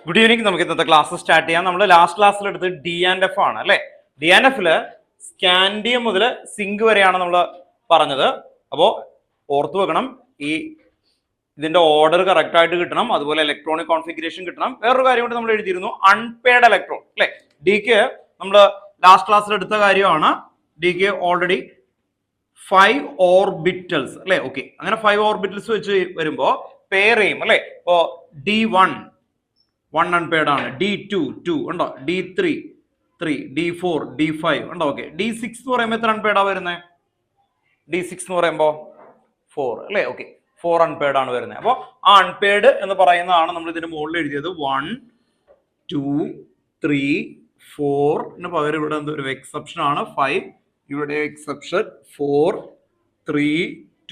Good evening. നമുക്ക് ഇന്നത്തെ class start ചെയ്യാം. നമ്മൾ ലാസ്റ്റ് ക്ലാസ്സിൽ എടുത്ത് ഡി ആൻഡ് എഫ് ആണ് അല്ലെ. ഡി ആൻഡ് എഫില് സ്കാൻഡിയം മുതൽ സിങ്ക് വരെയാണ് നമ്മൾ പറഞ്ഞത്. അപ്പോൾ ഓർത്തു വെക്കണം, ഇതിന്റെ ഓർഡർ കറക്റ്റ് ആയിട്ട് കിട്ടണം, അതുപോലെ ഇലക്ട്രോണിക് കോൺഫിഗറേഷൻ കിട്ടണം. വേറൊരു കാര്യം കൊണ്ട് നമ്മൾ എഴുതിയിരുന്നു അൺപെയ്ഡ് ഇലക്ട്രോൺ അല്ലെ. ഡിക്ക് നമ്മൾ ലാസ്റ്റ് ക്ലാസ്സിൽ എടുത്ത കാര്യമാണ്. ഡിക്ക് ഓൾറെഡി 5 ഓർബിറ്റൽസ് അല്ലെ. ഓക്കെ, അങ്ങനെ 5 ഓർബിറ്റൽസ് വെച്ച് വരുമ്പോ പെയർ ചെയ്യും അല്ലെ. ഇപ്പോ D1 അൺപെയ്ഡ് ആണ്, D2 2 ഉണ്ടോ, D3 3, D4 D5 ഉണ്ടോ. ഓക്കെ, D6 എന്ന് പറയുമ്പോൾ എത്ര അൺപെയ്ഡാ വരുന്നത്? D6 എന്ന് പറയുമ്പോ 4 അല്ലെ. ഓക്കെ, 4 അൺപെയ്ഡ് ആണ് വരുന്നത്. അപ്പോൾ ആ അൺപെയ്ഡ് എന്ന് പറയുന്നതാണ് നമ്മൾ ഇതിന്റെ മുകളിൽ എഴുതിയത്. 1 2 3 4 പകരം ഇവിടെ ഒരു എക്സെപ്ഷൻ ആണ് 5. ഇവിടെ എക്സെപ്ഷൻ 4 3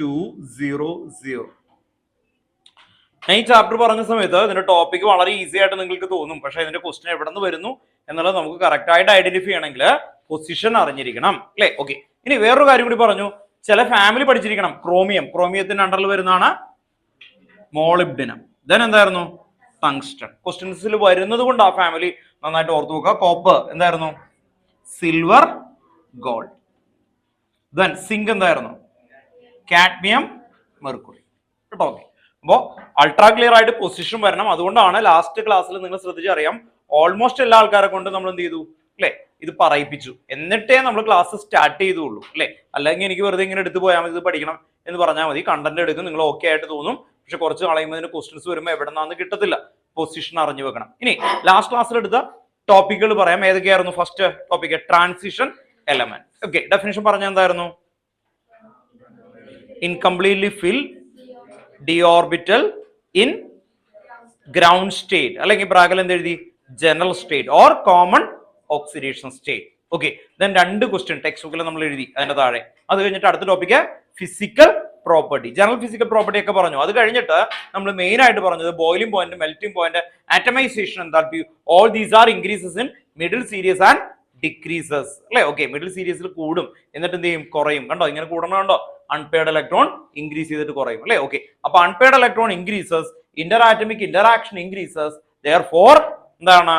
2 0 0. ഞാൻ ഈ ചാപ്റ്റർ പറഞ്ഞ സമയത്ത് ഇതിന്റെ ടോപ്പിക് വളരെ ഈസി ആയിട്ട് നിങ്ങൾക്ക് തോന്നും. പക്ഷെ ഇതിന്റെ ക്വസ്റ്റ്യൻ എവിടെ നിന്ന് വരുന്നു എന്നുള്ളത് നമുക്ക് കറക്റ്റ് ആയിട്ട് ഐഡന്റിഫൈ ചെയ്യണമെങ്കിൽ പൊസിഷൻ അറിഞ്ഞിരിക്കണം അല്ലെ. ഓക്കെ, ഇനി വേറൊരു കാര്യം കൂടി പറഞ്ഞു. ചില ഫാമിലി പഠിച്ചിരിക്കണം. ക്രോമിയത്തിന്റെ അണ്ടറിൽ വരുന്നതാണ് മോളിബ്ഡിനം. ദെൻ എന്തായിരുന്നു? ടങ്സ്റ്റൺ. ക്വസ്റ്റ്യൻസിൽ വരുന്നത് കൊണ്ട് ആ ഫാമിലി നന്നായിട്ട് ഓർത്തു നോക്കുക. കോപ്പർ എന്തായിരുന്നു? Silver gold. ദെൻ സിങ്ക് എന്തായിരുന്നു? Cadmium mercury. കേട്ടോ. ഓക്കെ, അപ്പോ അൾട്രാ ക്ലിയർ ആയിട്ട് പൊസിഷൻ വരണം. അതുകൊണ്ടാണ് ലാസ്റ്റ് ക്ലാസ്സിൽ നിങ്ങൾ ശ്രദ്ധിച്ചറിയാം, ഓൾമോസ്റ്റ് എല്ലാ ആൾക്കാരെ കൊണ്ട് നമ്മൾ എന്ത് ചെയ്തു അല്ലെ, ഇത് പറയിപ്പിച്ചു. എന്നിട്ടേ നമ്മൾ ക്ലാസ് സ്റ്റാർട്ട് ചെയ്തുള്ളൂ അല്ലെ. അല്ലെങ്കിൽ എനിക്ക് വെറുതെ ഇങ്ങനെ എടുത്തു പോയാൽ മതി, ഇത് പഠിക്കണം എന്ന് പറഞ്ഞാൽ മതി. കണ്ടന്റ് എടുക്കും, നിങ്ങൾ ഓക്കെ ആയിട്ട് തോന്നും. പക്ഷെ കുറച്ച് കളയുമ്പോൾ ഇതിന് ക്വസ്റ്റ്യൻസ് വരുമ്പോൾ എവിടെ നിന്നാന്ന് കിട്ടത്തില്ല. പൊസിഷൻ അറിഞ്ഞു വെക്കണം. ഇനി ലാസ്റ്റ് ക്ലാസ്സിൽ എടുത്ത ടോപ്പിക്കുകൾ പറയാം. ഏതൊക്കെയായിരുന്നു? First topic transition element. Okay, definition പറഞ്ഞ എന്തായിരുന്നു? Incompletely fill d orbital in ground state അല്ലെങ്കിൽ ബ്രാക്കറ്റിൽ എന്ത് എഴുതി? General state or common oxidation state. Okay, then 2 question text ബുക്കിൽ നമ്മൾ എഴുതി അതിന്റെ താഴെ. അത് കഴിഞ്ഞിട്ട് അടുത്ത topic physical property, general physical property ഒക്കെ പറഞ്ഞു. അത് കഴിഞ്ഞിട്ട് നമ്മൾ മെയിൻ ആയിട്ട് പറഞ്ഞത് boiling point, melting point, atomisation enthalpy, all these are increases in middle series and decreases അല്ലെ. ഓക്കെ, മിഡിൽ സീരീസിൽ കൂടും, എന്നിട്ട് എന്ത് ചെയ്യും? കുറയും. കണ്ടോ, ഇങ്ങനെ കൂടണം. കണ്ടോ, അൺപെയ്ഡ് ഇലക്ട്രോൺ ഇൻക്രീസ് ചെയ്തിട്ട് കുറയും അല്ലെ. ഓക്കെ, അപ്പൊ unpaired electron increases, inter atomic interaction increases, therefore എന്താണ്?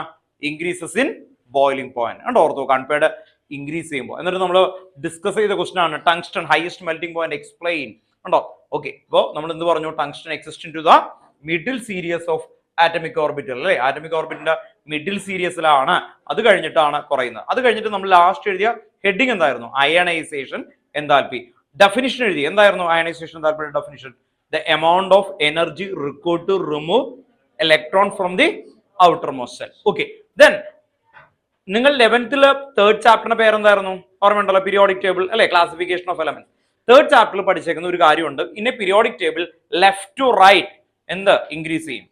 Increases in boiling point. കണ്ടോ, ഓർത്തോ, അൺപെയ്ഡ് ഇൻക്രീസ് ചെയ്യുമ്പോൾ. എന്നിട്ട് നമ്മൾ ഡിസ്കസ് ചെയ്ത ക്വസ്റ്റൻ ആണ് tungsten highest melting point explain. കണ്ടോ. ഓക്കെ, അപ്പോൾ നമ്മൾ എന്ത് പറഞ്ഞു? Tungsten exist in to the middle series of atomic orbital അല്ലെ. ആറ്റമിക് ഓർബിറ്റിന്റെ മിഡിൽ സീരീസിലാണ്. അത് കഴിഞ്ഞിട്ടാണ് കുറയുന്നത്. അത് കഴിഞ്ഞിട്ട് നമ്മൾ ലാസ്റ്റ് എഴുതിയ ഹെഡിങ് എന്തായിരുന്നു? Ionisation enthalpy. ഡെഫിനിഷൻ എഴുതി. എന്തായിരുന്നു അയണൈസേഷൻ എൻതാൽപ്പിയുടെ definition? The amount of energy required to remove electron from the outermost shell. Okay, then നിങ്ങൾ 11th തേർഡ് ചാപ്റ്ററിന്റെ പേരെന്തായിരുന്നു? ഓർമ്മയുണ്ടല്ലോ, പീരിയോഡിക് ടേബിൾ അല്ലെ, ക്ലാസിഫിക്കേഷൻ ഓഫ് എലമെന്റ്സ്. തേർഡ് ചാപ്റ്ററിൽ പഠിച്ചേക്കുന്ന ഒരു കാര്യമുണ്ട്. In a periodic table left to right എന്ത് ഇൻക്രീസ് ചെയ്യും?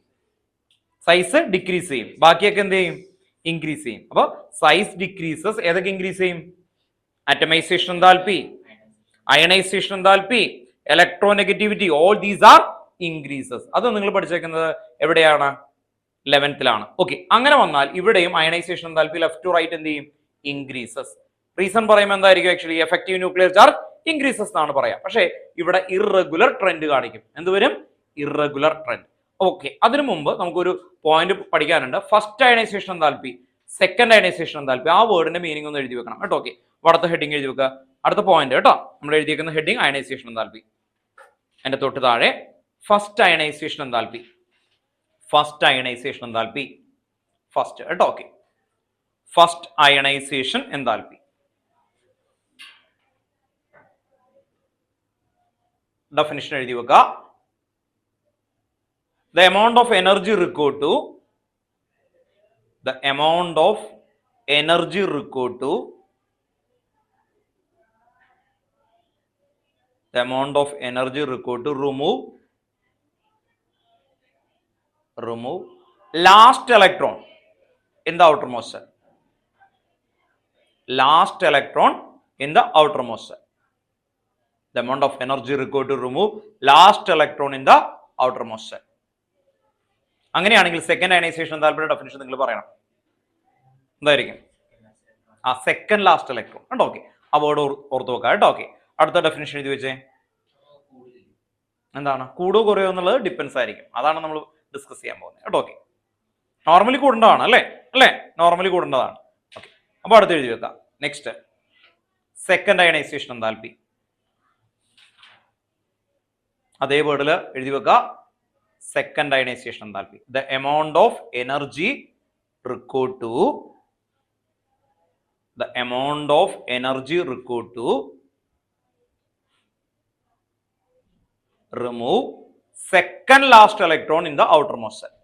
സൈസ് ഡിക്രീസ് ചെയ്യും. ബാക്കിയൊക്കെ എന്ത് ചെയ്യും? ഇൻക്രീസ് ചെയ്യും. അപ്പൊ സൈസ് ഡിക്രീസസ്. ഏതൊക്കെ ഇൻക്രീസ് ചെയ്യും? Atomisation enthalpy, ionisation enthalpy, electronegativity, all these are increases. അത് നിങ്ങൾ പഠിച്ചേക്കുന്നത് എവിടെയാണ്? 11th. ഓക്കെ, അങ്ങനെ വന്നാൽ ഇവിടെയും ionisation enthalpy left to right എന്ത് ചെയ്യും? ഇൻക്രീസസ്. റീസൺ പറയുമ്പോൾ എന്തായിരിക്കും? Actually effective nuclear charge increases എന്നാണ് പറയാം. പക്ഷേ ഇവിടെ ഇറഗുലർ ട്രെൻഡ് കാണിക്കും. എന്തുവരും? Irregular trend. ഓക്കെ, അതിനു മുമ്പ് നമുക്കൊരു പോയിന്റ് പഠിക്കാനുണ്ട്. First ionisation enthalpy, second ionisation enthalpy. ആ വേർഡിന്റെ മീനിങ് ഒന്ന് എഴുതി വെക്കണം കേട്ടോ. ഓക്കെ, അടുത്ത ഹെഡിങ് എഴുതി വെക്കുക. അടുത്ത പോയിന്റ് കേട്ടോ, നമ്മൾ എഴുതിയിരിക്കുന്ന ഹെഡിങ് അയണൈസേഷൻ എന്താൽപ്പി. എന്റെ തൊട്ട് താഴെ first ionisation enthalpy. First ionisation enthalpy first കേട്ടോ. Okay, first ionisation enthalpy. Definition എഴുതി വെക്കുക. The amount of energy required to the amount of energy required to the amount of energy required to remove last electron in the outermost cell. Last electron in the outermost cell. The amount of energy required to remove last electron in the outermost cell. അങ്ങനെയാണെങ്കിൽ second ionisation എന്താൽപ്പിയുടെ definition നിങ്ങൾ പറയണം. എന്തായിരിക്കും? ആ second last electron. കണ്ടോ. Okay, ആ word ഓർത്ത് വെക്കാം കേട്ടോ. ഓക്കെ, അടുത്ത ഡെഫിനിഷൻ എഴുതി വെച്ചേ. എന്താണ്? കൂടുകയോ കുറയോ എന്നുള്ളത് ഡിപ്പെൻസ് ആയിരിക്കും. അതാണ് നമ്മൾ ഡിസ്കസ് ചെയ്യാൻ പോകുന്നത് കേട്ടോ. ഓക്കെ, നോർമലി കൂടേണ്ടതാണ് അല്ലേ അല്ലേ നോർമലി കൂടേണ്ടതാണ്. ഓക്കെ, അപ്പൊ അടുത്ത് എഴുതി വെക്കാം. Next second ionisation enthalpy. അതേ വേർഡിൽ എഴുതി വെക്കുക. Second ionisation enthalpy, the amount of energy required to remove second last electron in the outermost cell.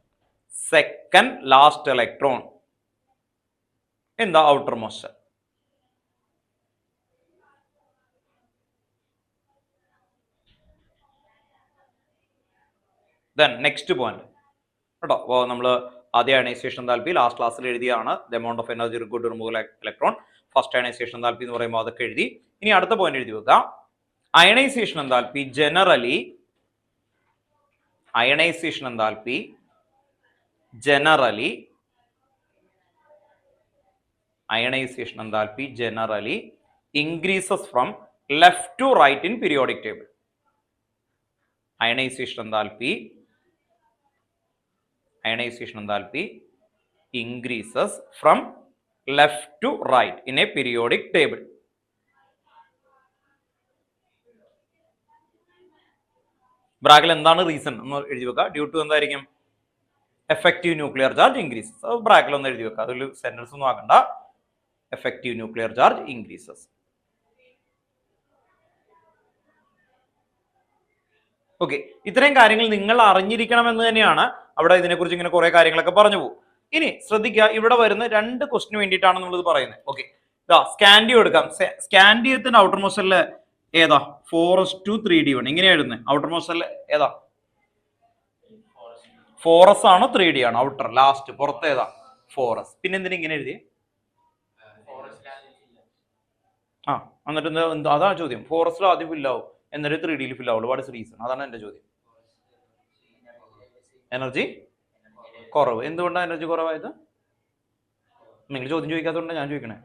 Second last electron in the outermost cell. Then next point കേട്ടോ. അപ്പോൾ നമ്മൾ ആദ്യ ionisation enthalpy last ക്ലാസ്സിൽ എഴുതിയാണ്. The amount of energy required to remove electron. First ionisation enthalpy എന്ന് പറയുമ്പോൾ അതൊക്കെ എഴുതി. ഇനി അടുത്ത പോയിന്റ് എഴുതി വെക്കുക. Ionisation enthalpy generally increases from left to right in periodic table. Ionization enthalpy increases from left to right in a periodic table. ബ്രാക്കിൽ എന്താണ് reason എന്ന് എഴുതി വെക്കുക. ഡ്യൂ ടു എന്തായിരിക്കും? Effective nuclear charge increases. അത് ബ്രാക്കിൽ ഒന്ന് എഴുതി വെക്കുക. അതിൽ സെന്റൻസ് ഒന്നും ആക്കണ്ട. Effective nuclear charge increases. Okay, ഇത്രയും കാര്യങ്ങൾ നിങ്ങൾ അറിഞ്ഞിരിക്കണം എന്ന് തന്നെയാണ് അവിടെ ഇതിനെക്കുറിച്ച് ഇങ്ങനെ കുറെ കാര്യങ്ങളൊക്കെ പറഞ്ഞു പോകും. ഇനി ശ്രദ്ധിക്കുക, ഇവിടെ വരുന്ന രണ്ട് ക്വസ്റ്റിന് വേണ്ടിയിട്ടാണ് നമ്മൾ ഇത് പറയുന്നത്. ഓക്കെ, ഇതാ സ്കാൻഡിയോ എടുക്കാം. സ്കാൻഡിയത്തിന്റെ ഔട്ടർ മോസ്റ്ററിൽ ഏതാ? 4:3D1. ഇങ്ങനെ എഴുതുന്നത്. ഔട്ടർ മോസ്റ്ററിൽ ഏതാ? 4s ആണോ 3D ആണോ? ഔട്ടർ ലാസ്റ്റ് പുറത്ത് ഏതാ? 4s. പിന്നെ എന്തിനാ ഇങ്ങനെ എഴുതി? എന്നിട്ട് എന്താ അതാ ചോദ്യം. 4s ആദ്യം ഫില്ലാവും എന്നിട്ട് 3D ഫില്ലാവുള്ളൂ. What is reason? അതാണ് എന്റെ ചോദ്യം. എനർജി കുറവ്. എന്തുകൊണ്ടാണ് എനർജി കുറവായത്? നിങ്ങൾ ചോദ്യം ചോദിക്കാത്തതുകൊണ്ടാണ് ഞാൻ ചോദിക്കണേ.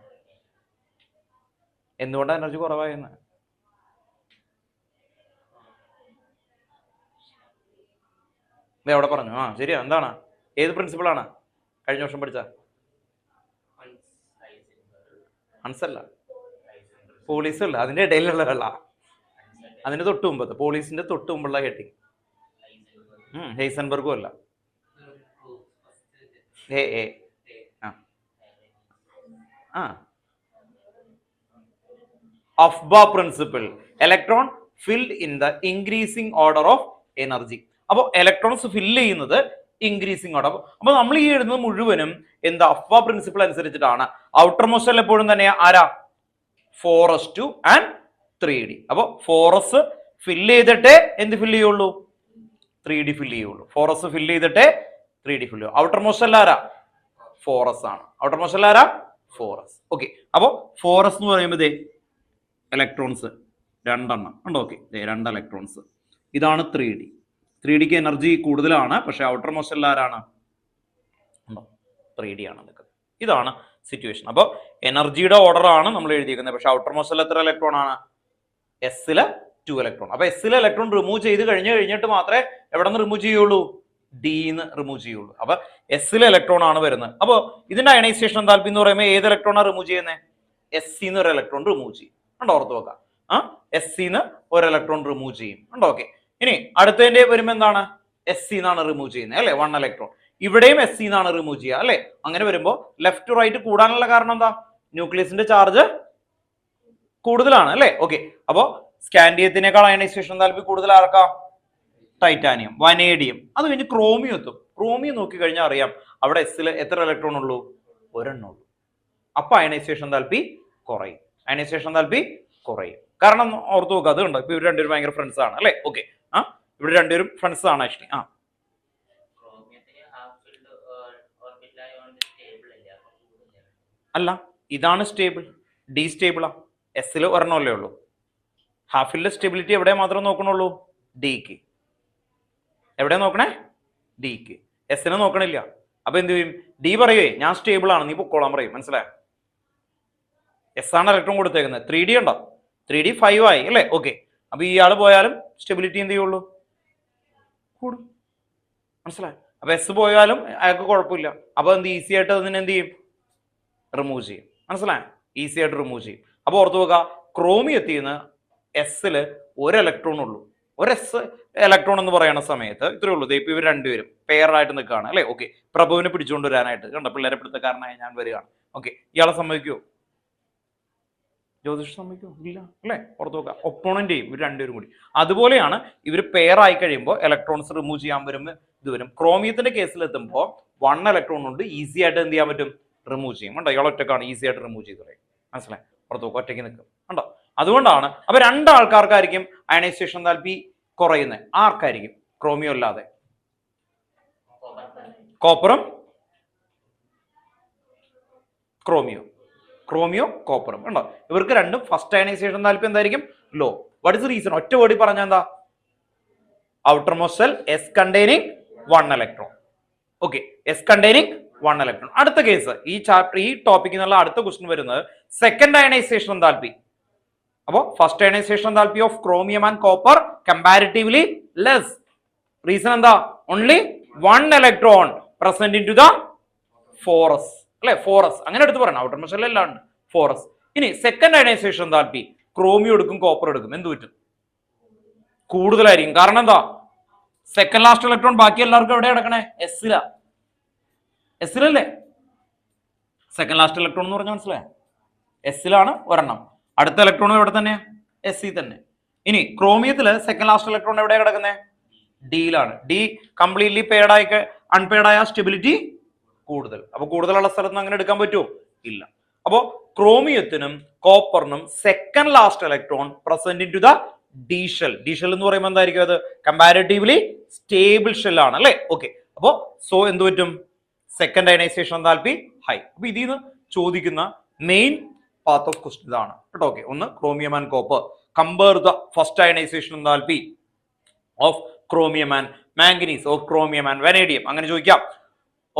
എന്തുകൊണ്ടാണ് എനർജി കുറവായെന്ന്? എവിടെ പറഞ്ഞു? ശരിയാ. എന്താണ്? ഏത് പ്രിൻസിപ്പിൾ ആണ് കഴിഞ്ഞ വർഷം പഠിച്ച? അൺസല്ല, പോളീസ് അല്ല, അതിന്റെ ഇടയിലുള്ള വെള്ള, അതിന്റെ തൊട്ട് മുമ്പ്, പോളീസിന്റെ തൊട്ട് മുമ്പുള്ള ഹെഡിങ്. ഹെയ്സൻബർഗും അല്ല. Aufbau principle, electron filled in the increasing order of energy. അപ്പോൾ ഇലക്ട്രോൺസ് ഫില്ല് ചെയ്യുന്നത് ഇൻക്രീസിംഗ് ഓർഡർ. അപ്പൊ നമ്മൾ ഈ എഴുതുന്നത് മുഴുവനും എന്താ? അഫ്ബ പ്രിൻസിപ്പിൾ അനുസരിച്ചിട്ടാണ്. ഔട്ടർ മോസ്റ്റ് എപ്പോഴും തന്നെ ആരാ? 4s2 and 3D. അപ്പോൾ 4s ഫില്ല് ചെയ്തിട്ടേ എന്ത് ഫില്ല് ചെയ്യുള്ളൂ? 3D ഫില്ല് ചെയ്യുള്ളൂ. 4s ഫില്ല് ചെയ്തിട്ടേ 3D ഫില്ല് ചെയ്യും. ഔട്ടർ മോസ്റ്റ് അല്ല ആരാ? 4s ആണ്. ഔട്ടർ മോസ്റ്റ് അല്ല ആരാ? 4s. ഓക്കെ, അപ്പോൾ 4s എന്ന് പറയുമ്പോൾ ഇലക്ട്രോൺസ് രണ്ടെണ്ണം ഉണ്ട്. Okay, 2 electrons. ഇതാണ് 3D. 3Dക്ക് എനർജി കൂടുതലാണ്, പക്ഷെ ഔട്ടർ മോസ്റ്റ് അല്ല ആരാണ്? 3D ആണ്. ഇതാണ് സിറ്റുവേഷൻ. അപ്പോൾ എനർജിയുടെ ഓർഡർ ആണ് നമ്മൾ എഴുതിയിരിക്കുന്നത്. പക്ഷെ ഔട്ടർ മോസ്റ്റിൽ എത്ര ഇലക്ട്രോൺ ആണ്? എസ്സില് 2 ഇലക്ട്രോൺ. അപ്പൊ എസ്സിലെ ഇലക്ട്രോൺ റിമൂവ് ചെയ്ത് കഴിഞ്ഞിട്ട് മാത്രമേ എവിടെ നിന്ന് റിമൂവ് ചെയ്യുള്ളൂ? ഡിന്ന് റിമൂവ് ചെയ്യുള്ളൂ. അപ്പൊ എസ്സിലെ ഇലക്ട്രോൺ ആണ് വരുന്നത്. അപ്പോൾ ഇതിന്റെ അയണൈസേഷൻ എന്താൽപി എന്ന് പറയുമ്പോൾ ഏത് ഇലക്ട്രോണാണ് റിമൂവ് ചെയ്യുന്നത്? എസ്സിന്ന് ഒരു ഇലക്ട്രോൺ റിമൂവ് ചെയ്യും. ഉണ്ടോ? ഓർത്ത് വെക്കാം. എസ്സിന്ന് ഒരു ഇലക്ട്രോൺ റിമൂവ് ചെയ്യും. ഉണ്ടോ? ഓക്കെ. ഇനി അടുത്തതിന്റെ വരുമ്പോൾ എന്താണ്? എസ്സി എന്നാണ് റിമൂവ് ചെയ്യുന്നത് അല്ലെ? 1 ഇലക്ട്രോൺ. ഇവിടെയും എസ്സി എന്നാണ് റിമൂവ് ചെയ്യുക അല്ലെ? അങ്ങനെ വരുമ്പോൾ ലെഫ്റ്റ് ടു റൈറ്റ് കൂടാനുള്ള കാരണം എന്താ? ന്യൂക്ലിയസിന്റെ ചാർജ് കൂടുതലാണ് അല്ലെ? ഓക്കെ, അപ്പോ സ്കാൻഡിയത്തിനേക്കാൾ അയണൈസേഷൻ എന്താൽപി കൂടുതൽ ആർക്കാ? ടൈറ്റാനിയം, വനേഡിയം, അത് കഴിഞ്ഞ് ക്രോമിയം എത്തും. ക്രോമിയം നോക്കി കഴിഞ്ഞാൽ അറിയാം അവിടെ എസ്സിൽ എത്ര ഇലക്ട്രോൺ ഉള്ളൂ? 1 ഉള്ളൂ. അപ്പൊ അയണൈസേഷൻ എന്താൽപി കുറയും. അയണൈസേഷൻ എന്താൽപി കുറയും. കാരണം ഓർത്ത് നോക്കുക, അത് കണ്ടോ, ഇപ്പൊ ഇവർ രണ്ടുപേരും ഭയങ്കര ഫ്രണ്ട്സ് ആണ് അല്ലെ? ഓക്കെ, ഇവിടെ രണ്ടുപേരും ഫ്രണ്ട്സ് ആണ് ആക്ച്വലി. അല്ല, ഇതാണ് സ്റ്റേബിൾ. ഡി സ്റ്റേബിളാ. എസ്സിൽ ഒരെണ്ണമല്ലേ ഉള്ളൂ. ഹാഫിലെ സ്റ്റെബിലിറ്റി എവിടെ മാത്രം നോക്കണുള്ളൂ? ഡിക്ക്. എവിടെ നോക്കണേ? ഡിക്ക്. എസ്സിനെ നോക്കണില്ല. അപ്പൊ എന്ത് ചെയ്യും? ഡി പറയുവേ ഞാൻ സ്റ്റേബിൾ ആണ്, നീ പൊക്കോളാൻ പറയും. മനസ്സിലായോ? എസ് ആണ് ഇലക്ട്രോൺ കൊടുത്തേക്കുന്നത്. 3D ഉണ്ടോ? 3D 5 ആയി അല്ലേ? ഓക്കെ, അപ്പൊ ഇയാൾ പോയാലും സ്റ്റെബിലിറ്റി എന്ത് ചെയ്യുള്ളൂ? കൂടും. മനസ്സിലായോ? അപ്പൊ എസ് പോയാലും അയാൾക്ക് കുഴപ്പമില്ല. അപ്പൊ എന്ത് ഈസി ആയിട്ട് അതിനെ എന്ത് ചെയ്യും, റിമൂവ് ചെയ്യും. മനസ്സിലായോ? ഈസി ആയിട്ട് റിമൂവ് ചെയ്യും. അപ്പൊ ഓർത്ത് നോക്കുക, ക്രോമിയത്തിൽ നിന്ന് എസ്സില് ഒരു ഇലക്ട്രോൺ ഉള്ളൂ. ഒരു എസ് ഇലക്ട്രോൺ എന്ന് പറയുന്ന സമയത്ത് ഇത്രയേ ഉള്ളൂ. ഇപ്പൊ ഇവർ രണ്ടുപേരും പെയറായിട്ട് നിൽക്കുകയാണ് അല്ലെ. ഓക്കെ, പ്രഭുവിനെ പിടിച്ചുകൊണ്ട് വരാനായിട്ട് കണ്ട പിള്ളേരെ പിടുത്തക്കാരനായി ഞാൻ വരികയാണ്. ഓക്കെ, ഇയാളെ സമ്മതിക്കുമോ? ജ്യോതിഷം സമ്മതിക്കുമോ? ഇല്ല അല്ലെ. ഓർത്ത് നോക്കുക, ഒപ്പോണന്റ് ചെയ്യും ഇവർ രണ്ടുപേരും കൂടി. അതുപോലെയാണ് ഇവർ പെയർ ആയി കഴിയുമ്പോൾ ഇലക്ട്രോൺസ് റിമൂവ് ചെയ്യാൻ വരുമ്പോൾ ഇത് വരും. ക്രോമിയത്തിന്റെ കേസിൽ എത്തുമ്പോൾ 1 ഇലക്ട്രോൺ കൊണ്ട് ഈസി ആയിട്ട് എന്ത് ചെയ്യാൻ പറ്റും, റിമൂവ് ചെയ്യും. കണ്ടോ, ഇയാൾ ഒറ്റക്കാണ് ഈസി ആയിട്ട് റിമൂവ് ചെയ്ത് പറയും. മനസ്സിലായി? ഓർത്ത് നോക്കുക, ഒറ്റയ്ക്ക് നിൽക്കും. കണ്ടോ, അതുകൊണ്ടാണ് അപ്പൊ രണ്ടാൾക്കാർക്കായിരിക്കും അയണൈസേഷൻ താല്പി കുറയുന്നത്. ആർക്കായിരിക്കും? ക്രോമിയോ അല്ലാതെ കോപ്പറും ക്രോമിയോ, ക്രോമിയോ കോപ്പറും. കണ്ടോ, ഇവർക്ക് രണ്ടും ഫസ്റ്റ് അയണൈസേഷൻ താല്പര്യം എന്തായിരിക്കും, ലോ. What is reason? ഒറ്റ വേർഡിൽ പറഞ്ഞാൽ എന്താ, outer most shell S containing 1 electron. Okay, S containing 1 electron. അടുത്ത കേസ് ഈ ചാപ്റ്റർ ഈ ടോപ്പിക്കിൽ നിന്നുള്ള അടുത്ത ക്വസ്റ്റ്യൻ വരുന്നത് സെക്കൻഡ് അയണൈസേഷൻ താല്പി. അപ്പോൾ first ionisation enthalpy of chromium and copper comparatively less. Reason എന്താ? Only 1 electron present in to the four s അല്ലെ. ഫോറസ് അങ്ങനെ എടുത്ത് പറയണം, ഔട്ടർ മോസ്റ്റ് ഷെൽ അല്ലാണ്ട് ഫോറസ്. ഇനി സെക്കൻഡ് അയണൈസേഷൻ താല്പി ക്രോമിയോ എടുക്കും കോപ്പർ എടുക്കും, എന്ത് പറ്റും? കൂടുതലായിരിക്കും. കാരണം എന്താ? സെക്കൻഡ് ലാസ്റ്റ് ഇലക്ട്രോൺ ബാക്കി എല്ലാവർക്കും എവിടെ കിടക്കണേ? എസ്സിലാ. എസ്സിലല്ലേ സെക്കൻഡ് ലാസ്റ്റ് ഇലക്ട്രോൺ എന്ന് പറഞ്ഞാൽ? മനസ്സിലായോ? എസ്സിലാണ് ഒരെണ്ണം. അടുത്ത ഇലക്ട്രോൺ എവിടെ തന്നെ? എസ് സി തന്നെ. ഇനി ക്രോമിയത്തില് സെക്കൻഡ് ലാസ്റ്റ് ഇലക്ട്രോൺ എവിടെ കിടക്കുന്നത്? ഡിയിലാണ്. ഡി കംപ്ലീറ്റ്ലി പെയ്ഡായി അൺപെയ്ഡായ സ്റ്റെബിലിറ്റി കൂടുതൽ. അപ്പൊ കൂടുതലുള്ള സ്ഥലത്ത് നിന്ന് അങ്ങനെ എടുക്കാൻ പറ്റുമോ? ഇല്ല. അപ്പോ ക്രോമിയത്തിനും കോപ്പറിനും second last electron present in to the D shell. D shell എന്ന് പറയുമ്പോൾ എന്തായിരിക്കും? അത് കമ്പാരിറ്റീവ്ലി സ്റ്റേബിൾ ഷെൽ ആണ് അല്ലെ. ഓക്കെ, അപ്പോ സോ എന്ത് പറ്റും? Second ionisation enthalpy high. അപ്പൊ ഇതിൽ നിന്ന് ചോദിക്കുന്ന മെയിൻ പാത്ത് ഓഫ് ക്വസ്റ്റ്യൻ ഇതാണ് കേട്ടോ. ഓക്കെ, ഒന്ന് chromium and copper compare the first ionisation enthalpy of chromium and manganese of chromium and vanadium അങ്ങനെ ചോദിക്കാം.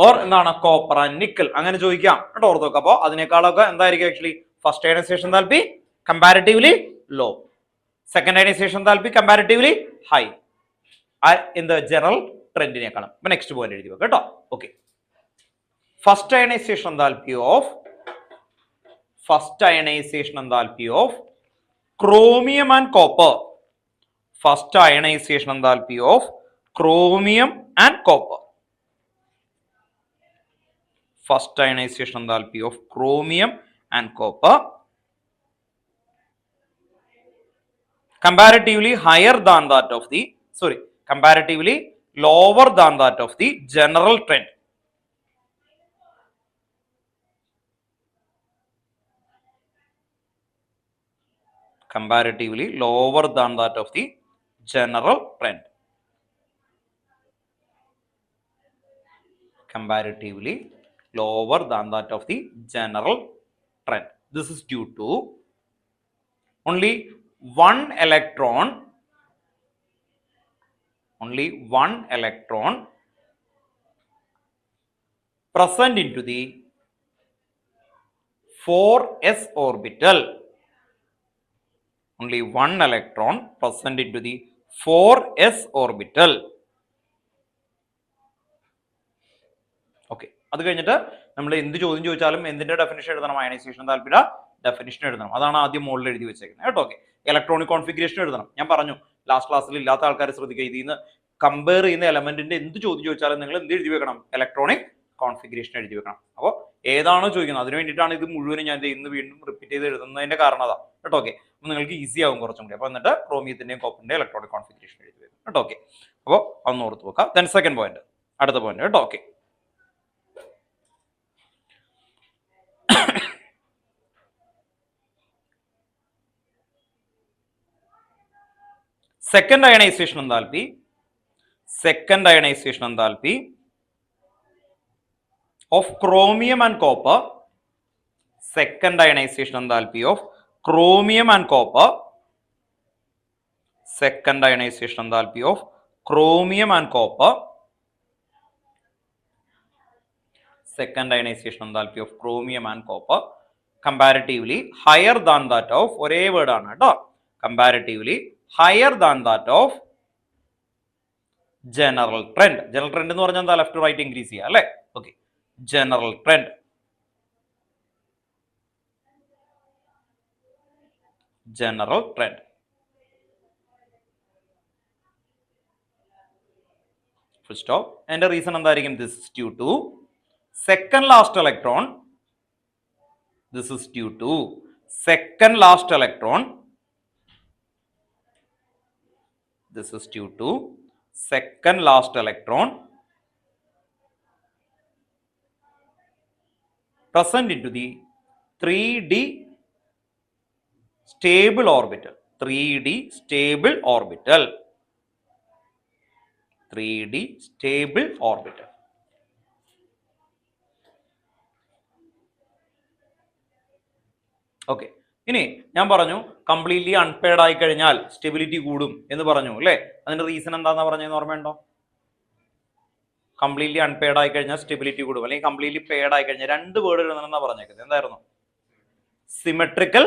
ഓർ എന്താണ് കോപ്പർ ആൻഡ് നിക്കൽ അങ്ങനെ ചോദിക്കാം കേട്ടോ. ഓർത്ത് നോക്കാം. അപ്പോൾ അതിനേക്കാളൊക്കെ എന്തായിരിക്കും actually first ionisation enthalpy comparatively low, second ionisation enthalpy comparatively high in the general ട്രെൻഡിനേക്കാളും. അപ്പൊ നെക്സ്റ്റ് പോയിന്റ് എഴുതി വെക്കാം കേട്ടോ. Okay, first ionisation enthalpy of chromium and copper. First ionisation enthalpy of chromium and copper. First ionisation enthalpy of chromium and copper comparatively higher than that of the comparatively lower than that of the general trend. Comparatively lower than that of the general trend. Comparatively lower than that of the general trend. This is due to only one electron present into the 4s orbital. Only one electron present into the 4s orbital. Okay, അത് കഴിഞ്ഞിട്ട് നമ്മൾ എന്ത് ചോദ്യം ചോദിച്ചാലും എന്തിന്റെ definition എഴുതണം? Ionisation താല്പര്യ definition എഴുതണം. അതാണ് ആദ്യം മുകളിൽ എഴുതി വെച്ചേക്കുന്നത് കേട്ടോ. ഓക്കെ, ഇലക്ട്രോണിക് കോൺഫിഗറേഷൻ എഴുതണം. ഞാൻ പറഞ്ഞു ലാസ്റ്റ് ക്ലാസ്സിൽ ഇല്ലാത്ത ആൾക്കാർ ശ്രദ്ധിക്കുക, ഇതിൽ നിന്ന് കമ്പയർ ചെയ്യുന്ന എലമെന്റിന്റെ എന്ത് ചോദ്യം ചോദിച്ചാലും നിങ്ങൾ എന്ത് എഴുതി വെക്കണം? ഇലക്ട്രോണിക് കോൺഫിഗറേഷൻ എഴുതി വെക്കണം. അപ്പോൾ ഏതാണോ ചോദിക്കുന്നത് അതിന് വേണ്ടിയിട്ടാണ് ഇത് മുഴുവനും ഞാൻ ഇന്ന് വീണ്ടും റിപ്പീറ്റ് ചെയ്ത് എഴുതുന്നതിന്റെ കാരണം അതാ കേട്ടോ. ഓക്കെ, അപ്പോൾ നിങ്ങൾക്ക് ഈസി ആകും കുറച്ചും കൂടി. അപ്പോൾ എന്നിട്ട് ക്രോമിയത്തിന്റെയും കോപ്പറിന്റെയും ഇലക്ട്രോണിക് കോൺഫിഗറേഷൻ എഴുതി വെക്കും കേട്ടോ. ഓക്കെ, അപ്പോൾ ഒന്ന് ഓർത്ത് വെക്കാം. ദെൻ സെക്കൻഡ് പോയിന്റ്, അടുത്ത പോയിന്റ് കേട്ടോ. Okay, second ionization enthalpy of chromium and copper. Second ionization enthalpy of chromium and copper. Second ionization enthalpy of chromium and copper. Second ionization enthalpy of chromium and copper comparatively higher than that of ഒരേ word ആണ് കേട്ടോ. comparatively higher than that of general trend. General trend എന്ന് പറഞ്ഞാൽ എന്താ? Left to right increase ചെയ്യുക അല്ലേ? Okay, general trend. General trend. Full stop. അതിന്റെ reason എന്തായിരിക്കും? This is due to second last electron. This is due to second last electron. This is due to second last electron present into the 3D stable orbital. 3D stable orbital. 3D stable orbital. Okay. ഇനി ഞാൻ പറഞ്ഞു completely unpaid ആയി കഴിഞ്ഞാൽ stability കൂടും എന്ന് പറഞ്ഞു അല്ലേ? അതിന്റെ റീസൺ എന്താണെന്ന് പറഞ്ഞതെന്ന് ഓർമ്മയുണ്ടോ? കംപ്ലീറ്റ്ലി അൺപെയ്ഡ് ആയി കഴിഞ്ഞാൽ സ്റ്റെബിലിറ്റി കൂടും, അല്ലെങ്കിൽ കംപ്ലീറ്റ്ലി പെയ്ഡ് ആയി കഴിഞ്ഞാൽ രണ്ട് വേർഡ് എഴുതണമെന്നാ പറഞ്ഞേക്കുന്നത്. എന്തായിരുന്നു? Symmetrical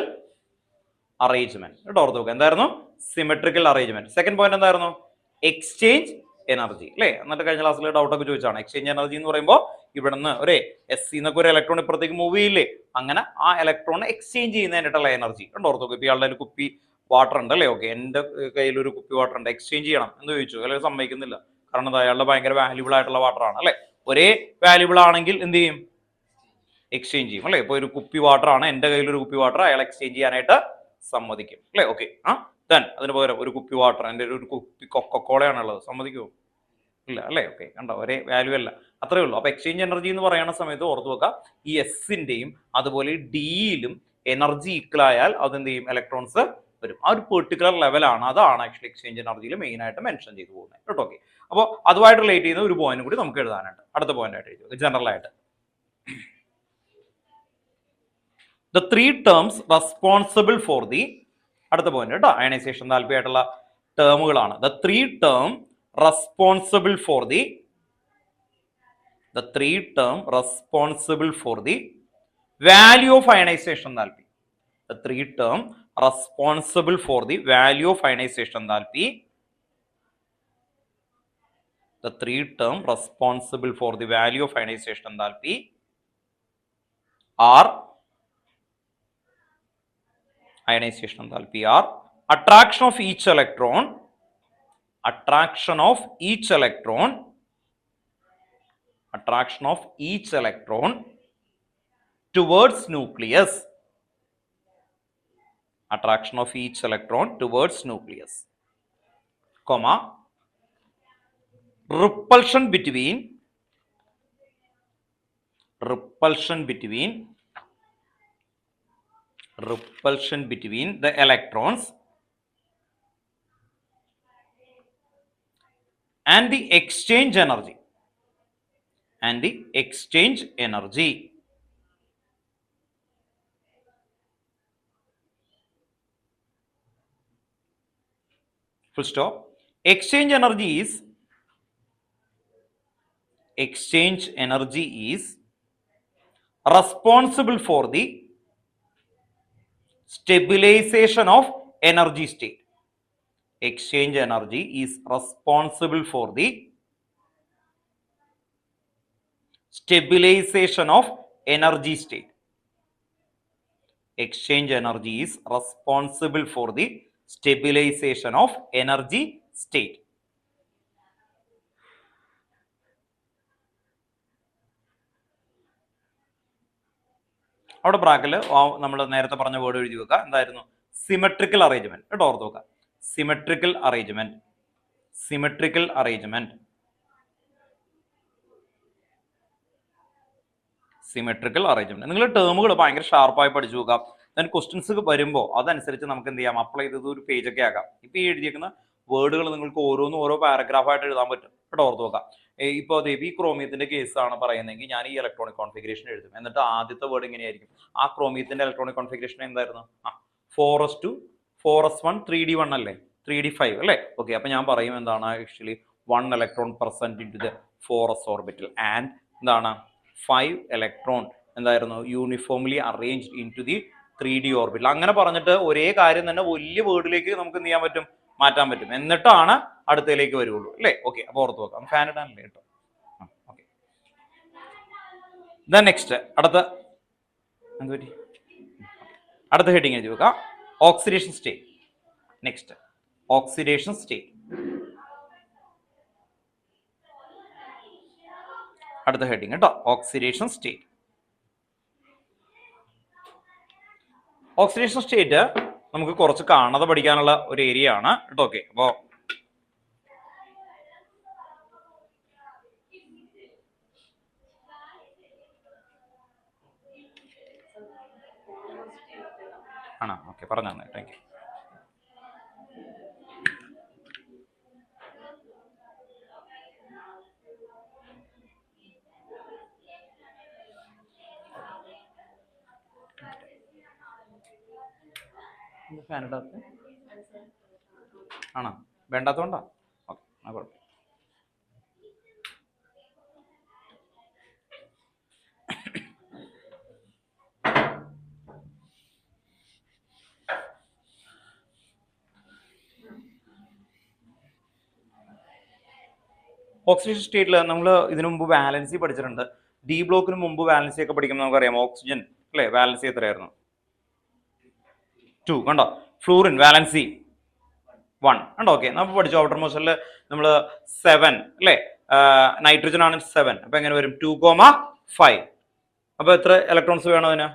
arrangement. കേട്ടോ, ഓർത്ത് നോക്കുക. എന്തായിരുന്നു? Symmetrical arrangement. സെക്കൻഡ് പോയിന്റ് എന്തായിരുന്നു? എക്സ്ചേഞ്ച് എനർജി അല്ലേ? എന്നിട്ട് കഴിഞ്ഞ ക്ലാസ്സിൽ ഡൗട്ട് ഒക്കെ ചോദിച്ചാണ്. എക്സ്ചേഞ്ച് എനർജി എന്ന് പറയുമ്പോൾ ഇവിടുന്ന് ഒരു എസ് എന്നൊക്കെ ഒരു ഇലക്ട്രോൺ ഇപ്പുറത്തേക്ക് മൂവ് ചെയ്യില്ലേ, അങ്ങനെ ആ ഇലക്ട്രോൺ എക്സ്ചേഞ്ച് ചെയ്യുന്നതിനായിട്ടുള്ള എനർജി. കണ്ടോ, ഓർത്ത് നോക്കുക. ഇപ്പൊ ഇയാളുടെ ഒരു കുപ്പി വാട്ടർ ഉണ്ട് അല്ലേ? ഓക്കെ, എന്റെ കയ്യിൽ ഒരു കുപ്പി വാട്ടർ ഉണ്ട്, എക്സ്ചേഞ്ച് ചെയ്യണം എന്ന് ചോദിച്ചു, അല്ലെങ്കിൽ സമ്മതിക്കുന്നില്ല. കാരണം അയാളുടെ ഭയങ്കര വാല്യൂബിൾ ആയിട്ടുള്ള വാട്ടർ ആണ് അല്ലെ? ഒരേ വാല്യൂബിൾ ആണെങ്കിൽ എന്ത് ചെയ്യും? എക്സ്ചേഞ്ച് ചെയ്യും അല്ലെ? ഇപ്പൊ ഒരു കുപ്പി വാട്ടർ ആണ്, എന്റെ കയ്യിൽ ഒരു കുപ്പി വാട്ടർ, അയാൾ എക്സ്ചേഞ്ച് ചെയ്യാനായിട്ട് സമ്മതിക്കും അല്ലെ? ഓക്കെ. അതിന് പകരം ഒരു കുപ്പി വാട്ടർ, എൻ്റെ ഒരു കുപ്പി കൊക്കക്കോളയാണുള്ളത്, സമ്മതിക്കുമോ? ഇല്ല അല്ലേ? ഓക്കെ, കണ്ടോ, ഒരേ വാല്യൂ അല്ല, അത്രേ ഉള്ളൂ. അപ്പൊ എക്സ്ചേഞ്ച് എനർജി എന്ന് പറയുന്ന സമയത്ത് ഓർത്ത് വെക്കുക, ഈ എസിന്റെയും അതുപോലെ ഡിയിലും എനർജി ഈക്വൽ ആയാൽ അതെന്ത് ചെയ്യും? ഇലക്ട്രോൺസ് വരും. ആ ഒരു പെർട്ടിക്കുലർ ലെവലാണ്, അതാണ് ആക്ച്വലി എക്സ്ചേഞ്ച് എനർജിയിൽ മെയിൻ ആയിട്ട് മെൻഷൻ ചെയ്തു പോകുന്നത് കേട്ടോ. ഓക്കെ, അപ്പോൾ അതുമായിട്ട് റിലേറ്റ് ചെയ്യുന്ന ഒരു പോയിന്റ് കൂടി നമുക്ക് എഴുതാനുണ്ട്. അടുത്ത പോയിന്റ് ആയിട്ട് എഴുതുക ജനറൽ ആയിട്ട്. The three terms responsible for the, അടുത്ത പോയിന്റ് കേട്ടോ, ionisation താല്പര്യമായിട്ടുള്ള ടേമുകളാണ്. The three term responsible for the value of ionization enthalpy. The three term responsible for the value of ionization enthalpy. The three term responsible for the value of ionization enthalpy are ionization enthalpy are attraction of each electron towards nucleus, comma, repulsion between the electrons and the exchange energy. Full stop. Exchange energy is responsible for the stabilization of energy state. Exchange energy is responsible for the stabilization of energy state. Exchange energy is responsible for the stabilization of energy state. അവിടെ ബ്രാക്കറ്റിൽ നമ്മൾ നേരത്തെ പറഞ്ഞ word എഴുതി വെക്കുക. എന്തായിരുന്നു? Symmetrical arrangement കേട്ടോ, ഓർത്ത് വെക്കുക. Symmetrical arrangement. നിങ്ങൾ ടേമുകൾ ഭയങ്കര ഷാർപ്പായി പഠിച്ചു നോക്കാം. ദെൻ ക്വസ്റ്റ്യൻസ് വരുമ്പോൾ അതനുസരിച്ച് നമുക്ക് എന്ത് ചെയ്യാം? അപ്ലൈ ചെയ്തത് ഒരു പേജൊക്കെ ആക്കാം. ഇപ്പൊ ഈ എഴുതിയേക്കുന്ന വേർഡുകൾ നിങ്ങൾക്ക് ഓരോ പാരഗ്രാഫായിട്ട് എഴുതാൻ പറ്റും കേട്ടോ, ഓർത്ത് നോക്കാം. ഇപ്പോൾ ഈ ക്രോമിയത്തിന്റെ കേസാണ് പറയുന്നതെങ്കിൽ ഞാൻ ഈ ഇലക്ട്രോണിക് കോൺഫിഗറേഷൻ എഴുതും. എന്നിട്ട് ആദ്യത്തെ വേർഡ് ഇങ്ങനെയായിരിക്കും. ആ ക്രോമിയത്തിന്റെ ഇലക്ട്രോണിക് കോൺഫിഗറേഷൻ എന്തായിരുന്നു? 4s2 4s1 3d1 അല്ലേ? 3d5 അല്ലേ? ഓക്കെ, അപ്പൊ ഞാൻ പറയും എന്താണ്? Actually 1 electron present into the 4s orbital and എന്താണ് 5 electron എന്തായിരുന്നു? Uniformly arranged into the 3d orbital. അങ്ങനെ പറഞ്ഞിട്ട് ഒരേ കാര്യം തന്നെ വലിയ വേർഡിലേക്ക് നമുക്ക് എന്ത് ചെയ്യാൻ പറ്റും? മാറ്റാൻ പറ്റും. എന്നിട്ടാണ് അടുത്തതിലേക്ക് വരുള്ളൂ അല്ലേ? ഓക്കെ, അപ്പോൾ ഓർത്ത് നോക്കാം. ഫാൻ ഇടാനല്ലേ കേട്ടോ. ഓക്കെ, നെക്സ്റ്റ് അടുത്ത ഹെഡിങ് എഴുതി വെക്കാം, oxidation state. Next oxidation state. അടുത്ത ഹെഡിങ് കേട്ടോ, ഓക്സിഡേഷൻ സ്റ്റേറ്റ്. ഓക്സിഡേഷൻ സ്റ്റേറ്റ് നമുക്ക് കുറച്ച് കാണാതെ പഠിക്കാനുള്ള ഒരു ഏരിയ ആണ് കേട്ടോ. ഓക്കെ, അപ്പോ ആണോ? ഓക്കെ, പറഞ്ഞു തന്നെ, താങ്ക് യു. ഫാൻ ഇടാത്ത ആണോ? വേണ്ടാത്തോണ്ടാ? ഓക്കെ, ആ കുഴപ്പം. ഓക്സിജൻ സ്റ്റേറ്റിൽ നമ്മൾ ഇതിനു മുമ്പ് വാലൻസി പഠിച്ചിട്ടുണ്ട്. ഡി ബ്ലോക്കിന് മുമ്പ് വാലൻസി ഒക്കെ പഠിക്കുമ്പോൾ നമുക്കറിയാം ഓക്സിജൻ അല്ലേ, വാലൻസി എത്രയായിരുന്നു? 2 കണ്ടോ. ഫ്ലൂറിൻ വാലൻസി 1 കണ്ടോ. ഓക്കെ, നമ്മൾ പഠിച്ചു ഔട്ടർ മോസ്റ്റിൽ നമ്മൾ 7 അല്ലേ, നൈട്രജൻ ആണ് 7. അപ്പൊ എങ്ങനെ വരും? 2,5. അപ്പൊ എത്ര ഇലക്ട്രോൺസ് വേണം അതിന്?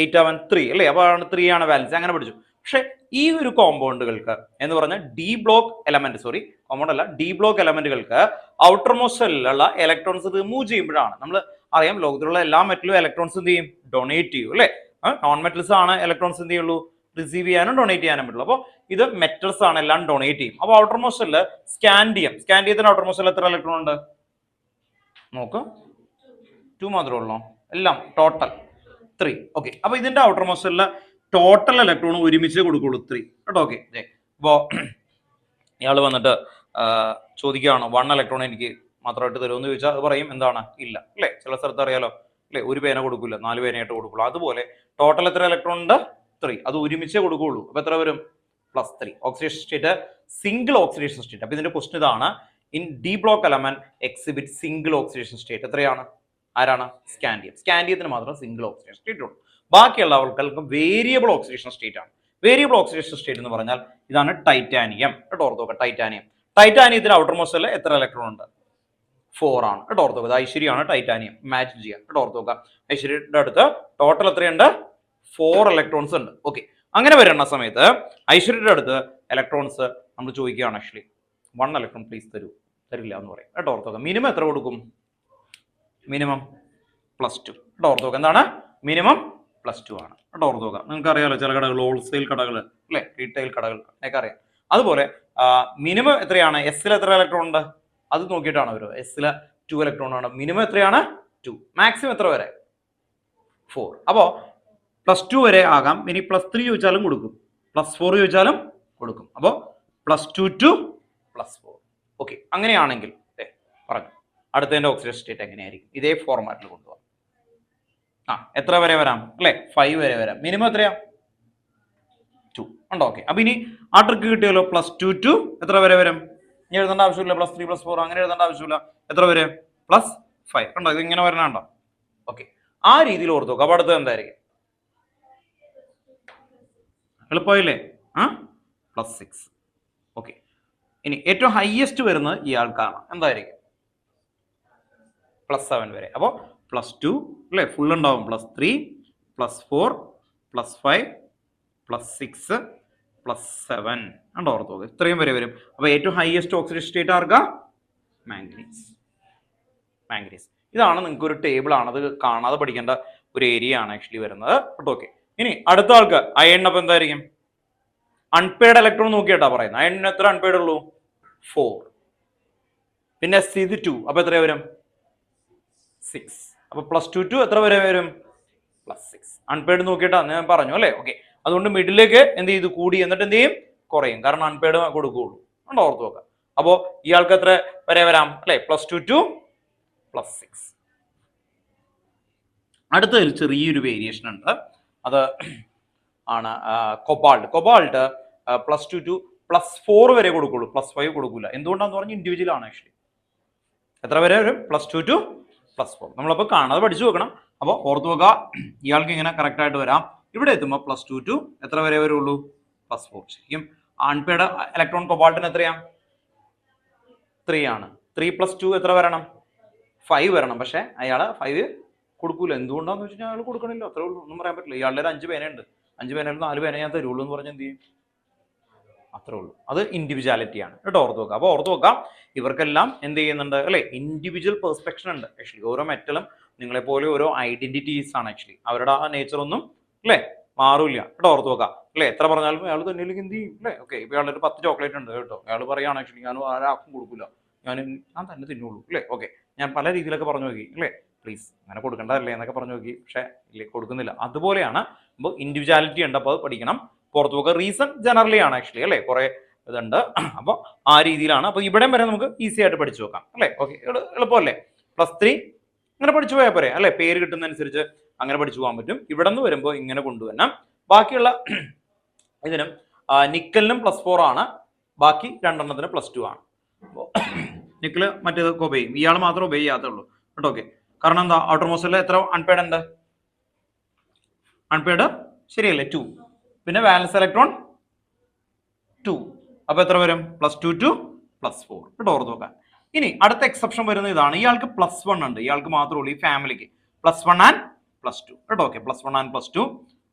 8 ആവാൻ 3 അല്ലേ, അപ്പൊ 3 ആണ് വാലൻസി. അങ്ങനെ പഠിച്ചു. പക്ഷെ ഈ ഒരു കോമ്പൗണ്ടുകൾക്ക് എന്ന് പറഞ്ഞാൽ D block element, sorry compound അല്ല, ഡി ബ്ലോക്ക് എലമെന്റുകൾക്ക് ഔട്ടർ മോസ്റ്റിലുള്ള ഇലക്ട്രോൺസ് റിമൂവ് ചെയ്യുമ്പോഴാണ്, നമ്മൾ അറിയാം ലോകത്തിലുള്ള എല്ലാ മെറ്റലും ഇലക്ട്രോൺസ് എന്ത് ചെയ്യും? ഡൊണേറ്റ് ചെയ്യും അല്ലേ. നോൺ മെറ്റൽസ് ആണ് ഇലക്ട്രോൺസ് എന്ത് ചെയ്യുള്ളൂ? റിസീവ് ചെയ്യാനും ഡൊണേറ്റ് ചെയ്യാനും പറ്റുള്ളൂ. അപ്പോൾ ഇത് മെറ്റൽസ് ആണ്, എല്ലാം ഡൊണേറ്റ് ചെയ്യും. അപ്പോൾ ഔട്ടർ മോസ്റ്റിൽ സ്കാൻഡിയത്തിന് ഔട്ടർ മോസ്റ്റിൽ എത്ര ഇലക്ട്രോൺ ഉണ്ട് നോക്ക്? 2 മാത്രമേ ഉള്ളൂ. എല്ലാം ടോട്ടൽ 3. ഓക്കെ, അപ്പൊ ഇതിന്റെ ഔട്ടർ മോസ്റ്റിൽ ടോട്ടൽ ഇലക്ട്രോൺ ഒരുമിച്ച് കൊടുക്കുള്ളൂ 3 കേട്ടോ. ഓക്കെ, അപ്പോ ഇയാൾ വന്നിട്ട് ചോദിക്കുകയാണ് 1 ഇലക്ട്രോൺ എനിക്ക് മാത്രമായിട്ട് തരുമെന്ന് ചോദിച്ചാൽ അത് പറയും എന്താണ്? ഇല്ല അല്ലേ. ചില സ്ഥലത്ത് അറിയാലോ അല്ലെ, ഒരു പേന കൊടുക്കില്ല, 4 പേനയായിട്ട് കൊടുക്കുള്ളൂ. അതുപോലെ ടോട്ടൽ എത്ര ഇലക്ട്രോൺ ഉണ്ട്? 3. അത് ഒരുമിച്ചേ കൊടുക്കുകയുള്ളൂ. അപ്പൊ എത്ര വരും? +3. Oxidation state single oxidation state. അപ്പൊ ഇതിന്റെ ക്വസ്റ്റൻ ഇതാണ്, in D block element exhibit single oxidation state. എത്രയാണ്? ആരാണ്? സ്കാൻഡിയത്തിന് മാത്രം സിംഗിൾ ഓക്സിഡേഷൻ സ്റ്റേറ്റ് ഉള്ളൂ. ബാക്കിയുള്ള ആൾക്കാർക്ക് വേരിയബിൾ ഓക്സിഡേഷൻ സ്റ്റേറ്റ് ആണ്. വേരിയബിൾ ഓക്സിഡേഷൻ സ്റ്റേറ്റ് എന്ന് പറഞ്ഞാൽ ഇതാണ് ടൈറ്റാനിയം കേട്ടോ. ഓർത്ത് നോക്കുക, ടൈറ്റാനിയത്തിന് ഔട്ടർ മോസ്റ്റിൽ എത്ര ഇലക്ട്രോൺ ഉണ്ട്? 4 ആണ് കേട്ടോ. ഓർത്ത് നോക്കുക, ഐശ്വര്യാണ് ടൈറ്റാനിയം. ഇമാജിൻ ചെയ്യാം കേട്ടോ. ഓർത്ത് നോക്കുക, ഐശ്വര്യയുടെ അടുത്ത് ടോട്ടൽ എത്രയുണ്ട്? 4 ഇലക്ട്രോൺസ് ഉണ്ട്. ഓക്കെ, അങ്ങനെ വരുന്ന സമയത്ത് ഐശ്വര്യയുടെ അടുത്ത് ഇലക്ട്രോൺസ് നമ്മൾ ചോദിക്കുകയാണ്, ആക്ച്വലി 1 ഇലക്ട്രോൺ പ്ലീസ് തരില്ല എന്ന് പറയും കേട്ടോ. ഓർത്ത് നോക്കുക, മിനിമം എത്ര കൊടുക്കും? മിനിമം +2 കേട്ടോ. ഓർത്ത് നോക്കുക, എന്താണ്? മിനിമം +2 ആണ് കേട്ടോ. ഓർത്ത് നോക്കുക, നിങ്ങൾക്ക് അറിയാലോ ചില കടകൾ, ഹോൾസെയിൽ കടകൾ അല്ലെ, റീറ്റെയിൽ കടകൾ ഒക്കെ അറിയാം. അതുപോലെ മിനിമം എത്രയാണ്? എസ്സിൽ എത്ര ഇലക്ട്രോൺ ഉണ്ട് അത് നോക്കിയിട്ടാണ് വരും. എസ്സിൽ 2 ഇലക്ട്രോൺ ആണ്. മിനിമം എത്രയാണ്? 2. മാക്സിമം എത്ര വരെ? 4. അപ്പോ +2 വരെ ആകാം. ഇനി +3 ചോദിച്ചാലും കൊടുക്കും, +4 ചോദിച്ചാലും കൊടുക്കും. അപ്പോൾ +2 to +4. ഓക്കെ, അങ്ങനെയാണെങ്കിൽ പറഞ്ഞു അടുത്തതിന്റെ ഓക്സിഡേഷൻ സ്റ്റേറ്റ് എങ്ങനെയായിരിക്കും? ഇതേ ഫോർമാറ്റിൽ കൊണ്ടുപോകാം. എത്ര വരെ വരാം അല്ലെ? 5 വരെ വരാം. മിനിമം എത്രയാ? 2 ഉണ്ടോ. ഓക്കെ, അപ്പൊ ഇനി ആ ട്രിക്ക് കിട്ടിയല്ലോ. +2 to എത്ര വരെ വരും? ഇനി എഴുതേണ്ട ആവശ്യമില്ല. +3 +4 അങ്ങനെ എഴുതേണ്ട ആവശ്യമില്ല. എത്ര വരെ? +5 ഉണ്ടോ. ഇത് ഇങ്ങനെ വരണുണ്ടോ? ഓക്കെ, ആ രീതിയിൽ ഓർത്ത് നോക്കുക. അപ്പൊ അടുത്തത് എന്തായിരിക്കും? എളുപ്പമായില്ലേ? +6. ഓക്കെ, ഇനി ഏറ്റവും ഹയസ്റ്റ് വരുന്നത് ഇയാൾക്കാണ്. എന്തായിരിക്കും? +7 വരെ. അപ്പോൾ +2 അല്ലേ, ഫുൾ ഉണ്ടാവും. +3 +4 +5 +6 +7 ഉണ്ടോ. ഓർത്ത് നോക്കുക, ഇത്രയും വരെ വരും. അപ്പോൾ ഏറ്റവും ഹയസ്റ്റ് ഓക്സിഡേഷൻ സ്റ്റേറ്റ് ആർക്കാ? മാംഗനീസ്. ഇതാണ് നിങ്ങൾക്ക് ഒരു ടേബിൾ ആണ്, അത് കാണാതെ പഠിക്കേണ്ട ഒരു ഏരിയ ആണ് ആക്ച്വലി വരുന്നത് കേട്ടോ. ഓക്കെ, ഇനി അടുത്ത ആൾക്ക് അയണിന് അപ്പം എന്തായിരിക്കും? അൺപെയ്ഡ് ഇലക്ട്രോൺ നോക്കിയിട്ടാ പറയുന്നത്. അയണിന് എത്ര അൺപെയ്ഡ് ഉള്ളൂ? 4. പിന്നെ ഇത് 2, അപ്പൊ എത്ര വരും? 6. അപ്പൊ +2 to എത്ര വരെ വരും? +6. അൺപെയ്ഡ് നോക്കിയിട്ടാ ഞാൻ പറഞ്ഞു അല്ലേ. ഓക്കെ, അതുകൊണ്ട് മിഡിലേക്ക് എന്ത് ചെയ്തു? കൂടി, എന്നിട്ട് എന്ത് ചെയ്യും? കുറയും. കാരണം അൺപെയ്ഡ് കൊടുക്കുകയുള്ളൂ. ഉണ്ടോ. ഓർത്ത് നോക്കാം. അപ്പോ ഇയാൾക്ക് എത്ര വരെ വരാം അല്ലെ? +2 to +6. അടുത്തതിൽ ചെറിയൊരു വേരിയേഷൻ ഉണ്ട്. അത് ആണ് കൊബാൾട്ട്. +2 to +4 വരെ കൊടുക്കുള്ളൂ, +5 കൊടുക്കൂല. എന്തുകൊണ്ടാന്ന് പറഞ്ഞാൽ ഇൻഡിവിജ്വൽ ആണ് ആക്ച്വലി. എത്ര വരെ വരും? +2 to +4. നമ്മളപ്പോൾ കാണാതെ പഠിച്ചു വെക്കണം. അപ്പോൾ ഓർത്ത് വെക്കുക, ഇയാൾക്ക് ഇങ്ങനെ കറക്റ്റ് ആയിട്ട് വരാം. ഇവിടെ എത്തുമ്പോൾ +2 to എത്ര വരെ വരുള്ളൂ? +4. ശരിക്കും അൺപെയ്ഡ് ഇലക്ട്രോൺ കൊബാൾട്ടിന് എത്രയാ? 3 ആണ്. 3 + 2 എത്ര വരണം? 5 വരണം. പക്ഷെ അയാൾ 5 കൊടുക്കൂല. എന്തുകൊണ്ടാന്ന് വെച്ച് കഴിഞ്ഞാൽ അയാൾ കൊടുക്കണില്ല, അത്രേ ഉള്ളൂ. ഒന്നും പറയാൻ പറ്റില്ല. ഇയാളുടെ ഒരു 5 പേനയുണ്ട്, 5 പേനയിൽ 4 പേന ഞാൻ തരുള്ളൂ എന്ന് പറഞ്ഞാൽ എന്ത് ചെയ്യും? അത്രേ ഉള്ളൂ. അത് ഇൻഡിവിജ്വാലിറ്റി ആണ് കേട്ടോ, ഓർത്ത് വെക്കാം. അപ്പോൾ ഓർത്ത് വെക്കാം, ഇവർക്കെല്ലാം എന്ത് ചെയ്യുന്നുണ്ട് അല്ലെ? ഇൻഡിവിജ്വൽ പെർസ്പെക്ഷൻ ഉണ്ട് ആക്ച്വലി. ഓരോ മെറ്റലും നിങ്ങളെ പോലെ ഓരോ ഐഡന്റിറ്റീസ് ആണ് ആക്ച്വലി. അവരുടെ ആ നേച്ചർ ഒന്നും അല്ലെ മാറൂല കേട്ടോ, ഓർത്ത് വെക്കാം. അല്ലെ എത്ര പറഞ്ഞാലും അയാൾ തന്നെ എന്ത് ചെയ്യും അല്ലെ? ഓക്കെ, ഇപ്പൊ അയാളുടെ 10 ചോക്ലേറ്റ് ഉണ്ട് കേട്ടോ, അയാൾ പറയുകയാണ് ആക്ച്വലി ഞാൻ ആരാക്കും കൊടുക്കില്ല, ഞാൻ തന്നെ തിന്നുള്ളൂ അല്ലേ. ഓക്കെ, ഞാൻ പല രീതിയിലൊക്കെ പറഞ്ഞു നോക്കി അല്ലേ, പ്ലീസ് അങ്ങനെ കൊടുക്കേണ്ടതല്ലേ എന്നൊക്കെ പറഞ്ഞു നോക്കി, പക്ഷെ ഇല്ലേ കൊടുക്കുന്നില്ല. അതുപോലെയാണ്. അപ്പോൾ ഇൻഡിവിജ്വാലിറ്റി ഉണ്ട്, അപ്പോൾ അത് പഠിക്കണം. പുറത്തു പോക്കുക റീസൺ ജനറലി ആണ് ആക്ച്വലി അല്ലേ, കുറെ ഇതുണ്ട്. അപ്പോൾ ആ രീതിയിലാണ്. അപ്പോൾ ഇവിടെയും വരെ നമുക്ക് ഈസി ആയിട്ട് പഠിച്ചു നോക്കാം അല്ലേ. ഓക്കെ, എളുപ്പമല്ലേ? +3 ഇങ്ങനെ പഠിച്ചു പോയാൽ പോരെ അല്ലെ, പേര് കിട്ടുന്നതനുസരിച്ച് അങ്ങനെ പഠിച്ചു പോകാൻ പറ്റും. ഇവിടെ നിന്ന് വരുമ്പോൾ ഇങ്ങനെ കൊണ്ടുവരണം. ബാക്കിയുള്ള ഇതിനും നിക്കലിനും +4 ആണ്, ബാക്കി രണ്ടെണ്ണത്തിന് +2 ആണ്. നിക്കല് മറ്റേതൊക്കെ ഒബേ ചെയ്യും, ഇയാൾ മാത്രം ഒബേ ചെയ്യാത്തുള്ളൂ കേട്ടോ. ഓക്കെ, കാരണം എന്താ? ഔട്ടർ മോസ്റ്റിൽ എത്ര അൺപെയ്ഡ് ഉണ്ട്? അൺപെയ്ഡ് ശരിയല്ലേ, 2. പിന്നെ വാലൻസ് ഇലക്ട്രോൺ 2. അപ്പൊ എത്ര വരും? +2 to +4 കേട്ടോ, ഓർത്ത് നോക്കാൻ. ഇനി അടുത്ത എക്സെപ്ഷൻ വരുന്നത് ഇതാണ്. ഇയാൾക്ക് +1 ഉണ്ട്, ഇയാൾക്ക് മാത്രമേ ഈ ഫാമിലിക്ക് +1 and +2 കേട്ടോ. Okay, +1 and +2.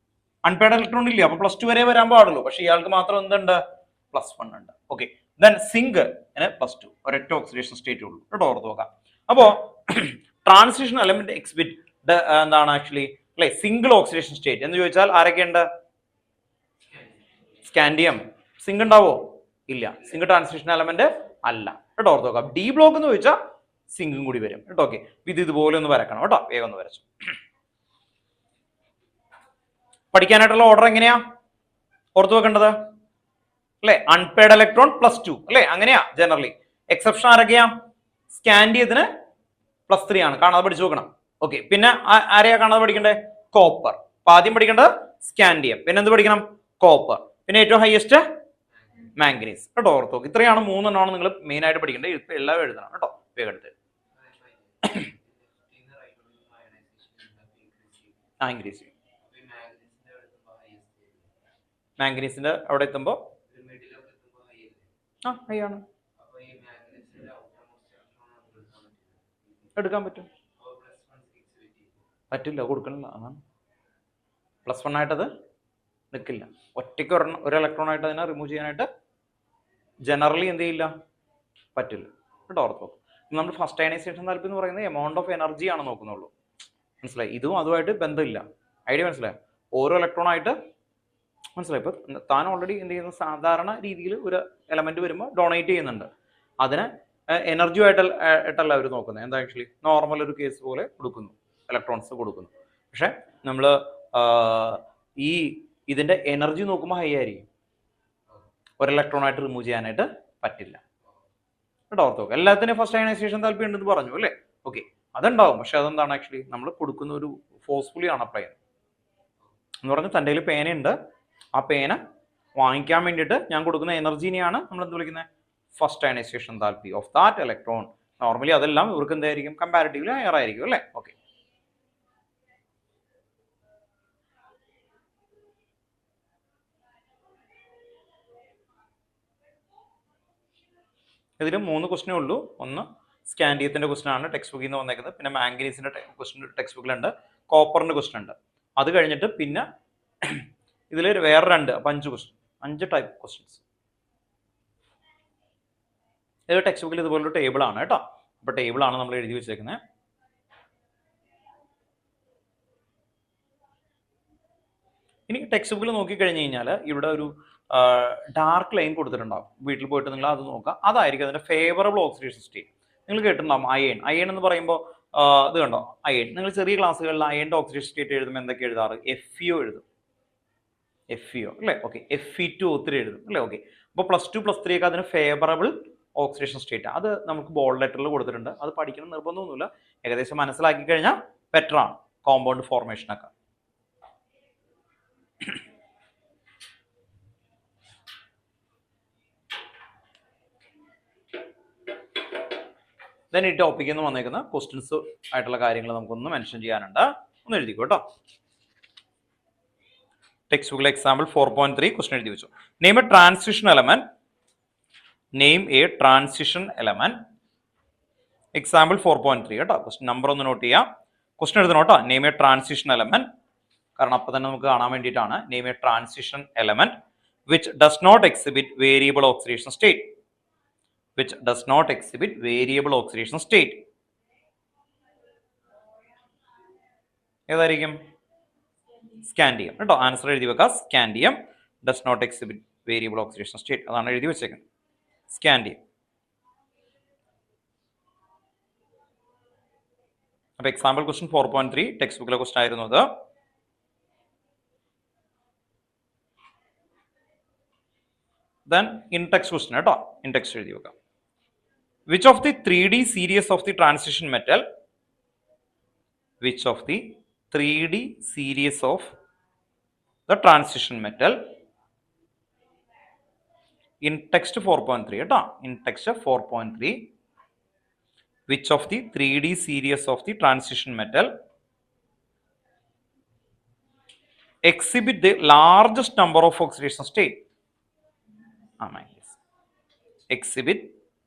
അൺപെയ്ഡ് ഇലക്ട്രോൺ ഇല്ല, അപ്പൊ +2 വരെ വരാൻ പാടുള്ളൂ. പക്ഷെ ഇയാൾക്ക് മാത്രം എന്തുണ്ട്? +1 ഉണ്ട്. ഓക്കെ, ദെൻ സിങ്ക് +2, ഒരൊറ്റ ഓക്സിഡേഷൻ സ്റ്റേറ്റ് ഉള്ളൂ കേട്ടോ, ഓർത്ത് നോക്കാം. അപ്പോ ട്രാൻസിഷൻ എലമെന്റ് എക്സിബിറ്റ് എന്താണ് ആക്ച്വലി അല്ലെ? സിംഗിൾ ഓക്സിഡേഷൻ സ്റ്റേറ്റ് എന്ന് ചോദിച്ചാൽ ആരൊക്കെയുണ്ട്? സ്കാൻഡിയം. സിങ്ക് ഉണ്ടാവോ? ഇല്ല, സിങ്ക് ട്രാൻസിഷൻ എലമെന്റ് അല്ല കേട്ടോ, ഓർത്ത് നോക്കാം. ഡി ബ്ലോക്ക് എന്ന് ചോദിച്ചാൽ സിങ്കും കൂടി വരും കേട്ടോ. ഓക്കെ, ഇത് ഇതുപോലെ ഒന്ന് വരക്കണം കേട്ടോ, വേഗം ഒന്ന് വരച്ചു. പഠിക്കാനായിട്ടുള്ള ഓർഡർ എങ്ങനെയാ ഓർത്ത് വെക്കേണ്ടത് അല്ലെ? അൺപെയ്ഡ് ഇലക്ട്രോൺ +2 അല്ലെ, അങ്ങനെയാ ജനറലി. എക്സെപ്ഷൻ ആരൊക്കെയാ? സ്കാൻഡിയത്തിന് +3 ആണ്, കാണാതെ പഠിച്ചു നോക്കണം. ഓക്കെ, പിന്നെ ആരെയാ കാണാതെ പഠിക്കണ്ടേ? കോപ്പർ. അപ്പൊ ആദ്യം പഠിക്കേണ്ടത് സ്കാൻഡിയം, പിന്നെ എന്ത് പഠിക്കണം? കോപ്പർ, പിന്നെ ഏറ്റവും ഹയസ്റ്റ് മാംഗനീസ് കേട്ടോ, ഓർത്ത് നോക്ക്. ഇത്രയാണ് 3 എണ്ണമാണ് നിങ്ങൾ മെയിൻ ആയിട്ട് പഠിക്കേണ്ടത്. ഇപ്പൊ എല്ലാം എഴുതണം കേട്ടോ, വേഗം എടുത്ത്. ഇൻക്രീസ് ചെയ്യും. മാംഗനീസിന്റെ അവിടെ എത്തുമ്പോൾ ഹൈ ആണ്, എടുക്കാൻ പറ്റും. പറ്റില്ല, കൊടുക്കണില്ല, അതാണ് +1 ആയിട്ടത് നിൽക്കില്ല. ഒറ്റയ്ക്ക് ഒരു ഇലക്ട്രോൺ ആയിട്ട് അതിനെ റിമൂവ് ചെയ്യാനായിട്ട് ജനറലി എന്ത് ചെയ്യില്ല, പറ്റില്ല കേട്ടോ, ഓർത്ത് നോക്കും. നമ്മൾ ഫസ്റ്റ് അയണൈസേഷൻ താല്പര്യം എന്ന് പറയുന്നത് എമൗണ്ട് ഓഫ് എനർജി ആണ് നോക്കുന്നുള്ളൂ, മനസ്സിലായി? ഇതും അതുമായിട്ട് ബന്ധമില്ല. ഐഡിയ മനസ്സിലായോ? ഓരോ ഇലക്ട്രോൺ ആയിട്ട് മനസ്സിലായി. ഇപ്പൊ താൻ ഓൾറെഡി എന്ത് ചെയ്യുന്നു, സാധാരണ രീതിയിൽ ഒരു എലമെന്റ് വരുമ്പോൾ ഡൊണേറ്റ് ചെയ്യുന്നുണ്ട്, അതിന് എനർജി ആയിട്ടല്ല അവർ നോക്കുന്നത്. എന്താ ആക്ച്വലി നോർമൽ ഒരു കേസ് പോലെ കൊടുക്കുന്നു, ഇലക്ട്രോൺസ് കൊടുക്കുന്നു. പക്ഷെ നമ്മൾ ഈ ഇതിന്റെ എനർജി നോക്കുമ്പോൾ ഹൈ ആയിരിക്കും, ഒരു ഇലക്ട്രോൺ ആയിട്ട് റിമൂവ് ചെയ്യാനായിട്ട് പറ്റില്ല കേട്ടോ, ഓർത്ത് നോക്കുക. എല്ലാത്തിനും ഫസ്റ്റ് അയണൈസേഷൻ താല്പര്യം ഉണ്ടെന്ന് പറഞ്ഞു അല്ലേ. ഓക്കെ, അതുണ്ടാവും. പക്ഷെ അതെന്താണ് ആക്ച്വലി നമ്മൾ കൊടുക്കുന്ന ഒരു ഫോഴ്സ്ഫുള്ളി ആണ് അപ്ലൈ ചെയ്യുന്നത് എന്ന് പറഞ്ഞാൽ തൻ്റെ കയ്യിൽ പേനയുണ്ട്, ആ പേന വാങ്ങിക്കാൻ വേണ്ടിയിട്ട് ഞാൻ കൊടുക്കുന്ന എനർജീനെയാണ് നമ്മൾ എന്ത് വിളിക്കുന്നത്? ഫസ്റ്റ് അയണൈസേഷൻ താല്പര്യം ഓഫ് ദാറ്റ് ഇലക്ട്രോൺ. നോർമലി അതെല്ലാം ഇവർക്ക് എന്തായിരിക്കും? കമ്പാരിറ്റീവ്ലി ഹയർ ആയിരിക്കും അല്ലേ. ഓക്കെ, ഇതിൽ 3 ക്വസ്റ്റ്യനേ ഉള്ളൂ. ഒന്ന് സ്കാൻഡിയത്തിന്റെ ക്വസ്റ്റൻ ആണ് ടെക്സ്റ്റ് ബുക്കിൽ നിന്ന് വന്നേക്കുന്നത്, പിന്നെ മാംഗനീസിന്റെ ക്വസ്റ്റൻ ടെക്സ്റ്റ് ബുക്കിലുണ്ട്, കോപ്പറിന്റെ ക്വസ്റ്റൻ ഉണ്ട്. അത് കഴിഞ്ഞിട്ട് പിന്നെ ഇതിൽ വേറെ 2, അപ്പം 5 ക്വസ്റ്റ്യൻ, 5 ടൈപ്പ് ക്വസ്റ്റ്യൻസ്. ഇത് ടെക്സ്റ്റ് ബുക്കിൽ ഇതുപോലൊരു ടേബിൾ ആണ് കേട്ടോ. അപ്പൊ ടേബിൾ ആണ് നമ്മൾ എഴുതി വെച്ചേക്കുന്നത്. ഇനി ടെക്സ്റ്റ് ബുക്കിൽ നോക്കിക്കഴിഞ്ഞ് കഴിഞ്ഞാൽ ഇവിടെ ഒരു ഡാർക്ക് ലൈൻ കൊടുത്തിട്ടുണ്ടാവും. വീട്ടിൽ പോയിട്ട് നിങ്ങൾ അത് നോക്കുക, അതായിരിക്കും അതിന്റെ ഫേവറബിൾ ഓക്സിഡേഷൻ സ്റ്റേറ്റ്. നിങ്ങൾ കേട്ടിട്ടുണ്ടാവും അയൺ. അയൺ എന്ന് പറയുമ്പോൾ ഇത് കണ്ടോ, അയൺ. നിങ്ങൾ ചെറിയ ക്ലാസ്സുകളിൽ അയണിന്റെ ഓക്സിഡേഷൻ സ്റ്റേറ്റ് എഴുതുമ്പോൾ എന്തൊക്കെ എഴുതാറ്? FeO എഴുതും, FeO അല്ലേ. ഓക്കെ, Fe2O3 എഴുതും അല്ലേ. ഓക്കെ, അപ്പോൾ +2 +3 ഒക്കെ അതിന് ഫേവറബിൾ ഓക്സിഡേഷൻ സ്റ്റേറ്റ്. അത് നമുക്ക് ബോൾഡ് ലെറ്ററിൽ കൊടുത്തിട്ടുണ്ട്. അത് പഠിക്കണം നിർബന്ധമൊന്നുമില്ല, ഏകദേശം മനസ്സിലാക്കി കഴിഞ്ഞാൽ ബെറ്റർ ആണ് കോമ്പൗണ്ട് ഫോർമേഷനൊക്കെ. ദെൻ ഈ ടോപ്പിക്കിൽ നിന്ന് വന്നേക്കുന്ന ക്വസ്റ്റ്യൻസ് ആയിട്ടുള്ള കാര്യങ്ങൾ നമുക്കൊന്ന് മെൻഷൻ ചെയ്യാനുണ്ട്. ഒന്ന് എഴുതിക്കോ കേട്ടോ. ടെക്സ്റ്റ് ബുക്കിലെ എക്സാമ്പിൾ 4.3 ക്വസ്റ്റ്യൻ എഴുതി വെച്ചു. Name A transition element. Name A transition element. Example 4.3 കേട്ടോ. ക്വസ്റ്റ്യൻ നമ്പർ ഒന്ന് നോട്ട് ചെയ്യാം. ക്വസ്റ്റ്യൻ എഴുതണം കേട്ടോ. Name A transition element. കാരണം അപ്പൊ തന്നെ നമുക്ക് കാണാൻ വേണ്ടിയിട്ടാണ്. Name A transition element which does not exhibit variable oxidation state. Which does not exhibit variable oxidation state. ഏതായിരിക്കും? സ്കാൻഡിയം കേട്ടോ. ആൻസർ എഴുതി വെക്കാം. Scandium does not exhibit variable oxidation state. അതാണ് എഴുതി വെച്ചേക്കുന്നത്. സ്കാൻഡിയം. അപ്പൊ എക്സാമ്പിൾ ക്വസ്റ്റ്യൻ 4.3 ടെക്സ്റ്റ് ബുക്കിലെ question ആയിരുന്നു അത്. Then in text question കേട്ടോ. in text എഴുതി വെക്കാം. Which of the 3D series of the transition metal, which of the 3D series of the transition metal in text 4.3 കേട്ടോ. in text 4.3 which of the 3D series of the transition metal exhibit the largest number of oxidation state. Exhibit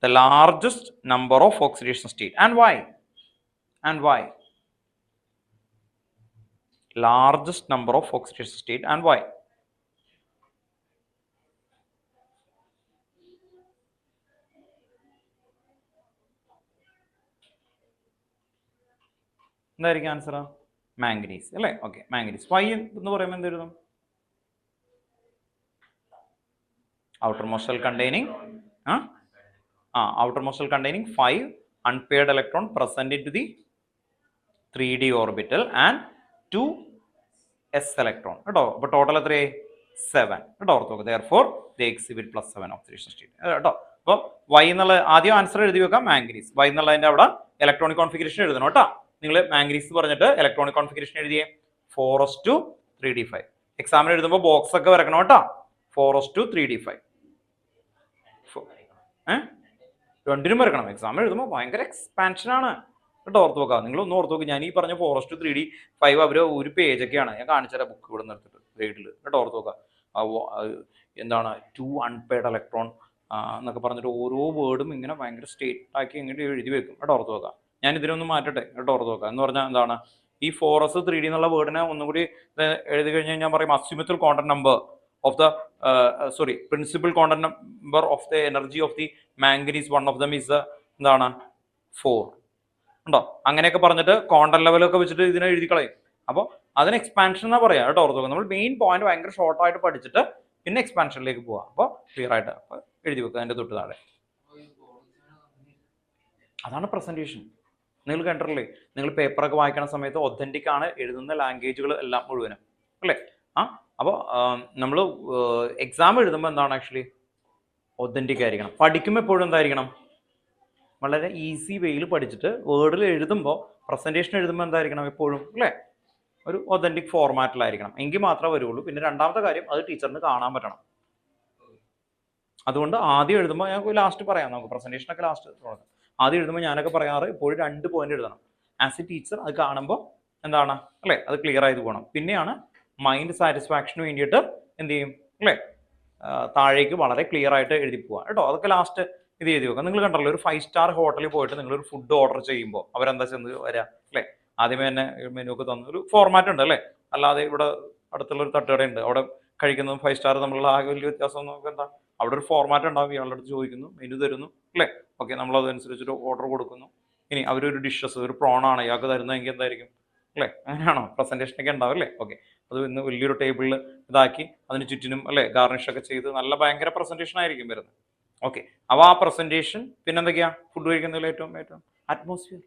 the largest number of oxidation state. And why? And why? Largest number of oxidation state and why? എന്തായിരിക്കും answer? Manganese അല്ലേ? Okay, manganese. Y എന്ന് പറയുമ്പോൾ എന്തായിരുന്നു? outermost shell containing outermost shell containing 5 unpaired electron present into the 3D orbital and 2 s electron കേട്ടോ. അപ്പോൾ total എത്രയായി? 7 കേട്ടോ. ഓർത്ത് therefore they exhibit +7 oxidation state കേട്ടോ. അപ്പോൾ y എന്നുള്ള ആദ്യം ആൻസർ എഴുതി വെക്കാം. മാംഗനീസ്. y എന്നുള്ളതിന്റെ അവിടെ ഇലക്ട്രോണിക് കോൺഫിഗറേഷൻ എഴുതണം കേട്ടോ. നിങ്ങൾ മാംഗനീസ് പറഞ്ഞിട്ട് ഇലക്ട്രോണിക് കോൺഫിഗറേഷൻ എഴുതിയേ 4s2 3d5. എക്സാമിന് എഴുതുമ്പോൾ ബോക്സ് ഒക്കെ വരക്കണം കേട്ടോ. 4s2 3d5 രണ്ടിനും വരക്കണം. എക്സാം എഴുതുമ്പോൾ ഭയങ്കര എക്സ്പാൻഷൻ ആണ് കേട്ടോ. ഓർത്ത് നോക്കാം. നിങ്ങൾ ഒന്ന് ഓർത്ത് നോക്കുക. ഞാൻ ഈ പറഞ്ഞ 4s2 3d5 അവർ ഒരു പേജൊക്കെയാണ്. ഞാൻ കാണിച്ചാൽ ബുക്ക് ഇവിടെ നിർത്തിട്ട് ഗ്രേഡിൽ കേട്ടോ. ഓർത്ത് നോക്കാം. എന്താണ് 2 അൺപെയ്ഡ് ഇലക്ട്രോൺ എന്നൊക്കെ പറഞ്ഞിട്ട് ഓരോ വേർഡും ഇങ്ങനെ ഭയങ്കര സ്റ്റേറ്റ് ആക്കി ഇങ്ങനെ എഴുതി വെക്കും കേട്ടോ. ഓർത്ത് നോക്കാം. ഞാൻ ഇതിനൊന്ന് മാറ്റട്ടെ കേട്ടോ. ഓർത്ത് നോക്കാം. എന്ന് പറഞ്ഞാൽ എന്താണ് ഈ 4s3d എന്നുള്ള വേർഡിനെ ഒന്നുകൂടി എഴുതി കഴിഞ്ഞാൽ ഞാൻ പറയും അസ്യൂമത്തിൽ content number of the principal quantum number of the energy of the manganese, one of them is എന്താണ് 4 ഉണ്ടോ. അങ്ങനെയൊക്കെ പറഞ്ഞിട്ട് ക്വാണ്ടം ലെവലൊക്കെ വെച്ചിട്ട് ഇതിനെ എഴുതി കളയും. അപ്പോൾ അതിന് എക്സ്പാൻഷൻ എന്നാ പറയാം കേട്ടോ. ഓർത്ത് നമ്മൾ മെയിൻ പോയിന്റ് ഭയങ്കര ഷോർട്ടായിട്ട് പഠിച്ചിട്ട് പിന്നെ എക്സ്പാൻഷനിലേക്ക് പോവാം. അപ്പോൾ ക്ലിയർ ആയിട്ട് എഴുതി വെക്കുക അതിൻ്റെ തൊട്ട് താഴെ. അതാണ് പ്രസന്റേഷൻ. നിങ്ങൾ കണ്ടിട്ടില്ലേ? നിങ്ങൾ പേപ്പറൊക്കെ വായിക്കണ സമയത്ത് ഒതന്റിക് ആണ് എഴുതുന്ന ലാംഗ്വേജുകൾ എല്ലാം മുഴുവനും അല്ലേ? അപ്പോൾ നമ്മൾ എക്സാം എഴുതുമ്പോൾ എന്താണ് ആക്ച്വലി ഒതന്റിക് ആയിരിക്കണം. പഠിക്കുമ്പോൾ എപ്പോഴും എന്തായിരിക്കണം? വളരെ ഈസി വേയിൽ പഠിച്ചിട്ട് വേർഡിൽ എഴുതുമ്പോൾ പ്രസന്റേഷൻ എഴുതുമ്പോൾ എന്തായിരിക്കണം എപ്പോഴും അല്ലേ? ഒരു ഒതന്റിക് ഫോർമാറ്റിലായിരിക്കണം. എങ്കിൽ മാത്രമേ വരുള്ളൂ. പിന്നെ രണ്ടാമത്തെ കാര്യം അത് ടീച്ചറിന് കാണാൻ പറ്റണം. അതുകൊണ്ട് ആദ്യം എഴുതുമ്പോൾ ഞാൻ ലാസ്റ്റ് പറയാം. നമുക്ക് പ്രസന്റേഷനൊക്കെ ലാസ്റ്റ് തുടങ്ങാം. ആദ്യം എഴുതുമ്പോൾ ഞാനൊക്കെ പറയാറ് എപ്പോഴും 2 പോയിന്റ് എഴുതണം. ആസ് എ ടീച്ചർ അത് കാണുമ്പോൾ എന്താണ് അല്ലേ അത് ക്ലിയർ ആയത് പോകണം. പിന്നെയാണ് മൈൻഡ് സാറ്റിസ്ഫാക്ഷന് വേണ്ടിയിട്ട് എന്ത് ചെയ്യും അല്ലേ താഴേക്ക് വളരെ ക്ലിയർ ആയിട്ട് എഴുതി പോവാം കേട്ടോ. അതൊക്കെ ലാസ്റ്റ് ഇത് എഴുതി വെക്കാം. നിങ്ങൾ കണ്ടല്ലോ ഒരു 5 സ്റ്റാർ ഹോട്ടലിൽ പോയിട്ട് നിങ്ങളൊരു ഫുഡ് ഓർഡർ ചെയ്യുമ്പോൾ അവരെന്താ ചെന്ന് വരിക അല്ലേ? ആദ്യമേ തന്നെ മെനു ഒക്കെ തന്ന ഒരു ഫോർമാറ്റ് ഉണ്ട് അല്ലേ? അല്ലാതെ ഇവിടെ അടുത്തുള്ള ഒരു തട്ടുകടയുണ്ട് അവിടെ കഴിക്കുന്നതും 5 സ്റ്റാർ തമ്മിലുള്ള ആകെ വലിയ വ്യത്യാസം നമുക്ക് എന്താ? അവിടെ ഒരു ഫോർമാറ്റ് ഉണ്ടാവും. ഇയാളുടെ അടുത്ത് ചോദിക്കുന്നു, മെനു തരുന്നു അല്ലേ? ഓക്കെ, നമ്മൾ അതനുസരിച്ചൊരു ഓർഡർ കൊടുക്കുന്നു. ഇനി അവരൊരു ഡിഷസ് ഒരു പ്രോണാണ് ഇയാൾക്ക് തരുന്നതെങ്കിൽ എന്തായിരിക്കും അല്ലേ? അങ്ങനെയാണോ? പ്രസന്റേഷനൊക്കെ ഉണ്ടാവും അല്ലേ? ഓക്കെ, അത് ഇന്ന് വലിയൊരു ടേബിളിൽ ഇതാക്കി അതിന് ചുറ്റിനും അല്ലേ ഗാർണിഷൊക്കെ ചെയ്ത് നല്ല ഭയങ്കര പ്രസന്റേഷൻ ആയിരിക്കും വരുന്നത്. ഓക്കെ, അപ്പോൾ ആ പ്രസന്റേഷൻ പിന്നെന്തൊക്കെയാ? ഫുഡ് കഴിക്കുന്നതിൽ ഏറ്റവും അറ്റ്മോസ്ഫിയർ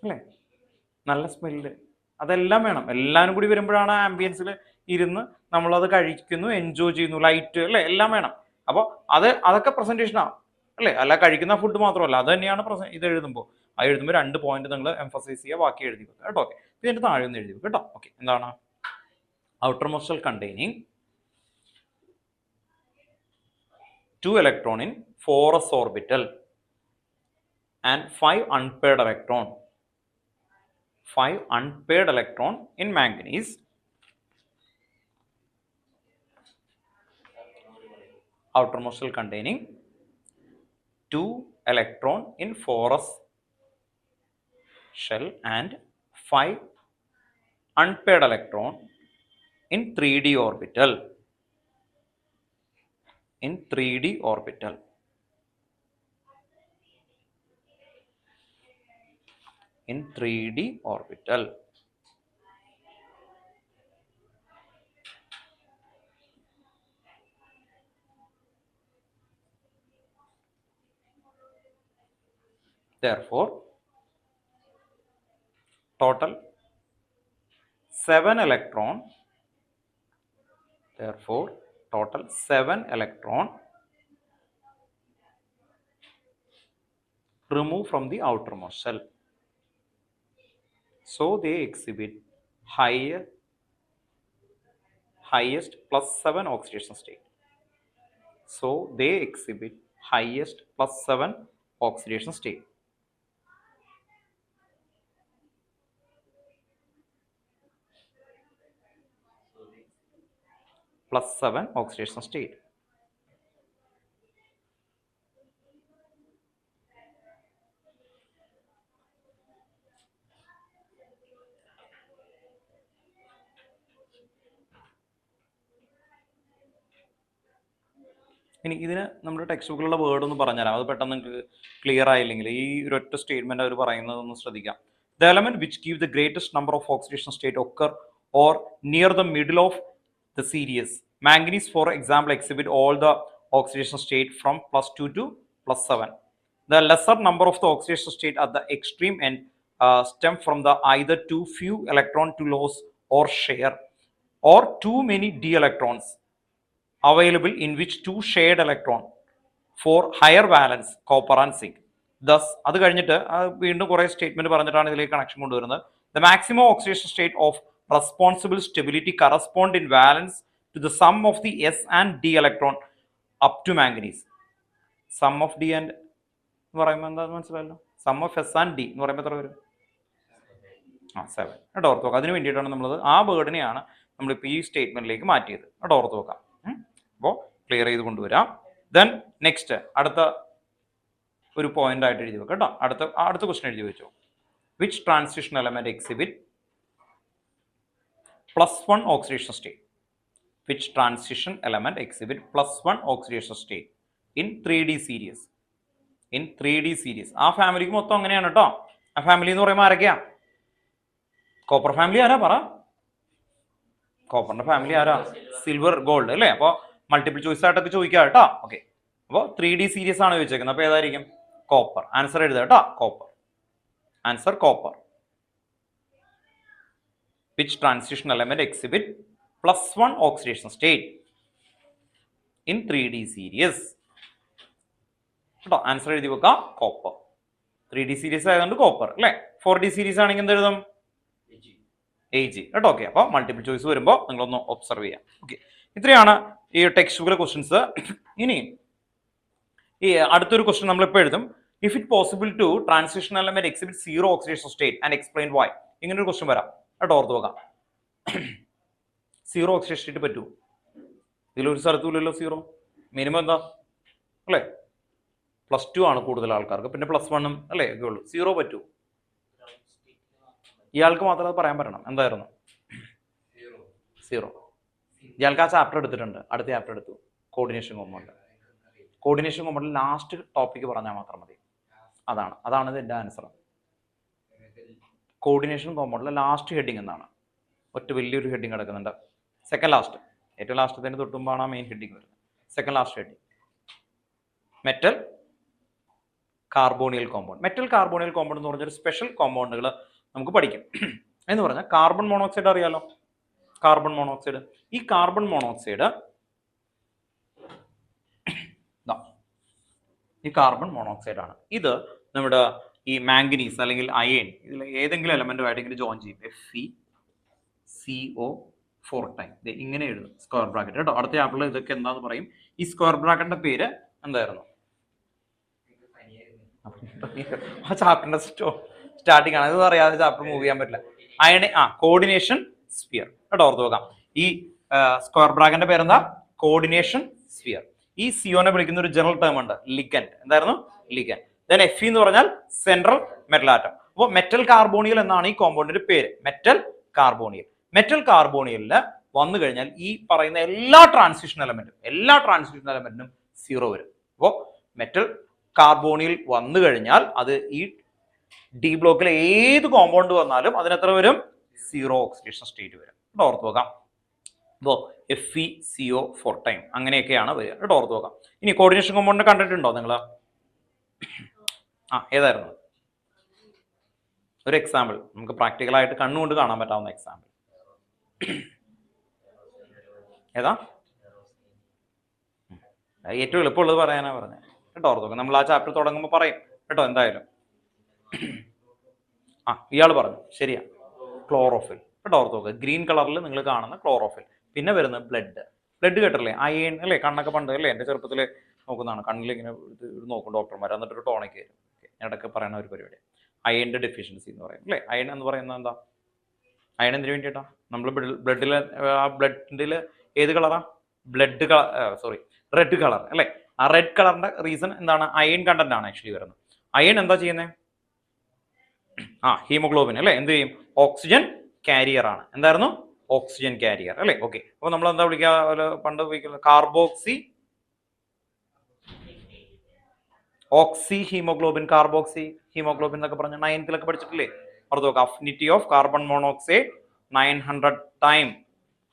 അല്ലേ? നല്ല സ്മെല്ല് അതെല്ലാം വേണം. എല്ലാവരും കൂടി വരുമ്പോഴാണ് ആംബിയൻസിൽ ഇരുന്ന് നമ്മളത് കഴിക്കുന്നു, എൻജോയ് ചെയ്യുന്നു, ലൈറ്റ് അല്ലേ എല്ലാം വേണം. അപ്പോൾ അതൊക്കെ പ്രസന്റേഷനാണ് അല്ലേ? അല്ല കഴിക്കുന്ന ഫുഡ് മാത്രമല്ല, അത് തന്നെയാണ് ഇത് എഴുതുമ്പോൾ. അത് എഴുതുമ്പോൾ 2 പോയിന്റ് നിങ്ങൾ എംഫസൈസ് ചെയ്യുക, ബാക്കി എഴുതി വെക്കുക കേട്ടോ. ഓക്കെ, ഇതിൻ്റെ താഴെ ഒന്ന് എഴുതി വെക്കുക കേട്ടോ. ഓക്കെ, എന്താണ് outermost shell containing 2 electron in 4s orbital and 5 unpaired electron. 5 unpaired electron in manganese. Outermost shell containing 2 electron in 4s shell and 5 unpaired electron in 3d orbital. In 3d orbital. In 3d orbital. Therefore, total 7 electron. Therefore, total 7 electron removed from the outermost shell. So they exhibit highest plus 7 oxidation state. So they exhibit highest plus 7 oxidation state. Plus 7 oxidation state. ഇനി ഇതിന് നമ്മുടെ text ബുക്കിലുള്ള word ഒന്ന് പറഞ്ഞുതരാം. അത് പെട്ടെന്ന് നിങ്ങൾക്ക് clear ആയില്ലെങ്കിൽ ഈ ഒരൊറ്റ സ്റ്റേറ്റ്മെന്റ് അവർ പറയുന്നതൊന്ന് ശ്രദ്ധിക്കാം. The element which give the greatest number of oxidation state occur or near the middle of the series. Manganese, for example, exhibit all the oxidation state from +2 to +7. The lesser number of the oxidation state at the extreme end stem from the either too few electron to loss or share or too many d electrons available in which two shared electron for higher valence copper and zinc. Thus, അത് കഴിഞ്ഞിട്ട് വീണ്ടും കുറേ statement പറഞ്ഞിട്ടാണ് ഇതിലേക്ക് connection കൊണ്ടുവരുന്നത്. The maximum oxidation state of responsible stability correspond in valence to the sum of the s and d electron up to manganese. Sum of d and എന്ന് പറയുമ്പോൾ എന്താണെന്ന് മനസ്സിലായല്ലോ. Sum of s and d എന്ന് പറയുമ്പോൾ എത്ര വരും? 7. കേട്ടോ ഓർത്ത് നോക്കാം. അതിന് വേണ്ടിയിട്ടാണ് നമ്മളത് ആ വേർഡിനെയാണ് നമ്മളിപ്പോൾ ഈ സ്റ്റേറ്റ്മെന്റിലേക്ക് മാറ്റിയത്. കേട്ടോ ഓർത്ത് നോക്കാം. അപ്പോൾ ക്ലിയർ ചെയ്ത് കൊണ്ടുവരാം. ദെൻ നെക്സ്റ്റ് അടുത്ത ഒരു പോയിന്റ് ആയിട്ട് എഴുതി വെക്കാം കേട്ടോ. അടുത്ത ക്വസ്റ്റൻ എഴുതി വെച്ചോ. Which transition element exhibit +1 oxidation state? Which transition element exhibit +1 oxidation state in 3D series? In 3D series. ആ ഫാമിലിക്ക് മൊത്തം അങ്ങനെയാണ് കേട്ടോ. ആ ഫാമിലി എന്ന് പറയുമ്പോൾ ആരൊക്കെയാ? കോപ്പർ ഫാമിലി ആരാ പറ? കോപ്പറിന്റെ ഫാമിലി ആരാ? സിൽവർ ഗോൾഡ് അല്ലേ? അപ്പോൾ മൾട്ടിപ്പിൾ ചോയ്സ് ആയിട്ടൊക്കെ ചോദിക്കാം കേട്ടോ. ഓക്കെ, അപ്പോൾ 3D സീരീസ് ആണ് ചോദിച്ചേക്കുന്നത്. അപ്പോൾ ഏതായിരിക്കും? കോപ്പർ. ആൻസർ എഴുതുക കേട്ടോ. Copper. Answer copper. Which transition element exhibit +1 oxidation state in 3D series? കേട്ടോ ആൻസർ എഴുതി വെക്കാം. കോപ്പർ. 3D സീരീസ് ആയതുകൊണ്ട് കോപ്പർ അല്ലേ. 4D സീരീസ് ആണെങ്കിൽ എന്ത് എഴുതും? AG കേട്ടോ. ഓക്കെ, അപ്പോൾ മൾട്ടിപ്പിൾ ചോയ്സ് വരുമ്പോൾ നിങ്ങളൊന്ന് ഒബ്സർവ് ചെയ്യാം. ഓക്കെ, ഇത്രയാണ് ഈ ടെക്സ്റ്റ് ബുക്കിലെ ക്വസ്റ്റ്യൻസ്. ഇനി ഈ അടുത്തൊരു ക്വസ്റ്റ്യൻ നമ്മളിപ്പോൾ എഴുതും. If it possible to transition element exhibit 0 oxidation state and explain why. ഇങ്ങനെ ഒരു ക്വസ്റ്റ്യൻ വരാം കേട്ടോ. ഓർത്ത് നോക്കാം. 0 ഓക്സിഡേഷൻ സ്റ്റേറ്റ് പറ്റുമോ? ഇതിലൊരു സ്ഥലത്തുമില്ലല്ലോ 0. മിനിമം എന്താ അല്ലേ? +2 ആണ് കൂടുതൽ ആൾക്കാർക്ക്, പിന്നെ +1 അല്ലേ ഒക്കെ ഉള്ളൂ. 0 പറ്റുമോ? ഇയാൾക്ക് മാത്രം അത് പറയാൻ പറ്റണം. എന്തായിരുന്നു? 0. ഇയാൾക്ക് ആ ചാപ്റ്റർ എടുത്തിട്ടുണ്ട്. അടുത്ത ചാപ്റ്റർ എടുത്തു, കോർഡിനേഷൻ കോമ്പൗണ്ട്. കോർഡിനേഷൻ കോമ്പൗണ്ടിൽ ലാസ്റ്റ് ടോപ്പിക്ക് പറഞ്ഞാൽ മാത്രം മതി. അതാണ് ഇതിൻ്റെ ആൻസർ. കോർഡിനേഷൻ കോമ്പൗണ്ടിലെ ലാസ്റ്റ് ഹെഡിങ് എന്താണ്? ഒറ്റ വലിയൊരു ഹെഡിങ് കിടക്കുന്നുണ്ട്. സെക്കൻഡ് ലാസ്റ്റ്, ഏറ്റവും ലാസ്റ്റത്തിന് തൊട്ടുമ്പാണ് ആ മെയിൻ ഹെഡിങ് വരുന്നത്. Second last heading metal carbonyl compound. Metal carbonyl compound എന്ന് പറഞ്ഞൊരു സ്പെഷ്യൽ കോമ്പൗണ്ടുകൾ നമുക്ക് പഠിക്കും. എന്ന് പറഞ്ഞാൽ കാർബൺ മോണോക്സൈഡ് അറിയാലോ. കാർബൺ മോണോക്സൈഡ്, ഈ കാർബൺ മോണോക്സൈഡ് ഈ കാർബൺ മോണോക്സൈഡ് ആണ്. ഇത് നമ്മുടെ ഈ മാംഗനീസ് അല്ലെങ്കിൽ അയൺ ഇതിൽ ഏതെങ്കിലും എലമെന്റുമായിട്ട് ഇങ്ങനെ ജോയിൻ ചെയ്യും. FeCO4 ടൈം ഇങ്ങനെ എഴുതും സ്ക്വയർ ബ്രാക്കറ്റ് കേട്ടോ. അടുത്ത ചാപ്റ്ററിൽ ഇതൊക്കെ എന്താന്ന് പറയും. ഈ സ്ക്വയർ ബ്രാക്കറ്റിന്റെ പേര് എന്തായിരുന്നു? ആ ചാപ്റ്ററിന്റെ സ്റ്റാർട്ടിങ് ആണ്, അത് അറിയാതെ ചാപ്റ്റർ മൂവ് ചെയ്യാൻ പറ്റില്ല. കോർഡിനേഷൻ സ്ഫിയർ കേട്ടോ, ഓർത്ത് നോക്കാം. ഈ സ്ക്വയർ ബ്രാക്കറ്റിന്റെ പേരെന്താ? Coordination sphere. ഈ സിയോനെ വിളിക്കുന്ന ഒരു ജനറൽ ടേം ഉണ്ട്, ലിഗൻഡ്. എന്തായിരുന്നു? ലിഗൻഡ്. ദെൻ Fe എന്ന് പറഞ്ഞാൽ സെൻട്രൽ മെറ്റൽ ആറ്റം. അപ്പോൾ മെറ്റൽ കാർബോണിയൽ എന്നാണ് ഈ കോമ്പൗണ്ടിന്റെ പേര്, മെറ്റൽ കാർബോണിയൽ. മെറ്റൽ കാർബോണിയലിന് വന്നു കഴിഞ്ഞാൽ ഈ പറയുന്ന എല്ലാ ട്രാൻസിഷൻ എലമെന്റിനും 0 വരും. അപ്പോൾ മെറ്റൽ കാർബോണിയൽ വന്നു കഴിഞ്ഞാൽ അത് ഈ ഡി ബ്ലോക്കിലെ ഏത് കോമ്പൗണ്ട് വന്നാലും അതിന് എത്ര വരും? 0 ഓക്സിഡേഷൻ സ്റ്റേറ്റ് വരും. ഓർത്ത് നോക്കാം. അപ്പോൾ FeCO4 ടൈം അങ്ങനെയൊക്കെയാണ് വരിക കേട്ടോ, ഓർത്ത് നോക്കാം. ഇനി കോർഡിനേഷൻ കോമ്പൗണ്ടിനെ കണ്ടിട്ടുണ്ടോ നിങ്ങൾ? ഏതായിരുന്നു ഒരു എക്സാമ്പിൾ? നമുക്ക് പ്രാക്ടിക്കലായിട്ട് കണ്ണുകൊണ്ട് കാണാൻ പറ്റാവുന്ന എക്സാമ്പിൾ ഏതാ? ഏറ്റവും എളുപ്പമുള്ളത് പറയാനാ പറഞ്ഞത് കേട്ടോ, ഓർത്ത് നോക്കാം. നമ്മൾ ആ ചാപ്റ്റർ തുടങ്ങുമ്പോൾ പറയും കേട്ടോ എന്തായാലും. ഇയാൾ പറഞ്ഞു ശരിയാ, ക്ലോറോഫിൽ കേട്ടോ, ഓർത്ത് നോക്കുക. ഗ്രീൻ കളറിൽ നിങ്ങൾ കാണുന്ന ക്ലോറോഫിൽ. പിന്നെ വരുന്നത് ബ്ലഡ് കേട്ടല്ലേ, അയൺ അല്ലേ? കണ്ണൊക്കെ പണ്ട് അല്ലേ എൻ്റെ ചെറുപ്പത്തിൽ നോക്കുന്നതാണ്, കണ്ണിൽ ഇങ്ങനെ നോക്കും ഡോക്ടർമാർ, എന്നിട്ടൊരു ടോണിക്ക് വരും. ഇടയ്ക്ക് പറയുന്ന ഒരു പരിപാടി അയണിന്റെ ഡെഫിഷ്യൻസി എന്ന് പറയും അല്ലേ. അയൺ എന്ന് പറയുന്നത് എന്താ? അയൺ എന്തിനു വേണ്ടിയിട്ടാ? നമ്മൾ ബ്ലഡിൽ ഏത് കളറാ? റെഡ് കളർ അല്ലേ. ആ റെഡ് കളറിന്റെ റീസൺ എന്താണ്? അയൺ കണ്ടന്റ് ആണ് ആക്ച്വലി വരുന്നത്. അയൺ എന്താ ചെയ്യുന്നത്? ഹീമോഗ്ലോബിൻ അല്ലേ എന്ത് ചെയ്യും? ഓക്സിജൻ കാരിയർ ആണ്. എന്തായിരുന്നു? ഓക്സിജൻ കാരിയർ അല്ലേ. ഓക്കെ, അപ്പൊ നമ്മൾ എന്താ വിളിക്കുക? പണ്ട് ഉപയോഗിക്കുന്നത് ഓക്സി ഹീമോഗ്ലോബിൻ, കാർബോക്സി ഹീമോഗ്ലോബിൻ എന്നൊക്കെ പറഞ്ഞ 9th പഠിച്ചിട്ടില്ലേ? ഓർത്ത് നോക്കുക. Affinity of carbon monoxide 900 time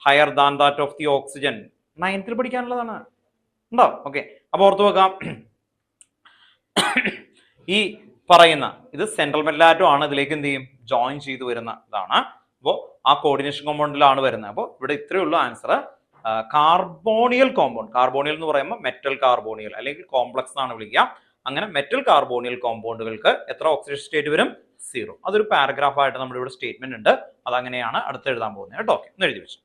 higher than that of the oxygen. 9th പഠിക്കാനുള്ളതാണ് ഉണ്ടോ? ഓക്കെ, അപ്പൊ ഓർത്ത് നോക്കാം. ഈ പറയുന്ന ഇത് സെൻട്രൽ മെറ്റൽ ആറ്റം ആണ്, ഇതിലേക്ക് എന്ത് ചെയ്യും? ജോയിൻ ചെയ്ത് വരുന്ന ഇതാണ്. അപ്പോൾ ആ കോർഡിനേഷൻ കോമ്പൗണ്ടിലാണ് വരുന്നത്. അപ്പോൾ ഇവിടെ ഇത്രയേ ഉള്ളൂ ആൻസർ. കാർബോണിയൽ കോമ്പൗണ്ട്, കാർബോണിയൽ എന്ന് പറയുമ്പോൾ മെറ്റൽ കാർബോണിയൽ അല്ലെങ്കിൽ കോംപ്ലക്സ് എന്നാണ് വിളിക്കുക. അങ്ങനെ മെറ്റൽ കാർബോണിയൽ കോമ്പൗണ്ടുകൾക്ക് എത്ര ഓക്സിഡേഷൻ സ്റ്റേറ്റ് വരും? 0. അതൊരു പാരഗ്രാഫ് ആയിട്ട് നമ്മുടെ ഇവിടെ സ്റ്റേറ്റ്മെന്റ് ഉണ്ട്, അതങ്ങനെയാണ് അടുത്ത് എഴുതാൻ പോകുന്നത് കേട്ടോ. ഒന്ന് എഴുതി വെച്ചു.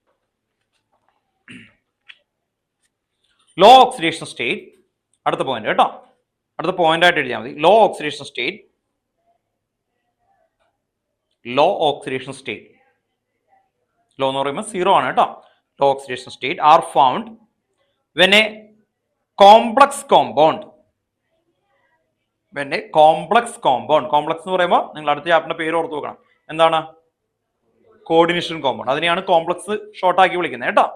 ലോ ഓക്സിഡേഷൻ സ്റ്റേറ്റ് അടുത്ത പോയിന്റ് കേട്ടോ, അടുത്ത പോയിന്റ് ആയിട്ട് എഴുതിയാൽ മതി. ലോ ഓക്സിഡേഷൻ സ്റ്റേറ്റ് ലോ എന്ന് പറയുമ്പോൾ 0 ആണ് കേട്ടോ. Low oxidation state are found when a complex compound. Complex എന്ന് പറയുമ്പോൾ നിങ്ങൾ അടുത്ത ചാപ്റ്ററിന്റെ പേര് ഓർത്ത് വെക്കണം. എന്താണ്? Coordination compound. അതിനെയാണ് കോംപ്ലക്സ് ഷോർട്ട് ആക്കി വിളിക്കുന്നത് കേട്ടോ.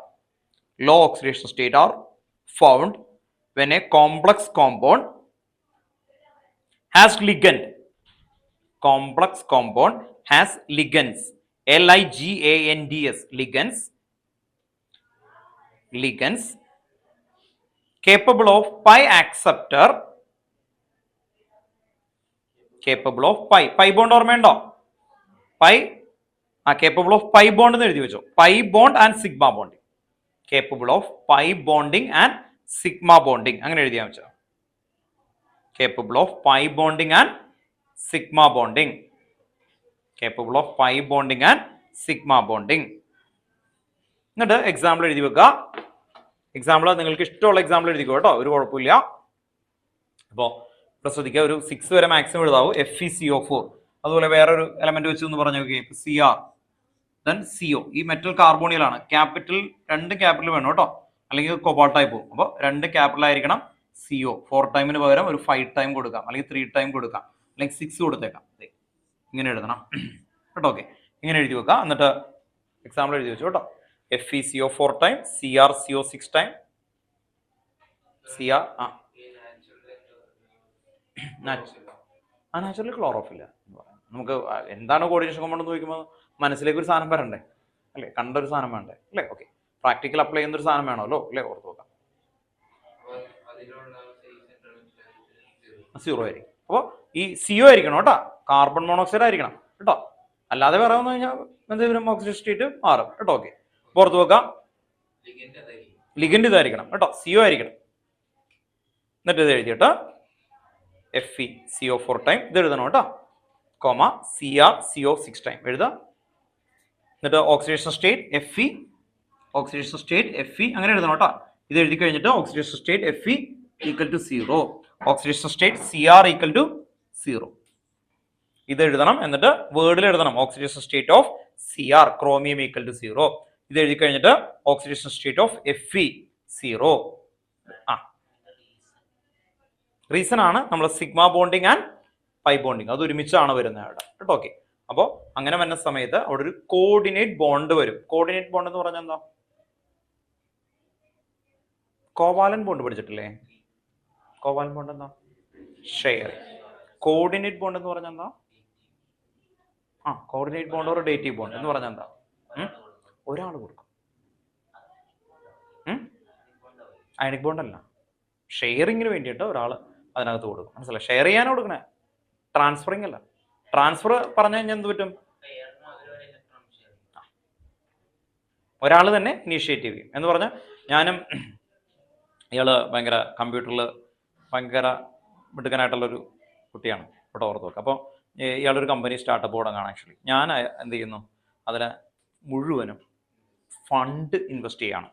Low oxidation state are found when a complex compound has ligand. Complex compound has ligands. Ligands. Ligands capable of pi acceptor. Capable of pi bond ഓർമ്മയുണ്ടോ? capable of pi bond എന്ന് എഴുതി വെച്ചോ. pi bond and sigma bonding. Capable of pi bonding and sigma bonding അങ്ങനെ എഴുതിയാൽ വെച്ചോ. Capable of pi bonding and sigma bonding. Capable of pi bonding and sigma bonding. എന്നിട്ട് example എഴുതി വെക്കുക. Example നിങ്ങൾക്ക് ഇഷ്ടമുള്ള എക്സാമ്പിൾ എഴുതിക്കോ കേട്ടോ, ഒരു കുഴപ്പമില്ല. അപ്പോൾ ഇവിടെ ശ്രദ്ധിക്കുക, ഒരു 6 വരെ മാക്സിമം എഴുതാവൂ. FeCO4. അതുപോലെ വേറൊരു എലമെന്റ് വെച്ച് എന്ന് പറഞ്ഞു നോക്കി, Cr ദെൻ CO. ഈ മെറ്റൽ കാർബോണിയൽ ആണ്. രണ്ട് ക്യാപിറ്റൽ വേണം കേട്ടോ, അല്ലെങ്കിൽ കൊബാൾട്ടായി പോകും. അപ്പോൾ 2 ക്യാപിറ്റൽ ആയിരിക്കണം. CO 4 ടൈമിന് പകരം ഒരു 5 ടൈം കൊടുക്കാം, അല്ലെങ്കിൽ 3 ടൈം കൊടുക്കാം, അല്ലെങ്കിൽ 6 കൊടുത്തേക്കാം. ഇങ്ങനെ എഴുതണം കേട്ടോ. ഓക്കെ, ഇങ്ങനെ എഴുതി വെക്കാം. എന്നിട്ട് എക്സാമ്പിൾ എഴുതി വെച്ചു കേട്ടോ. FeCO4 time, CrCO6 time, naturally ക്ലോറോഫില്ല. നമുക്ക് എന്താണ് കോർഡിനേഷൻ കോമ്പൗണ്ട് എന്ന് ചോദിക്കുമ്പോൾ മനസ്സിലേക്ക് ഒരു സാധനം വരണ്ടേ അല്ലേ, കണ്ടൊരു സാധനം വേണ്ടേ അല്ലേ. ഓക്കെ, പ്രാക്ടിക്കൽ അപ്ലൈ ചെയ്യുന്ന ഒരു സാധനം വേണമല്ലോ അല്ലേ, ഓർത്ത് നോക്കാം. 0 ആയിരിക്കും. അപ്പോൾ ഈ CO ആയിരിക്കണം കേട്ടോ, കാർബൺ മോണോക്സൈഡ് ആയിരിക്കണം കേട്ടോ, അല്ലാതെ വേറെ വന്നു കഴിഞ്ഞാൽ എന്തെങ്കിലും ഓക്സിജൻ സ്റ്റേറ്റ് മാറും കേട്ടോ. ഓക്കെ, പുറത്ത് നോക്കാം. ലിഗൻഡ് ഇതായിരിക്കണം കേട്ടോ, CO ആയിരിക്കണം. എന്നിട്ട് ഇത് എഴുതിയിട്ട് FeCO4 ടൈം ഇത് എഴുതണം കേട്ടോ, കോമ CrCO6 ടൈം എഴുതാം. എന്നിട്ട് ഓക്സിഡേഷൻ സ്റ്റേറ്റ് Fe അങ്ങനെ എഴുതണം കേട്ടോ. ഇത് എഴുതി കഴിഞ്ഞിട്ട് oxidation state Fe equal to 0, oxidation state Cr equal to 0. ഇത് എഴുതണം. എന്നിട്ട് വേർഡിൽ എഴുതണം oxidation state of Cr chromium equal to 0. ഇത് എഴുതി കഴിഞ്ഞിട്ട് oxidation state of Fe 0. Reason ആണ് നമ്മൾ sigma bonding and pi bonding അത് ഒരുമിച്ചാണ് വരുന്നത് അവിടെ കേട്ടോ. ഓക്കെ, അപ്പോൾ അങ്ങനെ വരുന്ന സമയത്ത് അവിടെ ഒരു കോർഡിനേറ്റ് ബോണ്ട് വരും. കോർഡിനേറ്റ് ബോണ്ട് എന്ന് പറഞ്ഞാൽ എന്താ? കോവാലന്റ് ബോണ്ട് പഠിച്ചിട്ടില്ലേ? കോവാലന്റ് ബോണ്ട് എന്താ? ഷെയർ. കോർഡിനേറ്റ് ബോണ്ട് എന്ന് പറഞ്ഞാൽ എന്താ? കോർഡിനേറ്റ് ബോണ്ട് ഒരു ഡേറ്റീവ് ബോണ്ട് എന്ന് പറഞ്ഞാൽ എന്താ? ഒരാൾ കൊടുക്കും. അയണിക് ബോണ്ട് അല്ല, ഷെയറിങ്ങിന് വേണ്ടിയിട്ട് ഒരാൾ അതിനകത്ത് കൊടുക്കും. മനസ്സിലായി? ഷെയർ ചെയ്യാൻ കൊടുക്കണേ, ട്രാൻസ്ഫറിങ് അല്ല. ട്രാൻസ്ഫർ പറഞ്ഞു കഴിഞ്ഞാൽ എന്ത് പറ്റും? ഒരാൾ തന്നെ ഇനീഷ്യേറ്റീവ് ചെയ്യും എന്ന് പറഞ്ഞാൽ ഞാനും ഇയാള് ഭയങ്കര കമ്പ്യൂട്ടറിൽ ഭയങ്കര മിടുക്കനായിട്ടുള്ളൊരു കുട്ടിയാണ് ഇവിടെ ഓർത്ത് നോക്കുക. അപ്പോൾ ഇയാളൊരു കമ്പനി സ്റ്റാർട്ടപ്പ് തുടങ്ങാണ്. ആക്ച്വലി ഞാൻ എന്ത് ചെയ്യുന്നു, അതിനെ മുഴുവനും ഫണ്ട് ഇൻവെസ്റ്റ് ചെയ്യാണ്.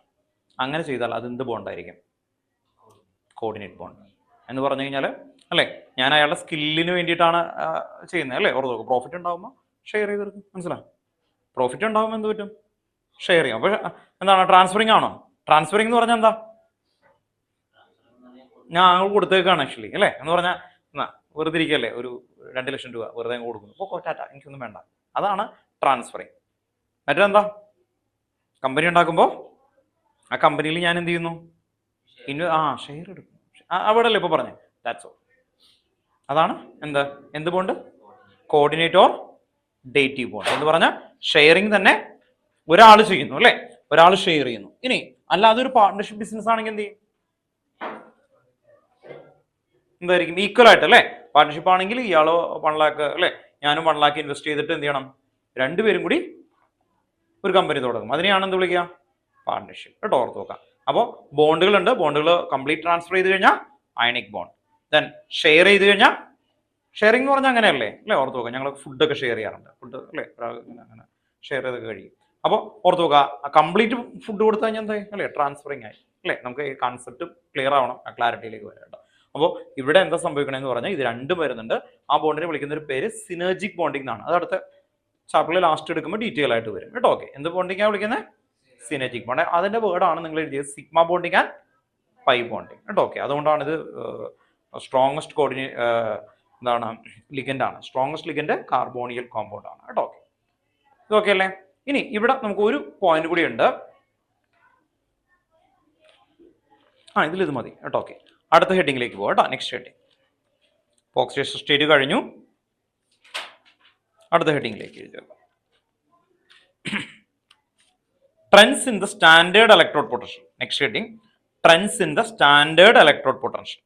അങ്ങനെ ചെയ്താൽ അത് എന്ത് ബോണ്ടായിരിക്കും? കോർഡിനേറ്റ് ബോണ്ട് എന്ന് പറഞ്ഞു കഴിഞ്ഞാൽ അല്ലേ, ഞാൻ അയാളുടെ സ്കില്ലിന് വേണ്ടിയിട്ടാണ് ചെയ്യുന്നത് അല്ലേ. ഓർത്ത് നോക്കുക, പ്രോഫിറ്റ് ഉണ്ടാകുമ്പോൾ ഷെയർ ചെയ്തെടുക്കും. മനസ്സിലായി? പ്രോഫിറ്റ് ഉണ്ടാകുമ്പോൾ എന്ത് പറ്റും? ഷെയർ ചെയ്യാം. അപ്പോൾ എന്താണ്? ട്രാൻസ്ഫറിങ് ആണോ? ട്രാൻസ്ഫറിങ് എന്ന് പറഞ്ഞാൽ എന്താ? ഞാൻ അങ്ങോട്ട് കൊടുത്തേക്കാണ് ആക്ച്വലി അല്ലേ. എന്ന് പറഞ്ഞാൽ വെറുതെ ഇരിക്കല്ലേ, ഒരു 2 ലക്ഷം രൂപ വെറുതെ കൊടുക്കുന്നു, അപ്പോൾ ടാറ്റ എനിക്കൊന്നും വേണ്ട. അതാണ് ട്രാൻസ്ഫറിങ്. മറ്റേതെന്താ? കമ്പനി ഉണ്ടാക്കുമ്പോൾ ആ കമ്പനിയിൽ ഞാൻ എന്ത് ചെയ്യുന്നു? ഷെയർ എടുക്കും. അവിടെ അല്ലേ ഇപ്പോൾ പറഞ്ഞേ? That's all. അതാണ് എന്ത് bond? Coordinate or dative bond എന്ന് പറഞ്ഞാൽ ഷെയറിങ് തന്നെ ഒരാൾ ചെയ്യുന്നു അല്ലേ, ഒരാൾ ഷെയർ ചെയ്യുന്നു. ഇനി അല്ലാതെ ഒരു പാർട്ട്ണർഷിപ്പ് ബിസിനസ് ആണെങ്കിൽ എന്ത് ചെയ്യും? എന്തായിരിക്കും? ഈക്വൽ ആയിട്ട് അല്ലേ. പാർട്ട്ണർഷിപ്പ് ആണെങ്കിൽ ഇയാളോ 1 lakh അല്ലേ, ഞാനും 1 lakh ഇൻവെസ്റ്റ് ചെയ്തിട്ട് എന്ത് ചെയ്യണം? രണ്ടുപേരും കൂടി ഒരു കമ്പനി തുടങ്ങും. അതിനെയാണ് എന്ത് വിളിക്കുക? പാർട്ട്ണർഷിപ്പ് കേട്ടോ. ഓർത്ത് നോക്കാം. അപ്പോൾ ബോണ്ടുകളുണ്ട്. ബോണ്ടുകൾ കംപ്ലീറ്റ് ട്രാൻസ്ഫർ ചെയ്ത് കഴിഞ്ഞാൽ അയണിക് ബോണ്ട്. ദെൻ ഷെയർ ചെയ്ത് കഴിഞ്ഞാൽ, ഷെയറിംഗ് എന്ന് പറഞ്ഞാൽ അങ്ങനെയല്ലേ അല്ലേ. ഓർത്ത് നോക്കാം, ഞങ്ങൾ ഫുഡൊക്കെ ഷെയർ ചെയ്യാറുണ്ട്. ഫുഡ് അല്ലേ, അങ്ങനെ ഷെയർ ചെയ്തൊക്കെ കഴിയും. അപ്പോൾ ഓർത്ത് നോക്കുക, കംപ്ലീറ്റ് ഫുഡ് കൊടുത്തു കഴിഞ്ഞാൽ എന്തായി അല്ലേ? ട്രാൻസ്ഫറിങ് ആയി അല്ലേ. നമുക്ക് ഈ കോൺസെപ്റ്റ് ക്ലിയർ ആവണം, ക്ലാരിറ്റിയിലേക്ക് വരാം കേട്ടോ. അപ്പോൾ ഇവിടെ എന്താ സംഭവിക്കണമെന്ന് പറഞ്ഞാൽ ഇത് രണ്ടും വരുന്നുണ്ട്. ആ ബോണ്ടിനെ വിളിക്കുന്ന ഒരു പേര് സിനർജിക് ബോണ്ടിങ് എന്നാണ്. അത് അടുത്ത ചാപ്റ്ററിൽ ലാസ്റ്റ് എടുക്കുമ്പോൾ ഡീറ്റെയിൽ ആയിട്ട് വരും കേട്ടോ. ഓക്കെ, എന്ത് ബോണ്ടിങ്ങാണ് വിളിക്കുന്നത്? Synergic bond. അതിന്റെ വേർഡാണ് നിങ്ങൾ എഴുതിയത് sigma bonding and pi bonding കേട്ടോ. ഓക്കെ, അതുകൊണ്ടാണ് ഇത് സ്ട്രോങ്ങസ്റ്റ് എന്താണ് ലിഗൻഡ് ആണ്. സ്ട്രോങ്ങസ്റ്റ് ലിഗൻഡ് കാർബോണിയൽ കോമ്പൗണ്ട് ആണ് കേട്ടോ. ഓക്കെ, ഇതൊക്കെ അല്ലേ. ഇനി ഇവിടെ നമുക്ക് ഒരു പോയിന്റ് കൂടി ഉണ്ട്. ഇതിൽ മതി കേട്ടോ. ഓക്കെ, അടുത്ത ഹെഡിങ്ങിലേക്ക് പോകാം കേട്ടോ. നെക്സ്റ്റ് ഹെഡിങ് ഓക്സിഡേഷൻ സ്റ്റേറ്റ് കഴിഞ്ഞു. അടുത്ത ഹെഡിങ്ങിലേക്ക് എഴുതുക. Trends in the standard electrode potential. Next heading, trends in the standard electrode potential.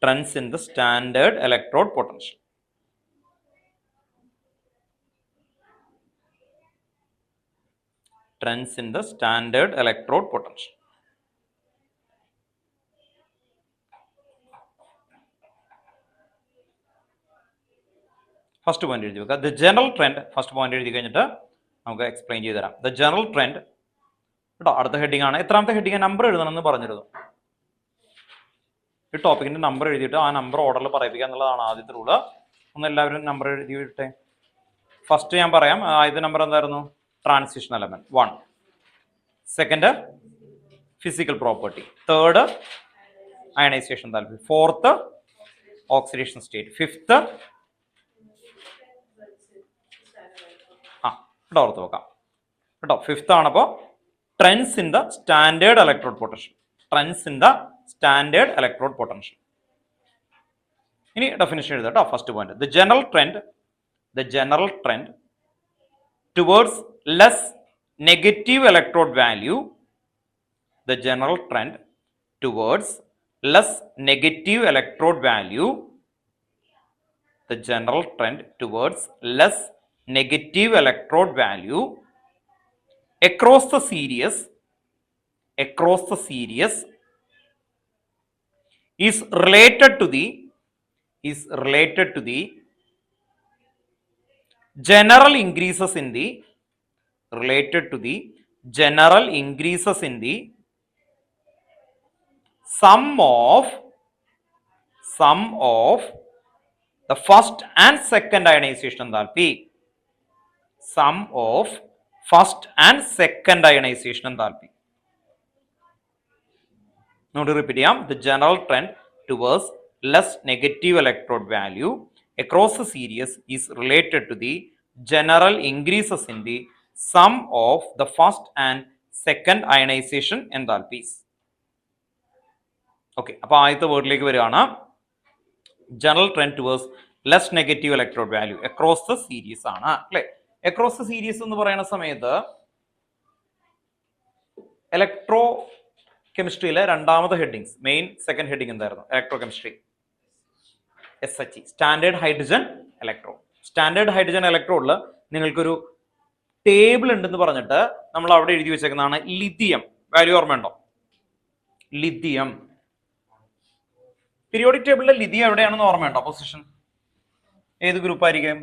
Trends in the standard electrode potential. Trends in the standard electrode potential. First point എഴുതി വെക്കുക. The general trend. First point എഴുതി കഴിഞ്ഞിട്ട് നമുക്ക് explain ചെയ്ത് തരാം. The general trend കേട്ടോ. അടുത്ത heading ആണ്. എത്രാമത്തെ ഹെഡിങ്? നമ്പർ എഴുതണം എന്ന് പറഞ്ഞിരുന്നു. ഈ ടോപ്പിക്കിന്റെ നമ്പർ എഴുതിയിട്ട് ആ നമ്പർ ഓർഡറിൽ പറയിപ്പിക്കുക എന്നുള്ളതാണ് ആദ്യത്തെ റൂള്. ഒന്ന് എല്ലാവരും നമ്പർ എഴുതിയിട്ടെ. ഫസ്റ്റ് ഞാൻ പറയാം. ആദ്യത്തെ നമ്പർ എന്തായിരുന്നു? Transition element 1. Second physical property. Third ionisation താല്പര്യം. Fourth oxidation state. ഫിഫ്ത്ത് കേട്ടോ, ഓർത്ത് വെക്കാം കേട്ടോ. ഫിഫ്ത്ത് ആണ്. അപ്പോൾ trends in the standard electrode potential. Trends in the standard electrode potential. ഇനി ഡെഫിനിഷൻ എഴുതാം കേട്ടോ. First point, the general trend towards less negative electrode value. The general trend towards less negative electrode value. The general trend towards less negative electrode value across the series is related to the general increases in the sum of the first and second ionization enthalpy. Sum of first and second ionization enthalpy. Now to repeat, the general trend towards less negative electrode value across the series is related to the general increases in the sum of the first and second ionization enthalpies. Okay, അപ്പോൾ ആദ്യത്തെ വേർഡിലേക്ക് വരികയാണ്. General trend towards less negative electrode value across the series ആണ് അല്ലെ. Across the series എന്ന് പറയുന്ന സമയത്ത് electro കെമിസ്ട്രിയിലെ രണ്ടാമത്തെ ഹെഡിങ്സ്, മെയിൻ സെക്കൻഡ് ഹെഡിങ് എന്തായിരുന്നു? Electro chemistry SHE, standard hydrogen electrode. Standard hydrogen ഇലക്ട്രോഡിൽ നിങ്ങൾക്കൊരു ടേബിൾ ഉണ്ടെന്ന് പറഞ്ഞിട്ട് നമ്മൾ അവിടെ എഴുതി വെച്ചേക്കുന്നതാണ് ലിഥിയം. വാല്യൂ ഓർമ്മയുണ്ടോ? ലിഥിയം പീരിയോഡിക് ടേബിളിലെ ലിഥിയം എവിടെയാണെന്ന് ഓർമ്മയുണ്ടോ? പൊസിഷൻ ഏത് ഗ്രൂപ്പ് ആയിരിക്കും?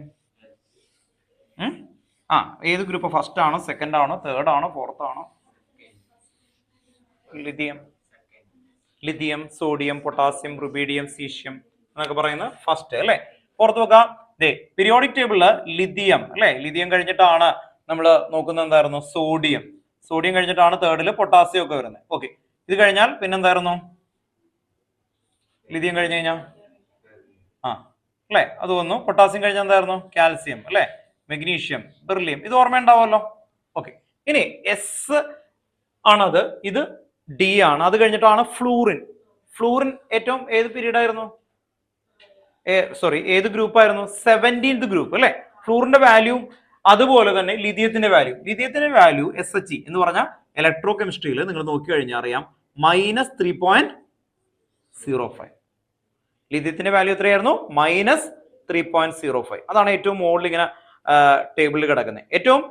ഏത് ഗ്രൂപ്പ്? ഫസ്റ്റ് ആണോ, സെക്കൻഡ് ആണോ, തേർഡ് ആണോ, ഫോർത്ത് ആണോ? Lithium, lithium, sodium, potassium, rubidium, caesium എന്നൊക്കെ പറയുന്നത് ഫസ്റ്റ് അല്ലെ. പുറത്ത് വെക്കാം. പീരിയോഡിക് ടേബിളില് ലിഥിയം അല്ലെ, ലിഥിയം കഴിഞ്ഞിട്ടാണ് നമ്മൾ നോക്കുന്നത് എന്തായിരുന്നു? സോഡിയം. സോഡിയം കഴിഞ്ഞിട്ടാണ് തേർഡില് പൊട്ടാസ്യം ഒക്കെ വരുന്നത്. ഓക്കെ, ഇത് കഴിഞ്ഞാൽ പിന്നെന്തായിരുന്നു? ലിഥിയം കഴിഞ്ഞ് കഴിഞ്ഞാൽ അല്ലെ അത് വന്നു. പൊട്ടാസ്യം കഴിഞ്ഞാൽ എന്തായിരുന്നു? കാൽസ്യം അല്ലെ, മെഗ്നീഷ്യം, ബെർലിയം. ഇത് ഓർമ്മയുണ്ടാവുമല്ലോ. ഓക്കെ, ഇനി എസ് ആണത്, ഇത് ഡി ആണ്. അത് കഴിഞ്ഞിട്ടാണ് ഫ്ലൂറിൻ. ഫ്ലൂറിൻ ഏറ്റവും ഏത് പീരീഡ് ആയിരുന്നു? ഏത് ഗ്രൂപ്പ് ആയിരുന്നു? 17th ഗ്രൂപ്പ് അല്ലെ. ഫ്ലൂറിന്റെ വാല്യൂ അതുപോലെ തന്നെ ലിഥിയത്തിന്റെ വാല്യൂ. ലിഥിയത്തിന്റെ വാല്യൂ SHE എന്ന് പറഞ്ഞാൽ ഇലക്ട്രോ കെമിസ്ട്രിയിൽ നിങ്ങൾ നോക്കി കഴിഞ്ഞാൽ അറിയാം -3.05. ലിഥിയത്തിന്റെ വാല്യൂ എത്രയായിരുന്നു? -3.05. അതാണ് ഏറ്റവും മുകളിൽ ഇങ്ങനെ ടേബിളിൽ കിടക്കുന്നത്. ഏറ്റവും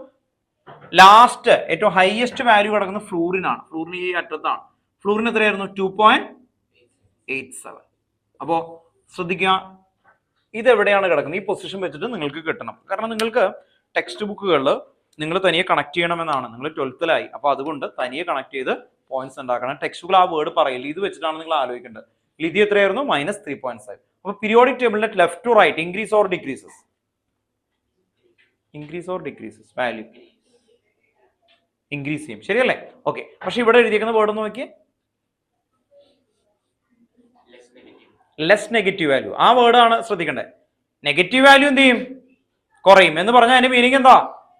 ലാസ്റ്റ്, ഏറ്റവും ഹയസ്റ്റ് വാല്യൂ കിടക്കുന്നത് ഫ്ലൂറിൻ ആണ്. ഫ്ലൂറിൻ ഈ അറ്റത്താണ്. ഫ്ലൂറിൻ എത്രയായിരുന്നു? 2.87. അപ്പോ ശ്രദ്ധിക്കുക, ഇതെവിടെയാണ് കിടക്കുന്നത്? ഈ പൊസിഷൻ വെച്ചിട്ട് നിങ്ങൾക്ക് കിട്ടണം. കാരണം നിങ്ങൾക്ക് ടെക്സ്റ്റ് ബുക്കുകളിൽ നിങ്ങൾ തനിയെ കണക്ട് ചെയ്യണമെന്നാണ്. നിങ്ങൾ 12th-ലായി, അപ്പൊ അതുകൊണ്ട് തനിയെ കണക്ട് ചെയ്ത് പോയിന്റ്സ് ഉണ്ടാക്കണം. ടെക്സ്റ്റ് ബുക്കിൽ ആ വേർഡ് പറയില്ല, ഇത് വെച്ചിട്ടാണ് നിങ്ങൾ ആലോചിക്കേണ്ടത്. ലിഥിയം എത്രയായിരുന്നു? -3.5. അപ്പൊ പീരിയോഡിക് ടേബിളിലെ left to right increase or decreases? Increase or decreases? Value increase ചെയ്യും, ശരിയല്ലേ? ഓക്കെ, പക്ഷെ ഇവിടെ എഴുതിയിരിക്കുന്ന വേർഡ് ഒന്ന് നോക്കിയേ, ലെസ് നെഗറ്റീവ് വാല്യൂ. ആ വേർഡാണ് ശ്രദ്ധിക്കേണ്ടത്. നെഗറ്റീവ് വാല്യൂ എന്ത് ചെയ്യും? കുറയും എന്ന് പറഞ്ഞാൽ അതിന്റെ മീനിങ് എന്താ?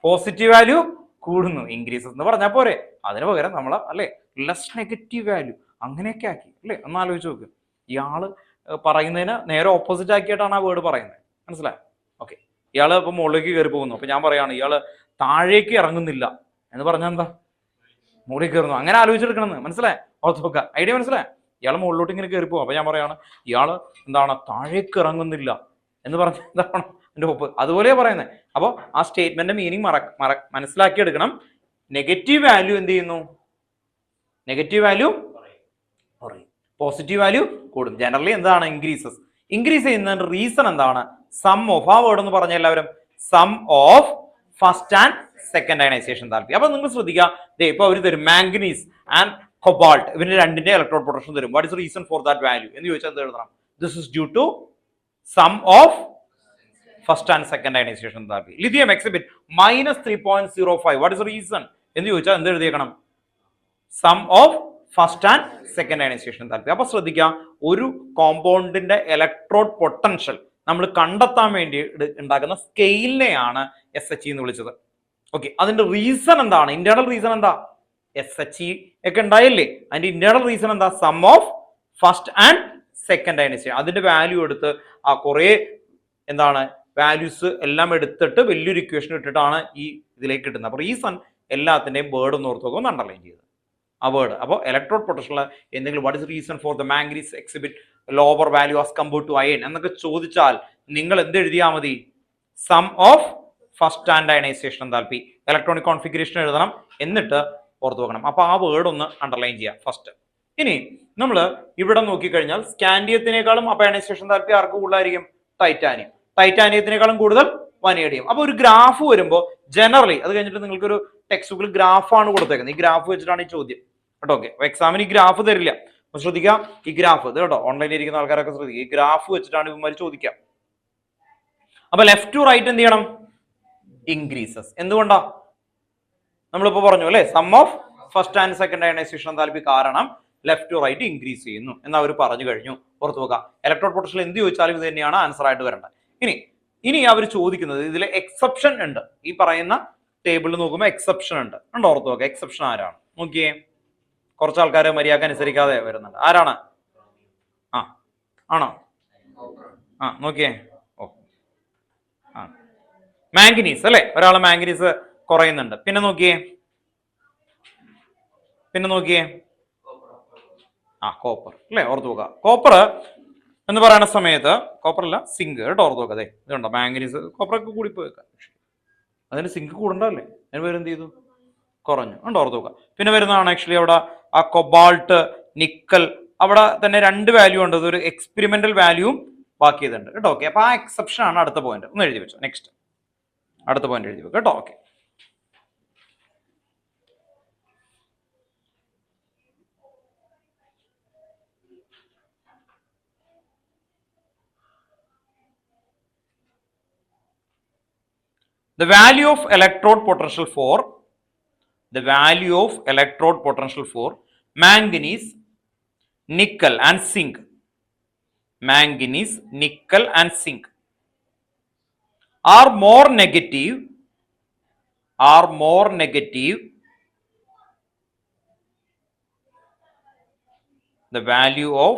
പോസിറ്റീവ് വാല്യൂ കൂടുന്നു. ഇൻക്രീസസ് എന്ന് പറഞ്ഞാൽ പോരെ, അതിന് പകരം നമ്മൾ അല്ലെ ലെസ് നെഗറ്റീവ് വാല്യൂ അങ്ങനെയൊക്കെ ആക്കി അല്ലെ. ഒന്ന് ആലോചിച്ച് നോക്ക്, ഇയാള് പറയുന്നതിന് നേരെ ഓപ്പോസിറ്റ് ആക്കിയിട്ടാണ് ആ വേർഡ് പറയുന്നത്. മനസ്സിലായോ? ഓക്കെ, ഇയാള് ഇപ്പൊ മുകളിലേക്ക് കയറി പോകുന്നു. അപ്പൊ ഞാൻ പറയാണ് ഇയാള് താഴേക്ക് ഇറങ്ങുന്നില്ല എന്ന് പറഞ്ഞാൽ എന്താ? മുകളിൽ കയറുന്നു. അങ്ങനെ ആലോചിച്ചെടുക്കണമെന്ന്. മനസ്സിലായി? ഓർത്ത് നോക്കുക. ഐഡിയ മനസ്സിലായി? ഇയാൾ മുകളിലോട്ട് ഇങ്ങനെ കയറി പോകും. അപ്പൊ ഞാൻ പറയാണ് ഇയാള് എന്താണ് താഴേക്ക് ഇറങ്ങുന്നില്ല എന്ന് പറഞ്ഞ എന്താണ് എന്റെ ഒപ്പ്? അതുപോലെ പറയുന്നത്. അപ്പോൾ ആ സ്റ്റേറ്റ്മെന്റ് മീനിങ് മനസ്സിലാക്കി എടുക്കണം. നെഗറ്റീവ് വാല്യൂ എന്ത് ചെയ്യുന്നു? നെഗറ്റീവ് വാല്യൂ കുറയും, പോസിറ്റീവ് വാല്യൂ കൂടും. ജനറലി എന്താണ്? ഇൻക്രീസസ്. ഇൻക്രീസ് ചെയ്യുന്നതിന്റെ റീസൺ എന്താണ്? സം ഓഫ്, ആ വേർഡ് എന്ന് പറഞ്ഞ എല്ലാവരും, sum of first and second ionisation താല്പര്യം. അപ്പൊ നിങ്ങൾ ശ്രദ്ധിക്കുക, ഇപ്പൊ അവർ തരും മാംഗനീസ് ആൻഡ് കൊബാൾട്ട്, ഇവര് രണ്ടിന്റെ ഇലക്ട്രോഡ് പൊട്ടൻഷ്യൽ തരും. What is reason for that value എന്ന് ചോദിച്ചാൽ എന്ത് എഴുതണം? This is due to sum of first and second ionisation താല്പര്യം. Lithium exhibit -3.05. What is reason എന്ന് ചോദിച്ചാൽ എന്ത് എഴുതിയേക്കണം? Sum of first and second ionisation താല്പര്യം. അപ്പൊ ശ്രദ്ധിക്കുക, ഒരു കോമ്പൗണ്ടിന്റെ ഇലക്ട്രോഡ് പൊട്ടൻഷ്യൽ നമ്മൾ കണ്ടെത്താൻ വേണ്ടി ഉണ്ടാക്കുന്ന സ്കെയിലിനെയാണ് SHE എന്ന് വിളിച്ചത്. ഓക്കെ, അതിന്റെ റീസൺ എന്താണ്? ഇന്റേണൽ റീസൺ എന്താ? SHE ഒക്കെ ഉണ്ടായില്ലേ, അതിന്റെ ഇന്റേണൽ റീസൺ എന്താ? Sum of first and second ionisation. അതിന്റെ വാല്യൂ എടുത്ത് ആ കുറെ എന്താണ് വാല്യൂസ് എല്ലാം എടുത്തിട്ട് വലിയൊരു ഇക്വേഷൻ ഇട്ടിട്ടാണ് ഈ ഇതിലേക്ക് കിട്ടുന്നത്. അപ്പൊ റീസൺ എല്ലാത്തിന്റെയും വേർഡ് ഒന്ന് ഓർത്ത് നോക്കുമ്പോൾ അണ്ടർലൈൻ ചെയ്ത് ആ വേർഡ്. അപ്പോൾ ഇലക്ട്രോഡ് പൊട്ടൻഷ്യൽ എന്തെങ്കിലും what is reason for the manganese exhibit lower value as compared to iron എന്നൊക്കെ ചോദിച്ചാൽ നിങ്ങൾ എന്ത് എഴുതിയാൽ മതി? Sum of first and ionisation enthalpy electronic configuration എഴുതണം, എന്നിട്ട് ഓർത്ത് വെക്കണം. അപ്പൊ ആ വേർഡ് ഒന്ന് അണ്ടർലൈൻ ചെയ്യാം ഫസ്റ്റ്. ഇനി നമ്മൾ ഇവിടെ നോക്കിക്കഴിഞ്ഞാൽ സ്കാൻഡിയത്തിനേക്കാളും അപ്പൊ അയണൈസേഷൻ താല്പര്യം ആർക്ക് കൂടുതലായിരിക്കും? ടൈറ്റാനിയം. ടൈറ്റാനിയത്തിനേക്കാളും കൂടുതൽ വനേഡിയം. അപ്പൊ ഒരു ഗ്രാഫ് വരുമ്പോൾ ജനറലി അത് കഴിഞ്ഞിട്ട് നിങ്ങൾക്ക് ഒരു ടെക്സ്റ്റ് ബുക്കിൽ ഗ്രാഫാണ് കൊടുത്തേക്കുന്നത്. ഈ ഗ്രാഫ് വെച്ചിട്ടാണ് ഈ ചോദ്യം കേട്ടോ. ഓക്കെ, എക്സാമിന് ഈ ഗ്രാഫ് തരില്ല. ശ്രദ്ധിക്കാം, ഈ ഗ്രാഫ് ഇത് കേട്ടോ, ഓൺലൈനിൽ ഇരിക്കുന്ന ആൾക്കാരൊക്കെ ശ്രദ്ധിക്കുക, ഈ ഗ്രാഫ് വെച്ചിട്ടാണ് ഇവന്മാർ ചോദിക്കാം. അപ്പൊ ലെഫ്റ്റ് ടു റൈറ്റ് എന്ത് ചെയ്യണം? ഇൻക്രീസസ്. എന്തുകൊണ്ടാ? നമ്മളിപ്പോ പറഞ്ഞു അല്ലെ, sum of first and second ionisation enthalpy കാരണം ലെഫ്റ്റ് ടു റൈറ്റ് ഇൻക്രീസ് ചെയ്യുന്നു എന്ന് അവർ പറഞ്ഞു കഴിഞ്ഞു. ഓർത്ത് നോക്കാം, ഇലക്ട്രോഡ് പൊട്ടൻഷ്യൽ എന്ത് ചോദിച്ചാലും ഇത് തന്നെയാണ് ആൻസർ ആയിട്ട് വരേണ്ടത്. ഇനി അവർ ചോദിക്കുന്നത് ഇതിൽ എക്സെപ്ഷൻ ഉണ്ട്. ഈ പറയുന്ന ടേബിളിൽ നോക്കുമ്പോൾ എക്സെപ്ഷൻ ഉണ്ട്. ഓർത്ത് നോക്കാം, എക്സെപ്ഷൻ ആരാണ് നോക്കിയേ. കുറച്ച് ആൾക്കാർ മര്യാദ അനുസരിക്കാതെ വരുന്നുണ്ട്. ആരാണ്? ആണോ? നോക്കിയേ. ഓ മാംഗനീസ് അല്ലെ, ഒരാള് മാംഗനീസ് കുറയുന്നുണ്ട്. പിന്നെ നോക്കിയേ കോപ്പർ അല്ലെ. ഓർത്ത് നോക്കുക, കോപ്പർ എന്ന് പറയുന്ന സമയത്ത് കോപ്പർ അല്ല സിങ്ക് കേട്ടോ. ഓർത്ത് നോക്കുക, അതെ ഇതുണ്ടോ മാംഗനീസ് കോപ്പറൊക്കെ കൂടി പോയി, അതിന് സിങ്ക് കൂടണ്ടല്ലേ, അതിന് പേര് എന്ത് ചെയ്തു? കുറഞ്ഞു. ഓർത്ത് നോക്കുക. പിന്നെ വരുന്നതാണ് ആക്ച്വലി അവിടെ ആ കൊബാൾട്ട്, നിക്കൽ, അവിടെ തന്നെ 2 വാല്യൂ ഉണ്ട്. ഇതൊരു എക്സ്പെരിമെന്റൽ വാല്യൂവും ബാക്കി ചെയ്തിട്ടുണ്ട് കേട്ടോ. ഓക്കെ, അപ്പൊ ആ എക്സെപ്ഷൻ ആണ് അടുത്ത പോയിന്റ്. ഒന്ന് എഴുതി വെച്ചോ. നെക്സ്റ്റ് അടുത്ത പോയിന്റ് എഴുതി വെക്കും കേട്ടോ. Okay, the value of electrode potential for manganese, nickel and zinc are more negative the value of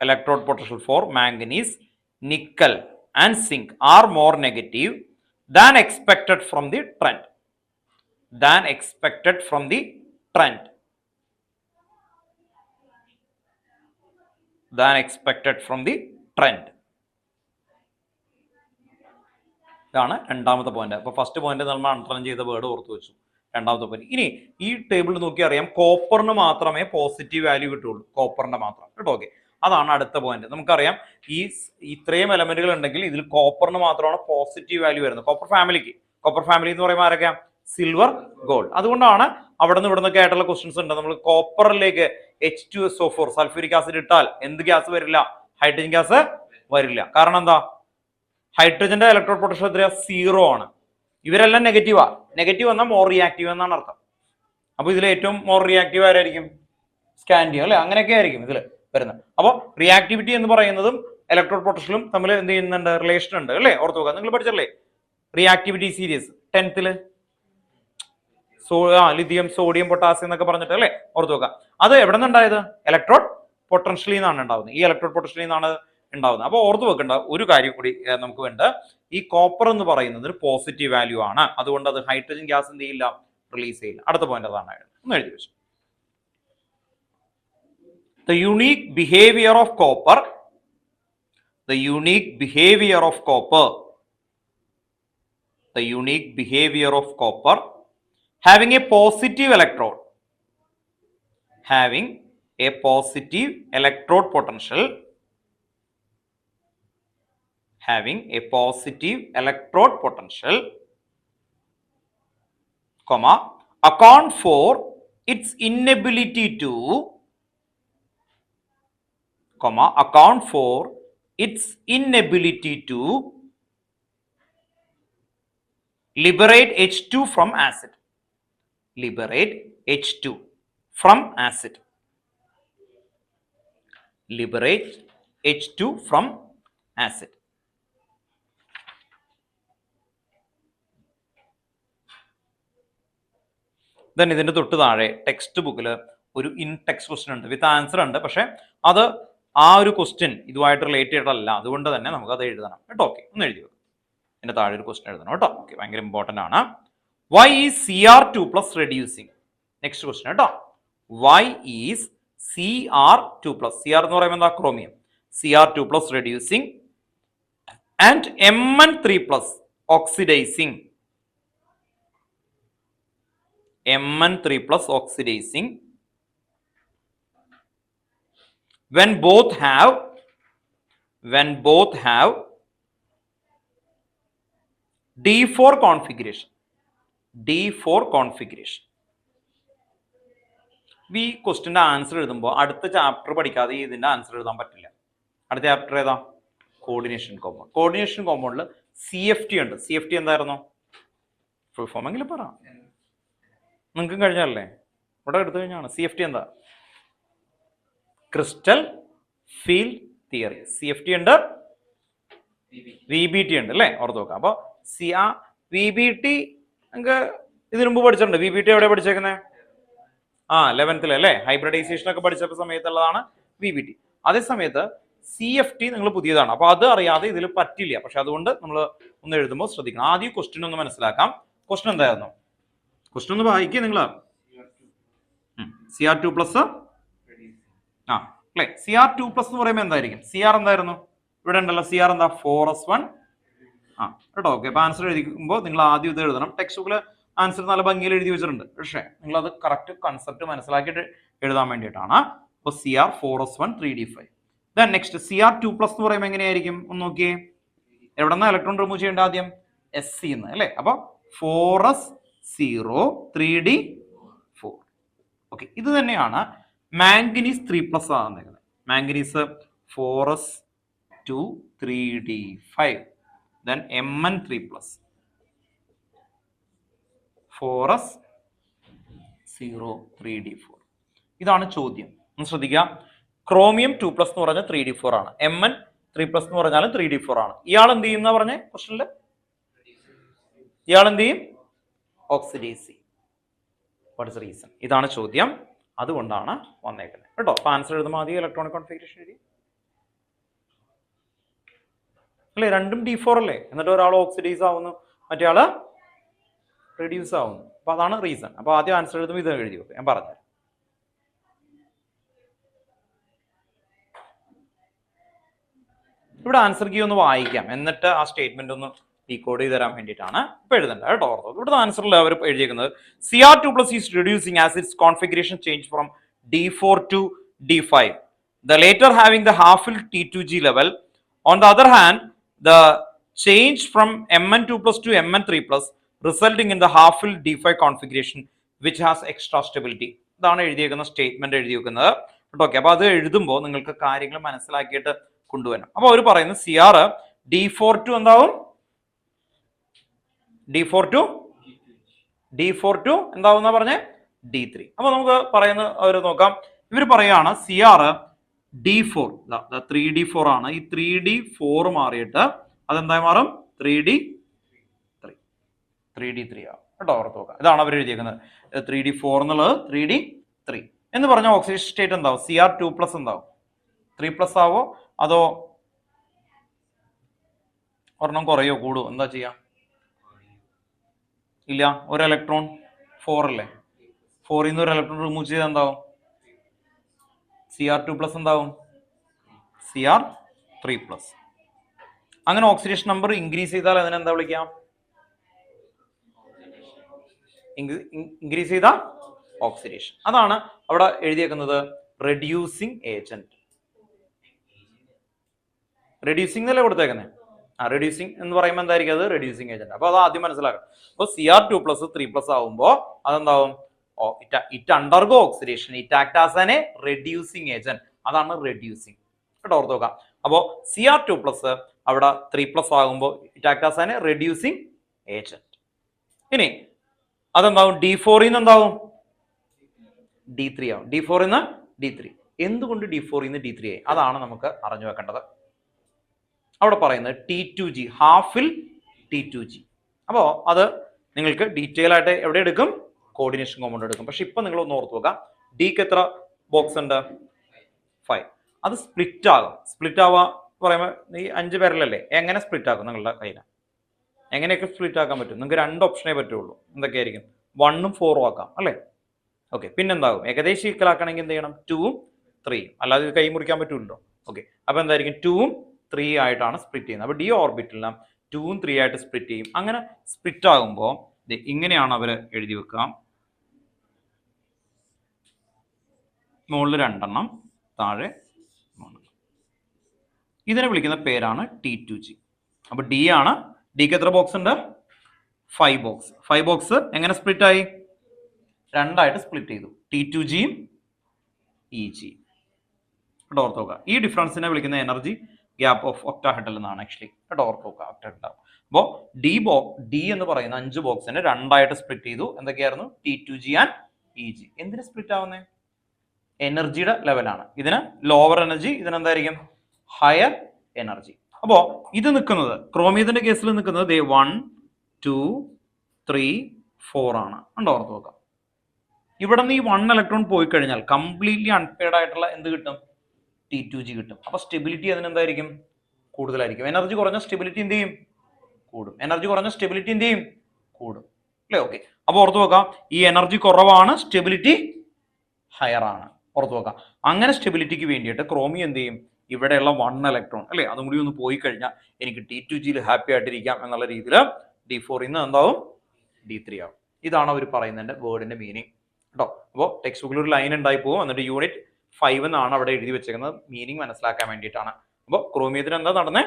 electrode potential for manganese, nickel and zinc are more negative than expected from the trend. ഇതാണ് രണ്ടാമത്തെ point. അപ്പൊ first point നമ്മൾ underline ചെയ്ത word ഓർത്തു വെച്ചു. രണ്ടാമത്തെ point. ഇനി ഈ ടേബിളിൽ നോക്കി അറിയാം, കോപ്പറിന് മാത്രമേ പോസിറ്റീവ് വാല്യൂ കിട്ടുള്ളൂ, കോപ്പറിന്റെ മാത്രം കേട്ടോ. ഓക്കെ, അതാണ് അടുത്ത പോയിന്റ്. നമുക്കറിയാം ഈ ഇത്രയും എലമെന്റുകൾ ഉണ്ടെങ്കിൽ ഇതിൽ കോപ്പറിന് മാത്രമാണ് പോസിറ്റീവ് വാല്യൂ വരുന്നത്. കോപ്പർ ഫാമിലി എന്ന് പറയുമ്പോൾ ആരൊക്കെയാ? Silver, gold. അതുകൊണ്ടാണ് അവിടെ നിന്ന് ഇവിടുന്നൊക്കെ ആയിട്ടുള്ള ക്വസ്റ്റ്യൻസ് ഉണ്ട്. നമ്മൾ കോപ്പറിലേക്ക് H2SO4 സൾഫ്യൂരിക് ആസിഡ് ഇട്ടാൽ എന്ത് ഗ്യാസ് വരില്ല? ഹൈഡ്രജൻ ഗ്യാസ് വരില്ല. കാരണം എന്താ? ഹൈഡ്രജന്റെ ഇലക്ട്രോഡ് പൊട്ടൻഷ്യൽ എത്രയാ? 0 ആണ്. ഇവരെല്ലാം നെഗറ്റീവ് വന്നാൽ മോർ റിയാക്റ്റീവ് എന്നാണ് അർത്ഥം. അപ്പൊ ഇതിൽ ഏറ്റവും മോർ റിയാക്റ്റീവ് ആരായിരിക്കും? സ്കാൻഡിയം അല്ലെ, അങ്ങനെയൊക്കെ ആയിരിക്കും ഇതിൽ വരുന്നത്. അപ്പോൾ റിയാക്ടിവിറ്റി എന്ന് പറയുന്നതും ഇലക്ട്രോഡ് പൊട്ടൻഷ്യലും തമ്മിൽ എന്ത് ചെയ്യുന്നുണ്ട്? റിലേഷൻ ഉണ്ട് അല്ലേ. ഓർത്ത് നോക്കുക, നിങ്ങൾ പഠിച്ചല്ലേ reactivity series 10th lithium, sodium, potassium എന്നൊക്കെ പറഞ്ഞിട്ട് അല്ലേ. ഓർത്ത് നോക്കുക, അത് എവിടെ നിന്നുണ്ടായത്? ഇലക്ട്രോഡ് പൊട്ടൻഷ്യലിൽ നിന്നാണ് ഉണ്ടാവുന്നത്. ഈ ഇലക്ട്രോഡ് പൊട്ടൻഷ്യലിൽ നിന്നാണ് ഉണ്ടാവുന്നത്. അപ്പോൾ ഓർത്ത് വെക്കേണ്ട ഒരു കാര്യം കൂടി നമുക്ക് വേണ്ട, ഈ കോപ്പർ എന്ന് പറയുന്നത് ഒരു പോസിറ്റീവ് വാല്യൂ ആണ്. അതുകൊണ്ട് അത് ഹൈഡ്രജൻ ഗ്യാസ് എന്ത് ചെയ്യില്ല? റിലീസ് ചെയ്യില്ല. അടുത്ത പോയിന്റ് അതാണ്. ഒന്ന് എഴുതി വെച്ചു. The unique behavior of copper having a positive electrode potential account for its inability to liberate H2 from acid. Liberate H2 from acid. Then ഇതിന്റെ തൊട്ട് താഴെ ടെക്സ്റ്റ് ബുക്കിൽ ഒരു ഇൻ ടെക്സ്റ്റ് ക്വസ്റ്റ്യൻ ഉണ്ട്, വിത്ത് ആൻസർ ഉണ്ട്. പക്ഷെ അത് ആ ഒരു ക്വസ്റ്റ്യൻ ഇതുമായിട്ട് റിലേറ്റഡ് അല്ല, അതുകൊണ്ട് തന്നെ നമുക്ക് അത് എഴുതണം കേട്ടോ. ഓക്കെ, ഒന്ന് എഴുതി വെക്കും. ഇതിന്റെ താഴെ ഒരു ക്വസ്റ്റ്യൻ എഴുതണം കേട്ടോ. ഓക്കെ, ഭയങ്കര ഇമ്പോർട്ടന്റ് ആണ്. Why is Cr2+ reducing? Next question കേട്ടോ. Why is Cr2+? Cr എന്ന് പറയുമ്പോൾ എന്താ? Chromium. Cr2+ reducing and Mn3+ oxidizing. Mn3+ oxidizing when both have D4 configuration. ഈ ക്വസ്റ്റിന്റെ ആൻസർ എഴുതുമ്പോൾ അടുത്ത ചാപ്റ്റർ പഠിക്കാതെ ഇതിന്റെ ആൻസർ എഴുതാൻ പറ്റില്ല. അടുത്ത ചാപ്റ്റർ ഏതാ? Coordination compound. കോർഡിനേഷൻ കോമ്പൗണ്ടിൽ CFT ഉണ്ട്. CFT എന്തായിരുന്നു? ഫുൾ ഫോം എങ്കിലും പറ, നിങ്ങൾക്കും കഴിഞ്ഞല്ലേ, ഇവിടെ എടുത്തു കഴിഞ്ഞാണ്. CFT എന്താ? Crystal field theory. CFT ഉണ്ട്, VBT ഉണ്ട് അല്ലേ, ഓർത്ത് നോക്കാം. അപ്പൊ VBT നിങ്ങൾക്ക് ഇതിനു മുമ്പ് പഠിച്ചിട്ടുണ്ട്. VBT എവിടെ പഠിച്ചേക്കുന്നത്? 11th അല്ലേ, ഹൈബ്രിഡൈസേഷൻ ഒക്കെ പഠിച്ച സമയത്തുള്ളതാണ് VBT. അതേ സമയത്ത് CFT നിങ്ങൾ പുതിയതാണ്, അപ്പൊ അത് അറിയാതെ ഇതിൽ പറ്റില്ല. പക്ഷെ അതുകൊണ്ട് നമ്മൾ ഒന്ന് എഴുതുമ്പോൾ ശ്രദ്ധിക്കണം. ആദ്യം ക്വസ്റ്റ്യൻ ഒന്ന് മനസ്സിലാക്കാം. ക്വസ്റ്റ്യൻ എന്തായിരുന്നു? ക്വസ്റ്റ്യൻ ഒന്ന് വായിക്കുക നിങ്ങൾ. CR2 പ്ലസ് അല്ലേ, CR2 പ്ലസ് എന്ന് പറയുമ്പോൾ എന്തായിരിക്കും? CR എന്തായിരുന്നു? ഇവിടെ ഉണ്ടല്ലോ, CR എന്താ? 4s1 കേട്ടോ. ഓക്കെ, അപ്പൊ ആൻസർ എഴുതിക്കുമ്പോൾ നിങ്ങൾ ആദ്യം ഇത് എഴുതണം. ടെക്സ്റ്റ് ബുക്കിൽ ആൻസർ നല്ല ഭംഗിയിൽ എഴുതി വെച്ചിട്ടുണ്ട്, പക്ഷേ നിങ്ങൾ അത് കറക്റ്റ് കൺസെപ്റ്റ് മനസ്സിലാക്കിയിട്ട് എഴുതാൻ വേണ്ടിയിട്ടാണ്. അപ്പോൾ CR 4s1 3d5. Then next CR2 plus എന്ന് പറയുമ്പോൾ എങ്ങനെയായിരിക്കും? ഒന്ന് നോക്കിയേ, എവിടെ നിന്ന് ഇലക്ട്രോൺ റിമൂവ് ചെയ്യേണ്ട? ആദ്യം SC എന്ന് അല്ലേ. അപ്പൊ 4s0 3d4. ഓക്കെ, ഇത് തന്നെയാണ് മാംഗനീസ് 3+ ആകുന്നത്. Manganese 4s2 3d5. Then Mn 3+, 4s0 3d4. ഇതാണ് ചോദ്യം, ഒന്ന് ശ്രദ്ധിക്കുക. ക്രോമിയം 2+ എന്ന് പറഞ്ഞാൽ 3d4 ആണ്. Mn 3+ എന്ന് പറഞ്ഞാലും 3d4 ആണ്. ഇയാൾ എന്ത് ചെയ്യുന്ന പറഞ്ഞ ക്വസ്റ്റനില്? ഇയാൾ എന്ത് ചെയ്യും? ഓക്സിഡൈസ്. What is reason? ഇതാണ് ചോദ്യം, അതുകൊണ്ടാണ് വന്നേക്കുന്നത് കേട്ടോ. അപ്പൊ ആൻസർ എഴുതുമ്പോൾ ആദ്യം ഇലക്ട്രോണിക് കോൺഫിഗറേഷൻ എഴുതി അല്ലേ, രണ്ടും D4 അല്ലേ. എന്നിട്ട് ഒരാൾ ഓക്സിഡൈസ് ആവുന്നു, മറ്റേ ആള് റെഡ്യൂസ് ആവുന്നു. അപ്പൊ അതാണ് റീസൺ. അപ്പൊ ആദ്യം ആൻസർ എഴുതുമ്പോൾ ഇത് എഴുതി വെക്കും, ഞാൻ പറഞ്ഞു. ഇവിടെ ആൻസർ കീ ഒന്ന് വായിക്കാം, എന്നിട്ട് ആ സ്റ്റേറ്റ്മെന്റ് ഒന്ന് ഡീകോഡ് ചെയ്ത് തരാൻ വേണ്ടിയിട്ടാണ് ഇപ്പൊ എഴുതേണ്ടത് കേട്ടോ. ഇവിടുത്തെ ആൻസറിൽ അവർ എഴുതിയിരിക്കുന്നത് CR2+ is reducing as its configuration change from D4 to D5. The later having the half-filled T2G level. On the other hand, the change from Mn2+ to Mn3+, resulting in the half-filled D5 configuration, which has extra stability. ഇതാണ് എഴുതിയിരിക്കുന്ന statement എഴുതിയിരിക്കുന്നത് കേട്ടോ. Okay, അപ്പൊ അത് എഴുതുമ്പോൾ നിങ്ങൾക്ക് കാര്യങ്ങൾ മനസ്സിലാക്കിയിട്ട് കൊണ്ടുവരണം. അപ്പൊ അവർ പറയുന്നത് CR D4 to എന്താവും? D4 to എന്താവും പറഞ്ഞേ? D3. അപ്പൊ നമുക്ക് പറയുന്ന അവർ നോക്കാം. ഇവർ പറയാണ് CR D4 3d4 ആണ്. ഈ 3d4 മാറിയിട്ട് അതെന്തായി മാറും? 3d3 ആവും കേട്ടോ. ഓർത്ത് നോക്കാം, ഇതാണ് അവർ എഴുതിയിരിക്കുന്നത്. 3d4 എന്നുള്ളത് 3d3 എന്ന് പറഞ്ഞ ഓക്സിഡേഷൻ സ്റ്റേറ്റ് എന്താവും? CR2+ എന്താവും? 3+ ആവോ അതോ ഒരെണ്ണം കുറയോ കൂടുവോ? എന്താ ചെയ്യാ? ഇല്ല, ഒരു ഇലക്ട്രോൺ 4 അല്ലേ, 4ൽ നിന്ന് ഒരു ഇലക്ട്രോൺ റിമൂവ് ചെയ്ത് എന്താവും? CR2+ എന്താവും? CR3+. അങ്ങനെ ഓക്സിഡേഷൻ നമ്പർ ഇൻക്രീസ് ചെയ്താൽ അതിനെന്താ വിളിക്കാം? ഇൻക്രീസ് ചെയ്ത ഓക്സിഡേഷൻ. അതാണ് അവിടെ എഴുതിയേക്കുന്നത് റെഡ്യൂസിങ് ഏജന്റ്. റെഡ്യൂസിങ് എന്നല്ലേ കൊടുത്തേക്കുന്നത്? റെഡ്യൂസിങ് എന്ന് പറയുമ്പോൾ എന്തായിരിക്കും? അത് റെഡ്യൂസിങ് ഏജന്റ്. അപ്പൊ അത് ആദ്യം മനസ്സിലാക്കണം. അപ്പൊ CR2+ 3+ ആവുമ്പോൾ അതെന്താവും? It undergo oxidation, it act as an a reducing agent. അതാണ് റെഡ്യൂസിങ് കേട്ടോ. ഓർത്ത് നോക്കാം. അപ്പോ CR2+ അവിടെ 3+ ആകുമ്പോൾ it act as an a reducing agent. ഇനി അതെന്താവും? D4 ന്ന് എന്താവും? D3 ആവും. D4 ന്ന് D3. എന്തുകൊണ്ട് D4 ന്ന് D3 ആയി? അതാണ് നമുക്ക് അറിഞ്ഞു വെക്കേണ്ടത്. അവിടെ പറയുന്നത് T2G, ഹാഫിൽ T2G. അപ്പോൾ അത് നിങ്ങൾക്ക് ഡീറ്റെയിൽ ആയിട്ട് എവിടെ എടുക്കും? കോർഡിനേഷൻ കോമ്പൗണ്ട് എടുക്കും. പക്ഷെ ഇപ്പൊ നിങ്ങൾ ഒന്ന് ഓർത്ത് നോക്കാം, ഡിക്ക് എത്ര ബോക്സ് ഉണ്ട്? 5. അത് സ്പ്ലിറ്റ് ആകും. സ്പ്ലിറ്റ് ആവുക പറയുമ്പോൾ ഈ 5 പേരിലല്ലേ, എങ്ങനെ സ്പ്ലിറ്റ് ആക്കും നിങ്ങളുടെ കയ്യിൽ? എങ്ങനെയൊക്കെ സ്പ്ലിറ്റ് ആക്കാൻ പറ്റും? നിങ്ങൾക്ക് 2 ഓപ്ഷനേ പറ്റുള്ളൂ. എന്തൊക്കെയായിരിക്കും? 1ഉം 4ഉം ആക്കാം അല്ലേ. ഓക്കെ, പിന്നെന്താകും? ഏകദേശം ഈക്വൽ ആക്കണമെങ്കിൽ എന്ത് ചെയ്യണം? 2ഉം 3ഉം. അല്ലാതെ കൈ മുറിക്കാൻ പറ്റുമല്ലോ. ഓക്കെ, അപ്പൊ എന്തായിരിക്കും? 2ഉം 3 ആയിട്ടാണ് സ്പ്ലിറ്റ് ചെയ്യുന്നത്. അപ്പൊ D ഓർബിറ്റലിന് 2ഉം 3 ആയിട്ട് സ്പ്ലിറ്റ് ചെയ്യും. അങ്ങനെ സ്പ്ലിറ്റ് ആകുമ്പോൾ ഇങ്ങനെയാണ് അവർ എഴുതി വെക്കുക. മുകളിൽ 2 എണ്ണം, താഴെ 3. ഇതിനെ വിളിക്കുന്ന പേരാണ് T2G. അപ്പൊ D ആണ്. ഡിക്ക് എത്ര ബോക്സ് ഉണ്ട്? 5 ബോക്സ്. 5 ബോക്സ് എങ്ങനെ സ്പ്ലിറ്റ് ആയി? 2 ആയിട്ട് സ്പ്ലിറ്റ് ചെയ്തു. T2Gയും EG. ഓർത്ത് നോക്കുക, ഈ ഡിഫറൻസിനെ വിളിക്കുന്ന എനർജി ഗ്യാപ്പ് ഓഫ് ഒക്ടാഹെഡ്രൽ എന്നാണ് ആക്ച്വലി കേട്ടോ, ഓർത്ത് ഒക്ടാഹെഡ്രൽ. അപ്പോൾ ഡി എന്ന് പറയുന്ന 5 ബോക്സിനെ 2ആയിട്ട് സ്പ്ലിറ്റ് ചെയ്തു. എന്തൊക്കെയായിരുന്നു? T2G and EG. എന്തിന് സ്പ്ലിറ്റ് ആവുന്നത്? എനർജിയുടെ ലെവലാണ്. ഇതിന് ലോവർ എനർജി, ഇതിനെന്തായിരിക്കും? Higher energy. അപ്പോ ഇത് നിൽക്കുന്നത് ക്രോമിയത്തിന്റെ കേസിൽ നിൽക്കുന്നത് 1 2 3 4 ആണ്. ഉണ്ടോ? ഓർത്ത് നോക്കാം. ഇവിടെ നിന്ന് ഈ 1 ഇലക്ട്രോൺ പോയി കഴിഞ്ഞാൽ കംപ്ലീറ്റ്ലി അൺപെയർഡ് ആയിട്ടുള്ള എന്ത് കിട്ടും? T2G കിട്ടും. അപ്പൊ സ്റ്റെബിലിറ്റി അതിനെന്തായിരിക്കും? കൂടുതലായിരിക്കും. എനർജി കുറഞ്ഞ സ്റ്റെബിലിറ്റി എന്ത് ചെയ്യും? കൂടും. എനർജി കുറഞ്ഞ സ്റ്റെബിലിറ്റി എന്ത് ചെയ്യും? കൂടും അല്ലേ? ഓക്കെ. അപ്പൊ ഓർത്ത് നോക്കാം, ഈ എനർജി കുറവാണ്, സ്റ്റെബിലിറ്റി ഹയർ ആണ്. ഓർത്ത് നോക്കാം. അങ്ങനെ സ്റ്റെബിലിറ്റിക്ക് വേണ്ടിയിട്ട് ക്രോമിയം എന്ത് ചെയ്യും? ഇവിടെയുള്ള 1 ഇലക്ട്രോൺ അല്ലെ, അതും കൂടി ഒന്ന് പോയി കഴിഞ്ഞാൽ എനിക്ക് T2G ഹാപ്പി ആയിട്ടിരിക്കാം എന്നുള്ള രീതിയിൽ D4 എന്താവും? D3 ആവും. ഇതാണ് അവർ പറയുന്നതിന്റെ വേർഡിന്റെ മീനിങ് കേട്ടോ. അപ്പോൾ ടെക്സ്റ്റ് ബുക്കിൽ ഒരു ലൈൻ ഉണ്ടായി പോകും, എന്നിട്ട് യൂണിറ്റ് 5 എന്നാണ് അവിടെ എഴുതി വെച്ചേക്കുന്നത്. മീനിങ് മനസ്സിലാക്കാൻ വേണ്ടിയിട്ടാണ്. അപ്പോൾ ക്രോമിയത്തിന് എന്താ നടന്നത്?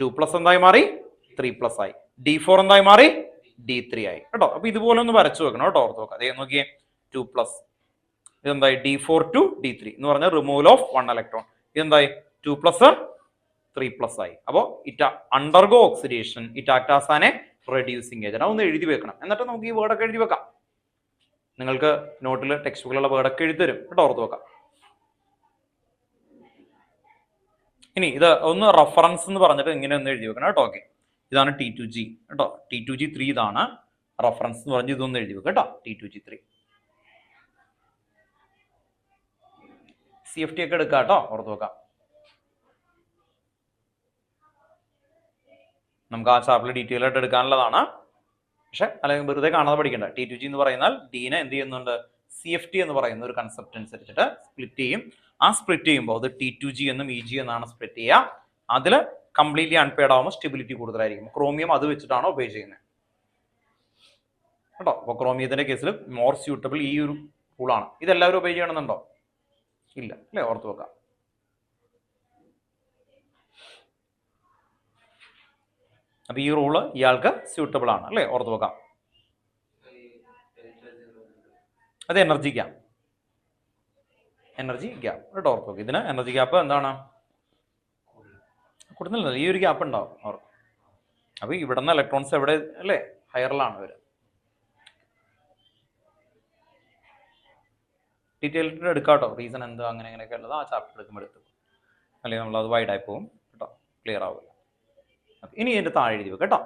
2+ എന്തായി മാറി? 3+ ആയി. D4 എന്തായി മാറി? D3 ആയി കേട്ടോ. അപ്പൊ ഇതുപോലെ ഒന്ന് വരച്ചു വെക്കണം കേട്ടോ. ഓർത്ത് നോക്കാം. അതേ നോക്കിയേ, 2+, ഇതെന്തായി? D4 to D3 എന്ന് പറഞ്ഞാൽ റിമൂവൽ ഓഫ് 1 ഇലക്ട്രോൺ. ഇതെന്തായി? 2+, 3+ ആയി. അപ്പോൾ it undergo oxidation, it act as an a reducing agent. അതൊന്ന് എഴുതി വെക്കണം. എന്നിട്ട് നമുക്ക് ഈ വേർഡൊക്കെ എഴുതി വെക്കാം. നിങ്ങൾക്ക് നോട്ടിൽ ടെക്സ്റ്റ് ബുക്കിലുള്ള വേർഡൊക്കെ എഴുതി തരും കേട്ടോ. ഓർത്ത് വെക്കാം. ഇനി ഇത് ഒന്ന് റെഫറൻസ് എന്ന് പറഞ്ഞിട്ട് ഇങ്ങനെ ഒന്ന് എഴുതി വെക്കണം കേട്ടോ. ഓക്കെ, ഇതാണ് T2G കേട്ടോ. T2G3 ഇതാണ് റെഫറൻസ് എന്ന് പറഞ്ഞ് ഇതൊന്ന് എഴുതി വെക്കാം കേട്ടോ. T2G3 CFT ഒക്കെ എടുക്കാം കേട്ടോ. ഓർത്ത് വെക്കാം. നമുക്ക് ആ ചാപ്റ്റർ ഡീറ്റെയിൽ ആയിട്ട് എടുക്കാനുള്ളതാണ്. പക്ഷെ അല്ലെങ്കിൽ വെറുതെ കാണാതെ പഠിക്കണ്ട. T2G എന്ന് പറയുന്നാൽ ഡീനെ എന്ത് ചെയ്യുന്നുണ്ട്? CFT എന്ന് പറയുന്ന ഒരു കൺസെപ്റ്റ് അനുസരിച്ചിട്ട് സ്പ്ലിറ്റ് ചെയ്യും. ആ സ്പ്ലിറ്റ് ചെയ്യുമ്പോൾ അത് T2G എന്നും EG എന്നാണ് സ്പ്ലിറ്റ് ചെയ്യുക. അതിൽ കംപ്ലീറ്റ്ലി അൺപെയർഡ് ആവുമ്പോൾ സ്റ്റെബിലിറ്റി കൂടുതലായിരിക്കും. ക്രോമിയം അത് വെച്ചിട്ടാണ് ഒബേ ചെയ്യുന്നത് കേട്ടോ. അപ്പോൾ ക്രോമിയത്തിന്റെ കേസിൽ മോർ സ്യൂട്ടബിൾ ഈ ഒരു റൂളാണ്. ഇതെല്ലാവരും ഒബേ ചെയ്യണമെന്നുണ്ടോ? ഇല്ല അല്ലേ? ഓർത്ത് വെക്കാം. അപ്പൊ ഈ റൂള് ഇയാൾക്ക് സ്യൂട്ടബിൾ ആണ് അല്ലേ? ഓർത്ത് വെക്കാം. അത് എനർജി ഗ്യാപ്പ് കേട്ടോ. ഓർത്ത് വെക്കാം. ഇതിന് എനർജി ഗ്യാപ്പ് എന്താണ്? കൊടുക്കുന്നില്ല, ഈ ഒരു ഗ്യാപ്പ് ഉണ്ടാവും അവർക്ക്. അപ്പൊ ഇവിടുന്ന് ഇലക്ട്രോൺസ് എവിടെ അല്ലേ? ഹയറിലാണ് ഇവര്. ഡീറ്റെയിൽഡ് എടുക്കാട്ടോ. റീസൺ എന്ത് അങ്ങനെ അങ്ങനെയൊക്കെ ഉള്ളത് ആ ചാപ്റ്റർ എടുക്കുമ്പോൾ എടുത്തു, അല്ലെങ്കിൽ നമ്മളത് വൈഡായി പോകും കേട്ടോ. ക്ലിയർ ആവില്ല. ഇനി ഇതിന്റെ താഴെ എഴുതി വെക്കാം കേട്ടോ.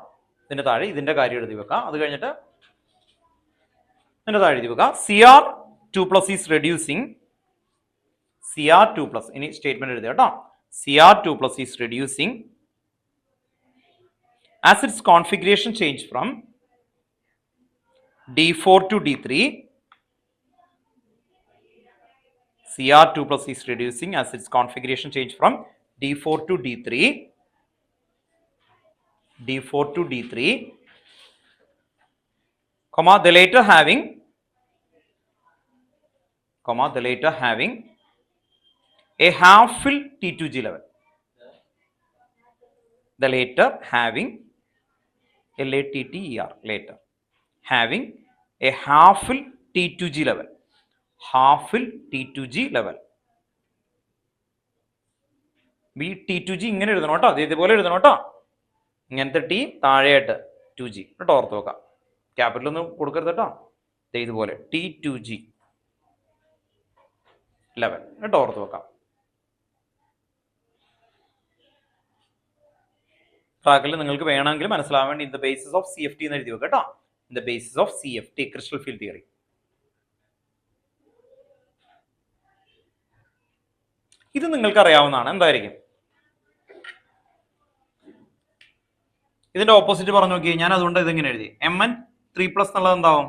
ഇതിന്റെ താഴെ ഇതിന്റെ കാര്യം എഴുതി വെക്കാം. അത് കഴിഞ്ഞിട്ട് ഇതിന്റെ താഴെ എഴുതി വെക്കാം. Cr2+ is reducing. Cr2+, ഇനി സ്റ്റേറ്റ്മെന്റ് എഴുതി കേട്ടോ. Cr2+ is reducing as it's configuration change from D4 to D3. Cr2+ is reducing as its configuration change from D4 to D3. D4 to D3, comma the later having a half-fill T2G level. The later having LATTER, later having a half-fill T2G level. Half-fill T2G level. ഈ T2G ഇങ്ങനെ എഴുതണം കേട്ടോ. ഇതേപോലെ എഴുതണം കേട്ടോ. ഇങ്ങനത്തെ T താഴെയായിട്ട് 2G കേട്ടോ. ഓർത്ത് നോക്കാം. ക്യാപിറ്റൽ ഒന്നും കൊടുക്കരുത് കേട്ടോ. ഇതുപോലെ T2G ലെവൽ കേട്ടോ. ഓർത്ത് നോക്കാം. ട്രാക്കിൽ നിങ്ങൾക്ക് വേണമെങ്കിൽ മനസ്സിലാവാൻ വേണ്ടി in the basis of CFT എന്ന് എഴുതി വെക്കാം കേട്ടോ. In the basis of CFT, crystal field theory. ഇത് നിങ്ങൾക്ക് അറിയാവുന്നതാണ്. എന്തായിരിക്കും ഇതിന്റെ ഓപ്പോസിറ്റ് പറഞ്ഞു നോക്കി. ഞാൻ അതുകൊണ്ട് ഇതെങ്ങനെ എഴുതി? Mn3+ എന്നുള്ളത് എന്താവും?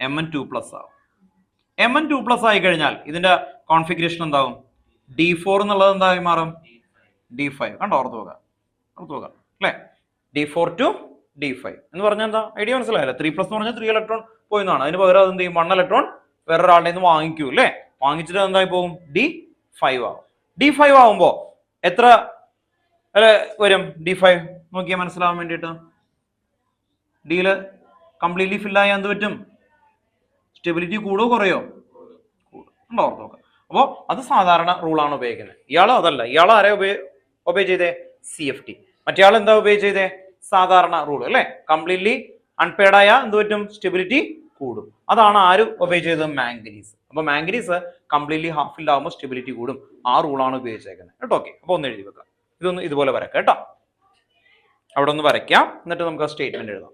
Mn2+ ആവും. Mn2+ ആയി കഴിഞ്ഞാൽ ഇതിന്റെ കോൺഫിഗറേഷൻ എന്താവും? D4 എന്നുള്ളത് എന്തായി മാറും? D5 കണ്ടോ. ഓർത്ത് നോക്കാം അല്ലേ? D4 to D5 എന്ന് പറഞ്ഞാൽ എന്താ ഐഡിയ മനസ്സിലായല്ലോ? 3+ എന്ന് പറഞ്ഞാൽ 3 ഇലക്ട്രോൺ പോയെന്നാണ്. അതിന് പകരം അത് എന്ത് ചെയ്യും? 1 ഇലക്ട്രോൺ വേറൊരാളുടെ നിന്ന് വാങ്ങിക്കൂ അല്ലേ? വാങ്ങിച്ചിട്ട് എന്തായി പോകും? D5 ആവും. D5 ആവുമ്പോ എത്ര വരും? D5 നോക്കിയാൽ മനസ്സിലാവാൻ വേണ്ടിയിട്ട്. ഡിയില് കംപ്ലീറ്റ്ലി ഫില്ലായാൽ എന്ത് പറ്റും? സ്റ്റെബിലിറ്റി കൂടുമോ കുറയോ? കൂടും. ഓർത്ത് നോക്കാം. അപ്പോൾ അത് സാധാരണ റൂളാണ് ഉപയോഗിക്കുന്നത്. ഇയാൾ അതല്ല, ഇയാൾ ആരെ ഒബേ ചെയ്തേ? CFT. മറ്റേയാൾ എന്താ ഒബേ ചെയ്തേ? സാധാരണ റൂൾ അല്ലെ. കംപ്ലീറ്റ്ലി അൺപെയ്ഡ് ആയ എന്ത് പറ്റും? സ്റ്റെബിലിറ്റി കൂടും. അതാണ് ആര് ഒബേ ചെയ്തത്? മാംഗനീസ്. അപ്പൊ മാംഗനീസ് കംപ്ലീറ്റ്ലി ഹാഫ് ഫിൽഡ് ആകുമ്പോൾ സ്റ്റെബിലിറ്റി കൂടും. ആ റൂളാണ് ഉപയോഗിച്ചേക്കുന്നത് കേട്ടോ. ഓക്കെ, അപ്പൊ ഒന്ന് എഴുതി വെക്കാം. ഇതൊന്ന് ഇതുപോലെ വരക്കാം കേട്ടോ. അവിടെ ഒന്ന് വരയ്ക്കാം, എന്നിട്ട് നമുക്ക് ആ സ്റ്റേറ്റ്മെന്റ് എഴുതാം.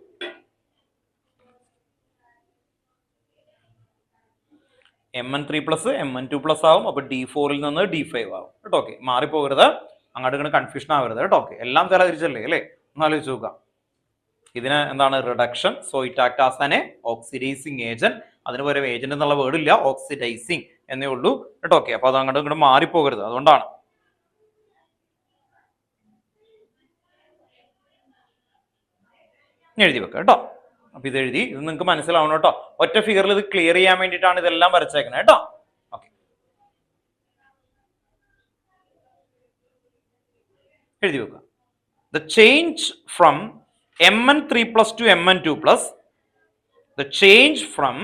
Mn3+ Mn2+ ആവും. അപ്പൊ D4 നിന്ന് D5 ആവും കേട്ടോ. ഓക്കെ, മാറിപ്പോകരുത്, അങ്ങോട്ട് ഇങ്ങനെ കൺഫ്യൂഷൻ ആവരുത് കേട്ടോ. ഓക്കെ, എല്ലാം തല തിരിച്ചല്ലേ അല്ലേ? ഒന്ന് ആലോചിച്ച് നോക്കാം. ഇതിന് എന്താണ് reduction? So it act as an oxidising agent. അതിന് പകരം ഏജന്റ് എന്നുള്ള വേർഡ് ഇല്ല, ഓക്സിഡൈസിങ് എന്നേ ഉള്ളൂ കേട്ടോ. ഓക്കെ, അപ്പൊ അത് അങ്ങോട്ട് ഇങ്ങോട്ട് മാറിപ്പോകരുത്, അതുകൊണ്ടാണ്. എഴുതി വെക്കാം കേട്ടോ. അപ്പൊ ഇത് എഴുതി, ഇത് നിങ്ങൾക്ക് മനസ്സിലാവണം കേട്ടോ. ഒറ്റ ഫിഗറിൽ ഇത് ക്ലിയർ ചെയ്യാൻ വേണ്ടിയിട്ടാണ് ഇതെല്ലാം വരച്ചേക്കുന്നത് കേട്ടോ. ഓക്കെ, എഴുതി വെക്കുക. The change from Mn3+ to Mn2+, the change from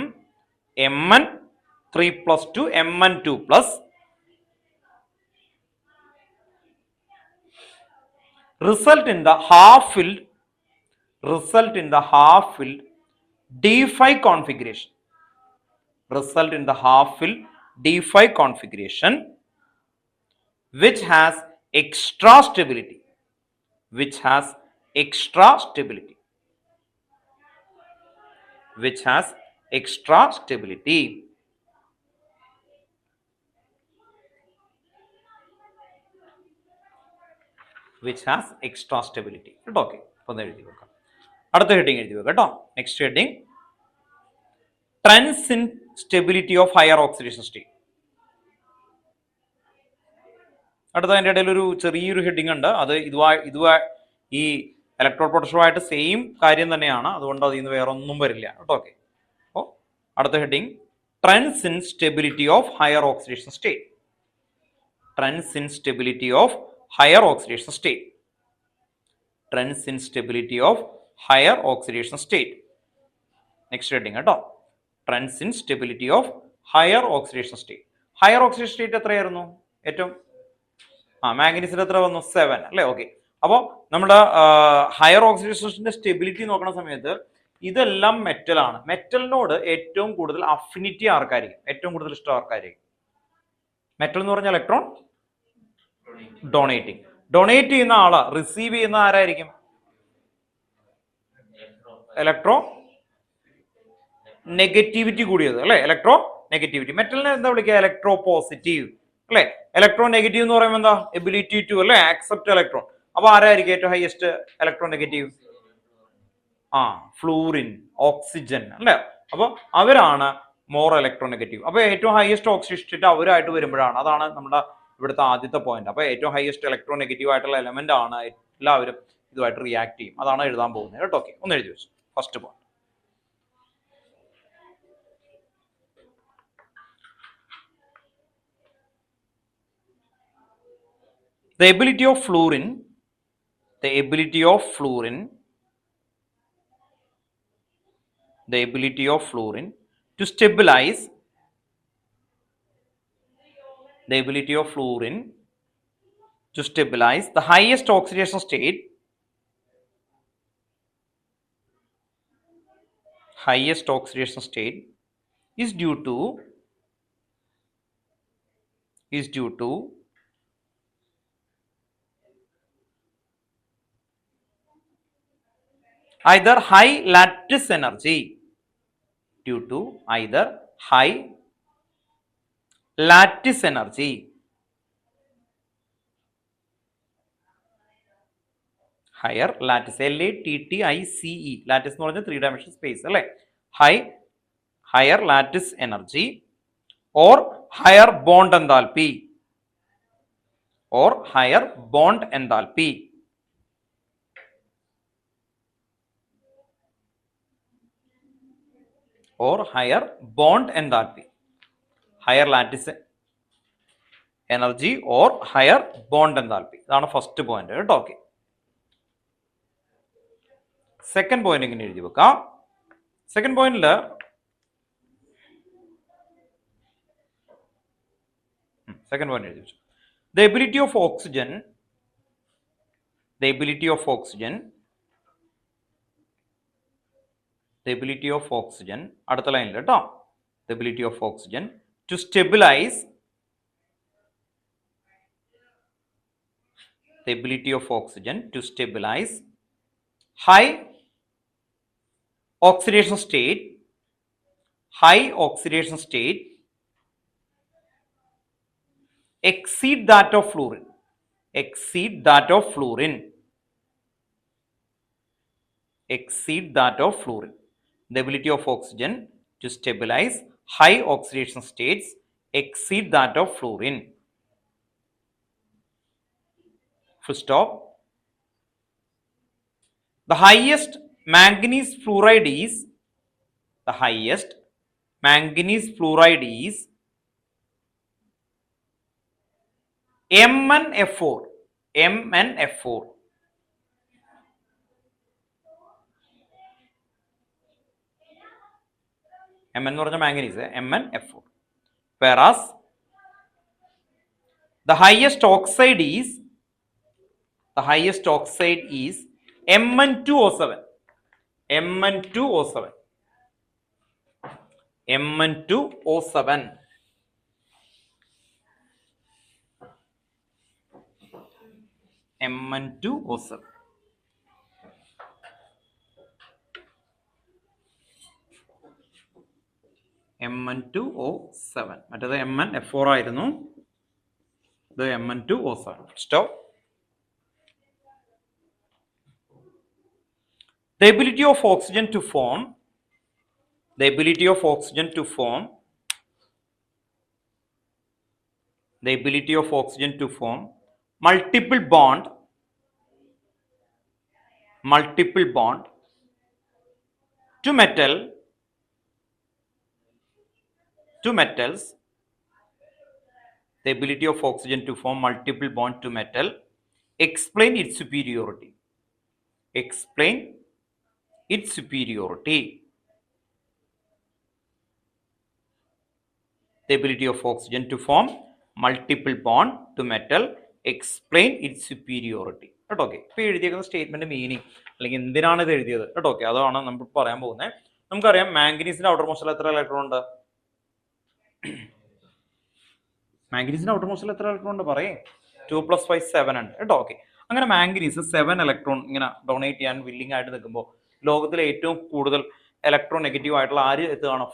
Mn3+ to Mn2+ result in the half-filled D5 configuration. Result in the half-filled D5 configuration which has extra stability. Which has extra stability. Which has extra stability. Which has extra stability. Okay, ഒന്ന് എഴുതി വെക്കാം. അടുത്ത heading എഴുതി വെക്കാം കേട്ടോ. Next heading, trends in stability of higher oxidation state. അടുത്ത അതിൻ്റെ ഇടയിൽ ഒരു ചെറിയൊരു ഹെഡിങ് ഉണ്ട്. അത് ഇതുമായി ഈ ഇലക്ട്രോഡ് പൊട്ടൻഷ്യലുമായിട്ട് സെയിം കാര്യം തന്നെയാണ്, അതുകൊണ്ട് അതിൽ നിന്ന് വേറെ ഒന്നും വരില്ല കേട്ടോ. ഓക്കെ, അപ്പോൾ അടുത്ത heading, trends in stability of higher oxidation state. Trends in stability of higher oxidation state. Trends in stability of higher oxidation state. Next heading കേട്ടോ. Trends in stability of higher oxidation state. Higher oxidation state എത്രയായിരുന്നു? ഏറ്റവും മാംഗനീസിന് എത്ര വന്നു? 7 അല്ലേ? Okay, അപ്പോൾ നമ്മുടെ higher ഓക്സിഡേഷന്റെ stability നോക്കുന്ന സമയത്ത് ഇതെല്ലാം മെറ്റലാണ്. മെറ്റലിനോട് ഏറ്റവും കൂടുതൽ അഫിനിറ്റി ആർക്കായിരിക്കും? ഏറ്റവും കൂടുതൽ ഇഷ്ടം ആർക്കായിരിക്കും? മെറ്റൽ എന്ന് പറഞ്ഞാൽ ഇലക്ട്രോൺ ഡൊണേറ്റിംഗ്. ഡൊണേറ്റ് ചെയ്യുന്ന ആള് റിസീവ് ചെയ്യുന്ന ആരായിരിക്കും? ഇലക്ട്രോ നെഗറ്റിവിറ്റി കൂടിയത് അല്ലെ? Electro negativity. മെറ്റലിനെ എന്താ വിളിക്കുക? ഇലക്ട്രോ പോസിറ്റീവ് അല്ലെ? ഇലക്ട്രോ നെഗറ്റീവ് എന്ന് പറയുമ്പോൾ എന്താ? എബിലിറ്റി ടു അല്ലെ ആക്സെപ്റ്റ് ഇലക്ട്രോൺ. അപ്പൊ ആരായിരിക്കും ഏറ്റവും highest electro negative? Fluorine, oxygen അല്ലെ? അപ്പൊ അവരാണ് മോർ ഇലക്ട്രോ നെഗറ്റീവ്. അപ്പൊ ഏറ്റവും ഹയസ്റ്റ് ഓക്സിഡേഷൻ സ്റ്റേറ്റ് അവരായിട്ട് വരുമ്പോഴാണ്. അതാണ് നമ്മുടെ ഇവിടുത്തെ ആദ്യത്തെ പോയിന്റ്. അപ്പൊ ഏറ്റവും ഹയസ്റ്റ് ഇലക്ട്രോ നെഗറ്റീവ് ആയിട്ടുള്ള എലമെന്റ് ആണ്. എല്ലാവരും ഇതുമായിട്ട് റിയാക്ട് ചെയ്യും. അതാണ് എഴുതാൻ പോകുന്നത് കേട്ടോ. ഓക്കെ, ഒന്ന് എഴുതി വെച്ചു. First point, the ability of fluorine to stabilize the highest oxidation state is due to either high lattice energy, higher lattice, LATTICE, lattice എന്ന് പറഞ്ഞാൽ 3 dimensional space അല്ലേ? higher lattice energy or higher bond enthalpy, higher lattice energy or higher bond enthalpy. ഇതാണ് first point കേട്ടോ. Okay, second point ഇങ്ങനെ എഴുതി വെക്കാം. Second പോയിന്റില് second point എഴുതി വെച്ചു. The ability of oxygen the ability of oxygen അടുത്ത ലൈനിൽ കേട്ടോ. The ability of oxygen to stabilize high oxidation state exceed that of fluorine. The ability of oxygen to stabilize high oxidation states exceed that of fluorine. Full stop. The highest manganese fluoride is MnF4. Mn എന്ന് പറഞ്ഞ manganese, MnF4. Whereas the highest oxide is Mn2O7. Mn2O7. മറ്റേത് MnF4 ആയിരുന്നു, ഇത് Mn2O7. Stop. The ability of oxygen to form multiple bond to metals. The ability of oxygen to form multiple bond to metal. Explain its superiority. The ability of oxygen to form multiple bond to metal. Explain its superiority. കേട്ടോ. Okay, ഇപ്പോൾ എഴുതിയേക്കുന്ന statement meaning അല്ലെങ്കിൽ എന്തിനാണ് ഇത് എഴുതിയത് കേട്ടോ. Okay, അതാണ് നമ്മൾ പറയാൻ പോകുന്നത്. നമുക്കറിയാം മാംഗനീസിന്റെ ഔട്ടർ മോസ്റ്റിൽ എത്ര ഇലക്ട്രോൺ ഉണ്ട്? മാംഗനീസിന്റെ ഔട്ടർ മോസ്റ്റിൽ എത്ര ഇലക്ട്രോൺ ഉണ്ട്? പറയേ. 2 + 5 7 ഉണ്ട് കേട്ടോ. ഓക്കെ, അങ്ങനെ മാംഗനീസ് 7 ഇലക്ട്രോൺ ഇങ്ങനെ ഡൊണേറ്റ് ചെയ്യാൻ വില്ലിംഗ് ആയിട്ട് നിൽക്കുമ്പോൾ ലോകത്തിലെ ഏറ്റവും കൂടുതൽ ഇലക്ട്രോൺ നെഗറ്റീവ് ആയിട്ടുള്ള ആര് എത്തുകയാണ്?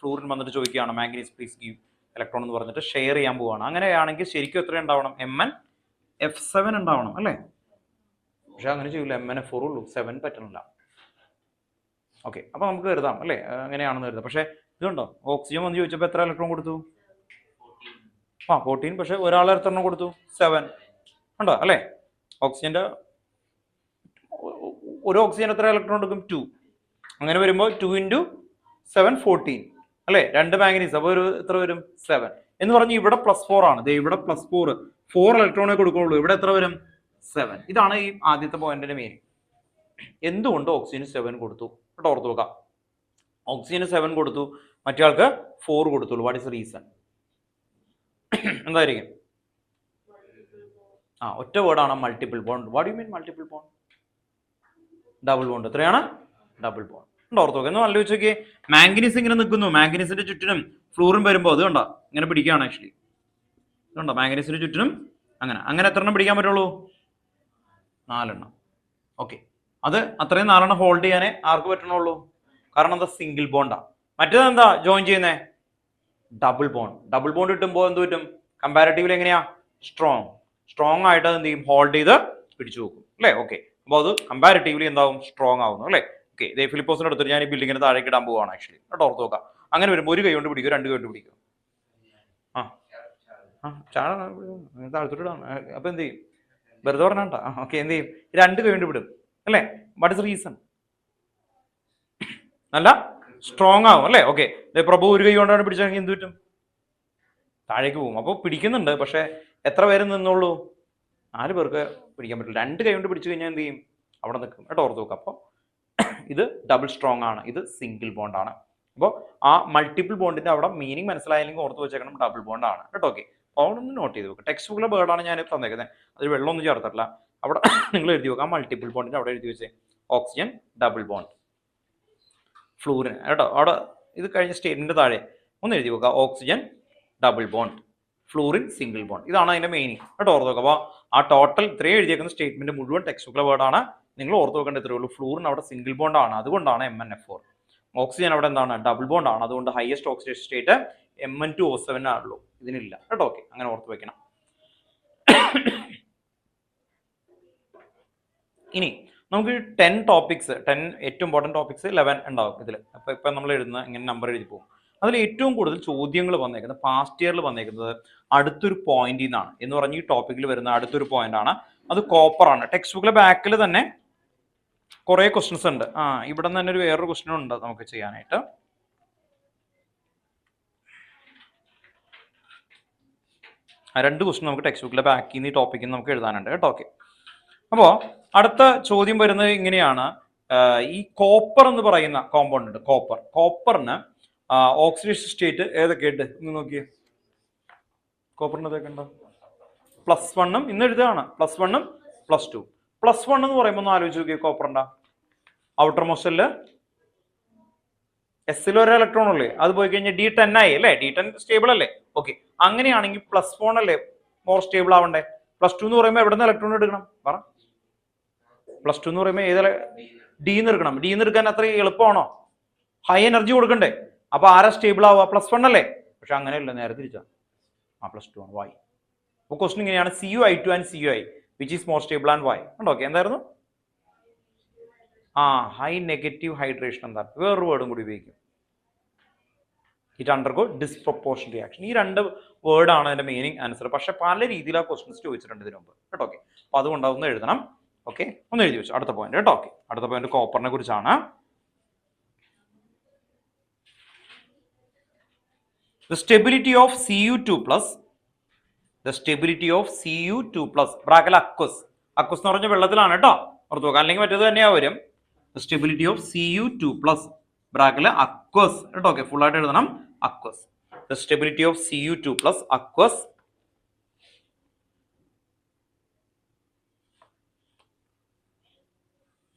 ഫ്ലൂറിൻ വന്നിട്ട് ചോദിക്കുകയാണ് മാംഗനീസ് പ്ലീസ് ഗീവ് ഇലക്ട്രോൺ എന്ന് പറഞ്ഞിട്ട് ഷെയർ ചെയ്യാൻ പോവുകയാണ്. അങ്ങനെയാണെങ്കിൽ ശരിക്കും എത്ര ഉണ്ടാവണം? MnF7 ഉണ്ടാവണം അല്ലേ? പക്ഷെ അങ്ങനെ ചെയ്യില്ല, MnF4 ഉള്ളൂ, 7 പറ്റണില്ല. ഓക്കെ, അപ്പൊ നമുക്ക് കരുതാം അല്ലേ, അങ്ങനെയാണെന്ന് കരുതാം. പക്ഷെ ഇതുണ്ടോ, ഓക്സിജൻ വന്ന് ചോദിച്ചപ്പോൾ എത്ര ഇലക്ട്രോൺ കൊടുത്തു? 14. പക്ഷെ ഒരാൾ എത്ര എണ്ണം കൊടുത്തു? 7 ഉണ്ടോ അല്ലേ? ഓക്സിജന്റെ ഒരു ഓക്സിജൻ എത്ര ഇലക്ട്രോൺ എടുക്കും? 2. അങ്ങനെ വരുമ്പോൾ 2 × 7 14 അല്ലേ? 2 മാംഗനീസ്, അപ്പോൾ ഒരു എത്ര വരും? 7 എന്ന് പറഞ്ഞ് ഇവിടെ +4 ആണ്. ഇവിടെ +4 ഇലക്ട്രോണേ കൊടുക്കുള്ളൂ. ഇവിടെ എത്ര വരും? 7. ഇതാണ് ഈ ആദ്യത്തെ പോയിന്റിന്റെ മീനിങ്. എന്തുകൊണ്ട് ഓക്സിജന് 7 കൊടുത്തു? ഇവിടെ ഓർത്ത് നോക്കാം. ഓക്സിജന് 7 കൊടുത്തു, മറ്റേ ആൾക്ക് 4 കൊടുത്തുള്ളൂ. What is reason? എന്തായിരിക്കും? ഒറ്റ വേർഡാണ് multiple bond. What you mean multiple bond? Double bond. എത്രയാണ്? Double bond. ഓർത്ത് നോക്കാം. എന്ന് ആലോചിച്ച് നോക്കിയേ, മാംഗനീസ് ഇങ്ങനെ നിൽക്കുന്നു, മാംഗനീസിന്റെ ചുറ്റിനും ഫ്ലൂറിൻ വരുമ്പോൾ അത് കണ്ടോ ഇങ്ങനെ പിടിക്കുകയാണ്. ആക്ച്വലി ഇതുണ്ടോ, മാംഗനീസിന്റെ ചുറ്റിനും അങ്ങനെ എത്ര എണ്ണം പിടിക്കാൻ പറ്റുള്ളൂ? 4 എണ്ണം. ഓക്കെ, അത് അത്രയും 4 എണ്ണം ഹോൾഡ് ചെയ്യാനേ ആർക്ക് പറ്റണുള്ളൂ? കാരണം എന്താ? സിംഗിൾ ബോണ്ടാ. മറ്റേത് എന്താ ജോയിൻ ചെയ്യുന്നേ? Double bond. ഡബിൾ ബോണ്ട് കിട്ടുമ്പോൾ എന്ത് പറ്റും? കമ്പാരിറ്റീവ്ലി എങ്ങനെയാ? സ്ട്രോങ് ആയിട്ട് എന്ത് ചെയ്യും? ഹോൾഡ് ചെയ്ത് പിടിച്ചു വെക്കും അല്ലേ? ഓക്കെ, അപ്പോൾ അത് കമ്പാരിറ്റീവ്ലി എന്താവും? സ്ട്രോങ് ആവുന്നു അല്ലേ? ഓക്കെ, ഇതേ ഫിലിപ്പോസിന്റെ അടുത്ത് ഞാൻ ഈ ബിൽഡിങ്ങിന് താഴേക്ക് ഇടാൻ പോവാണ് ആക്ച്വലി കേട്ടോ. ഓർത്ത് നോക്കാം. അങ്ങനെ വരുമ്പോൾ ഒരു കൈ കൊണ്ട് പിടിക്കും, 2 കൈ കൊണ്ട് പിടിക്കും. താഴത്തോട്ടിടാം. അപ്പൊ എന്ത് ചെയ്യും? വെറുതെ പറഞ്ഞാ. ഓക്കെ, എന്ത് ചെയ്യും? 2 കൈ കൊണ്ട് വിടും അല്ലേ? What is reason? നല്ല സ്ട്രോങ് ആവും അല്ലേ? ഓക്കെ, പ്രഭു ഒരു കൈ കൊണ്ടാണ് പിടിച്ചെങ്കിൽ എന്ത് പറ്റും? താഴേക്ക് പോകും. അപ്പോൾ പിടിക്കുന്നുണ്ട്, പക്ഷെ എത്ര പേര് നിന്നുള്ളൂ? 4 പേർക്ക് പിടിക്കാൻ പറ്റില്ല. 2 കൈ കൊണ്ട് പിടിച്ചു കഴിഞ്ഞാൽ എന്ത് ചെയ്യും? അവിടെ നിൽക്കും കേട്ടോ. ഓർത്ത് നോക്കാം. അപ്പോൾ ഇത് ഡബിൾ സ്ട്രോങ് ആണ്, ഇത് സിംഗിൾ ബോണ്ട് ആണ്. അപ്പോൾ ആ മൾട്ടിപ്പിൾ ബോണ്ടിന്റെ അവിടെ മീനിങ് മനസ്സിലായില്ലെങ്കിൽ ഓർത്ത് വെച്ചേക്കണം, ഡബിൾ ബോണ്ട് ആണ് കേട്ടോ. ഓക്കെ, അവിടെ ഒന്ന് നോട്ട് ചെയ്ത് വെക്കുക. ടെക്സ്റ്റ് ബുക്കിലെ വേർഡാണ് ഞാൻ തന്നേക്കുന്നത്, അതിൽ വെള്ളമൊന്നും ചേർത്തിട്ടില്ല. അവിടെ നിങ്ങൾ എഴുതി വെക്കാം, മൾട്ടിപ്പിൾ ബോണ്ടിന്റെ അവിടെ എഴുതി വെച്ചേ ഓക്സിജൻ ഡബിൾ ബോണ്ട്, ഫ്ലൂറിൻ കേട്ടോ. അവിടെ ഇത് കഴിഞ്ഞ സ്റ്റേറ്റ്മെന്റ് താഴെ ഒന്ന് എഴുതി വെക്കുക, oxygen double bond, fluorine single bond. ഇതാണ് അതിന്റെ മീനിങ് കേട്ടോ, ഓർത്ത് വെക്കുക. അപ്പോൾ ആ ടോട്ടൽ ഇത്രയും എഴുതിയേക്കുന്ന സ്റ്റേറ്റ്മെന്റ് മുഴുവൻ ടെക്സ്റ്റ് ബുക്കിലെ വേർഡാണ്. നിങ്ങൾ ഓർത്ത് വെക്കേണ്ട ഇത്രയേ ഉള്ളൂ. ഫ്ലൂറിൻ അവിടെ സിംഗിൾ ബോണ്ട് ആണ്, അതുകൊണ്ടാണ് MnF4. ഓക്സിജൻ അവിടെ എന്താണ്, ഡബിൾ ബോണ്ട് ആണ്, അതുകൊണ്ട് ഹയസ്റ്റ് ഓക്സിഡേഷൻ സ്റ്റേറ്റ് Mn2O7 ആണല്ലോ, ഇതിനില്ല കേട്ടോ. ഓക്കെ, അങ്ങനെ ഓർത്ത് വെക്കണം. ഇനി നമുക്ക് 10 ടോപ്പിക്സ്, 10 ഏറ്റവും ഇമ്പോർട്ടൻറ്റ് ടോപ്പിക്സ് 11 ഉണ്ടാവും ഇതിൽ. അപ്പോൾ ഇപ്പം നമ്മൾ എഴുതുന്ന ഇങ്ങനെ നമ്പർ എഴുതി പോകും. അതിൽ ഏറ്റവും കൂടുതൽ ചോദ്യങ്ങൾ വന്നേക്കുന്നത് പാസ്റ്റ് ഇയറിൽ വന്നേക്കുന്നത് അടുത്തൊരു പോയിന്റിൽ നിന്നാണ് എന്ന് പറഞ്ഞ് ഈ ടോപ്പിക്കിൽ വരുന്ന അടുത്തൊരു പോയിന്റ് ആണ്, അത് കോപ്പർ ആണ്. ടെക്സ്റ്റ് ബുക്കിലെ ബാക്കിൽ തന്നെ കുറേ ക്വസ്റ്റ്യൻസ് ഉണ്ട്. ഇവിടെ നിന്ന് തന്നെ ഒരു വേറൊരു ക്വസ്റ്റ്യൻ ഉണ്ട് നമുക്ക് ചെയ്യാനായിട്ട്. രണ്ട് ക്വസ്റ്റ്യൻ നമുക്ക് ടെക്സ്റ്റ് ബുക്കിലെ ബാക്കിൽ നിന്ന് ഈ ടോപ്പിക്കിൽ നിന്ന് നമുക്ക് എഴുതാനുണ്ട് കേട്ടോ. ഓക്കെ, അപ്പോൾ അടുത്ത ചോദ്യം വരുന്നത് ഇങ്ങനെയാണ്. ഈ കോപ്പർ എന്ന് പറയുന്ന കോമ്പൗണ്ട് ഉണ്ട്, കോപ്പറിന് ഓക്സിഡേഷൻ സ്റ്റേറ്റ് ഏതൊക്കെയുണ്ട് ഇന്ന് നോക്കിയേ. കോപ്പറിന് ഏതൊക്കെ ഉണ്ട്? +1 ഇന്ന് എഴുതുകയാണ്, +1 +2. +1 എന്ന് പറയുമ്പോൾ ഒന്ന് ആലോചിച്ച് നോക്കിയേ, കോപ്പറിന്റെ ഔട്ടർ മോസ്റ്റല് എസ്സിൽ ഒരു ഇലക്ട്രോൺ ഉള്ളേ, അത് പോയി കഴിഞ്ഞാൽ D10 ആയി അല്ലേ, D10 സ്റ്റേബിൾ അല്ലേ. ഓക്കെ, അങ്ങനെയാണെങ്കിൽ +1 അല്ലേ മോർ സ്റ്റേബിൾ ആവണ്ടേ. +2 എന്ന് പറയുമ്പോൾ എവിടെ നിന്ന് ഇലക്ട്രോൺ എടുക്കണം പറ. +2 എന്ന് പറയുമ്പോൾ ഏത് ഡിന്ന് എടുക്കണം. ഡിന്ന് എടുക്കാൻ അത്ര എളുപ്പമാണോ? ഹൈ എനർജി കൊടുക്കണ്ടേ. അപ്പൊ ആരാ സ്റ്റേബിൾ ആവുക? +1 അല്ലേ. പക്ഷെ അങ്ങനെയല്ല, നേരെ തിരിച്ചാ. +2 ആണ്. വൈ? അപ്പോൾ ക്വസ്റ്റൻ ഇങ്ങനെയാണ്, CuI2 and CuI which is more stable and why? ഉണ്ടോ? ഓക്കെ, എന്തായിരുന്നു? High negative hydration. എന്താ വേറൊരു വേർഡും കൂടി ഉപയോഗിക്കും, ഇറ്റ് അണ്ടർഗോ ഡിസ്പ്രൊപ്പോർഷൻ റിയാക്ഷൻ. ഈ രണ്ട് വേർഡാണ് അതിന്റെ മീനിങ് ആൻസർ. പക്ഷെ പല രീതിയിൽ ആ ക്വസ്റ്റൻസ് ചോദിച്ചിട്ടുണ്ട് ഇതിനു മുമ്പ് കേട്ടോ. ഓക്കെ, അപ്പൊ അതുകൊണ്ട് അതൊന്ന് എഴുതണം. ഓക്കെ, ഒന്ന് എഴുതി വെച്ചു. അടുത്ത പോയിന്റ് കേട്ടോ. ഓക്കെ, അടുത്ത പോയിന്റ് കോപ്പറിനെ കുറിച്ചാണ്. The stability of Cu2+, the stability of Cu2+, ബ്രാക്കറ്റിൽ അക്വസ്. അക്വസ് എന്ന് പറഞ്ഞ വെള്ളത്തിലാണ് കേട്ടോ, ഓർത്ത് നോക്കാം, അല്ലെങ്കിൽ മറ്റേത് തന്നെയാ വരും. The stability of Cu2+, ബ്രാക്കറ്റിൽ അക്വസ് കേട്ടോ. ഓക്കെ, ഫുൾ ആയിട്ട് എഴുതണം, aqueous. The stability of Cu2+, aqueous.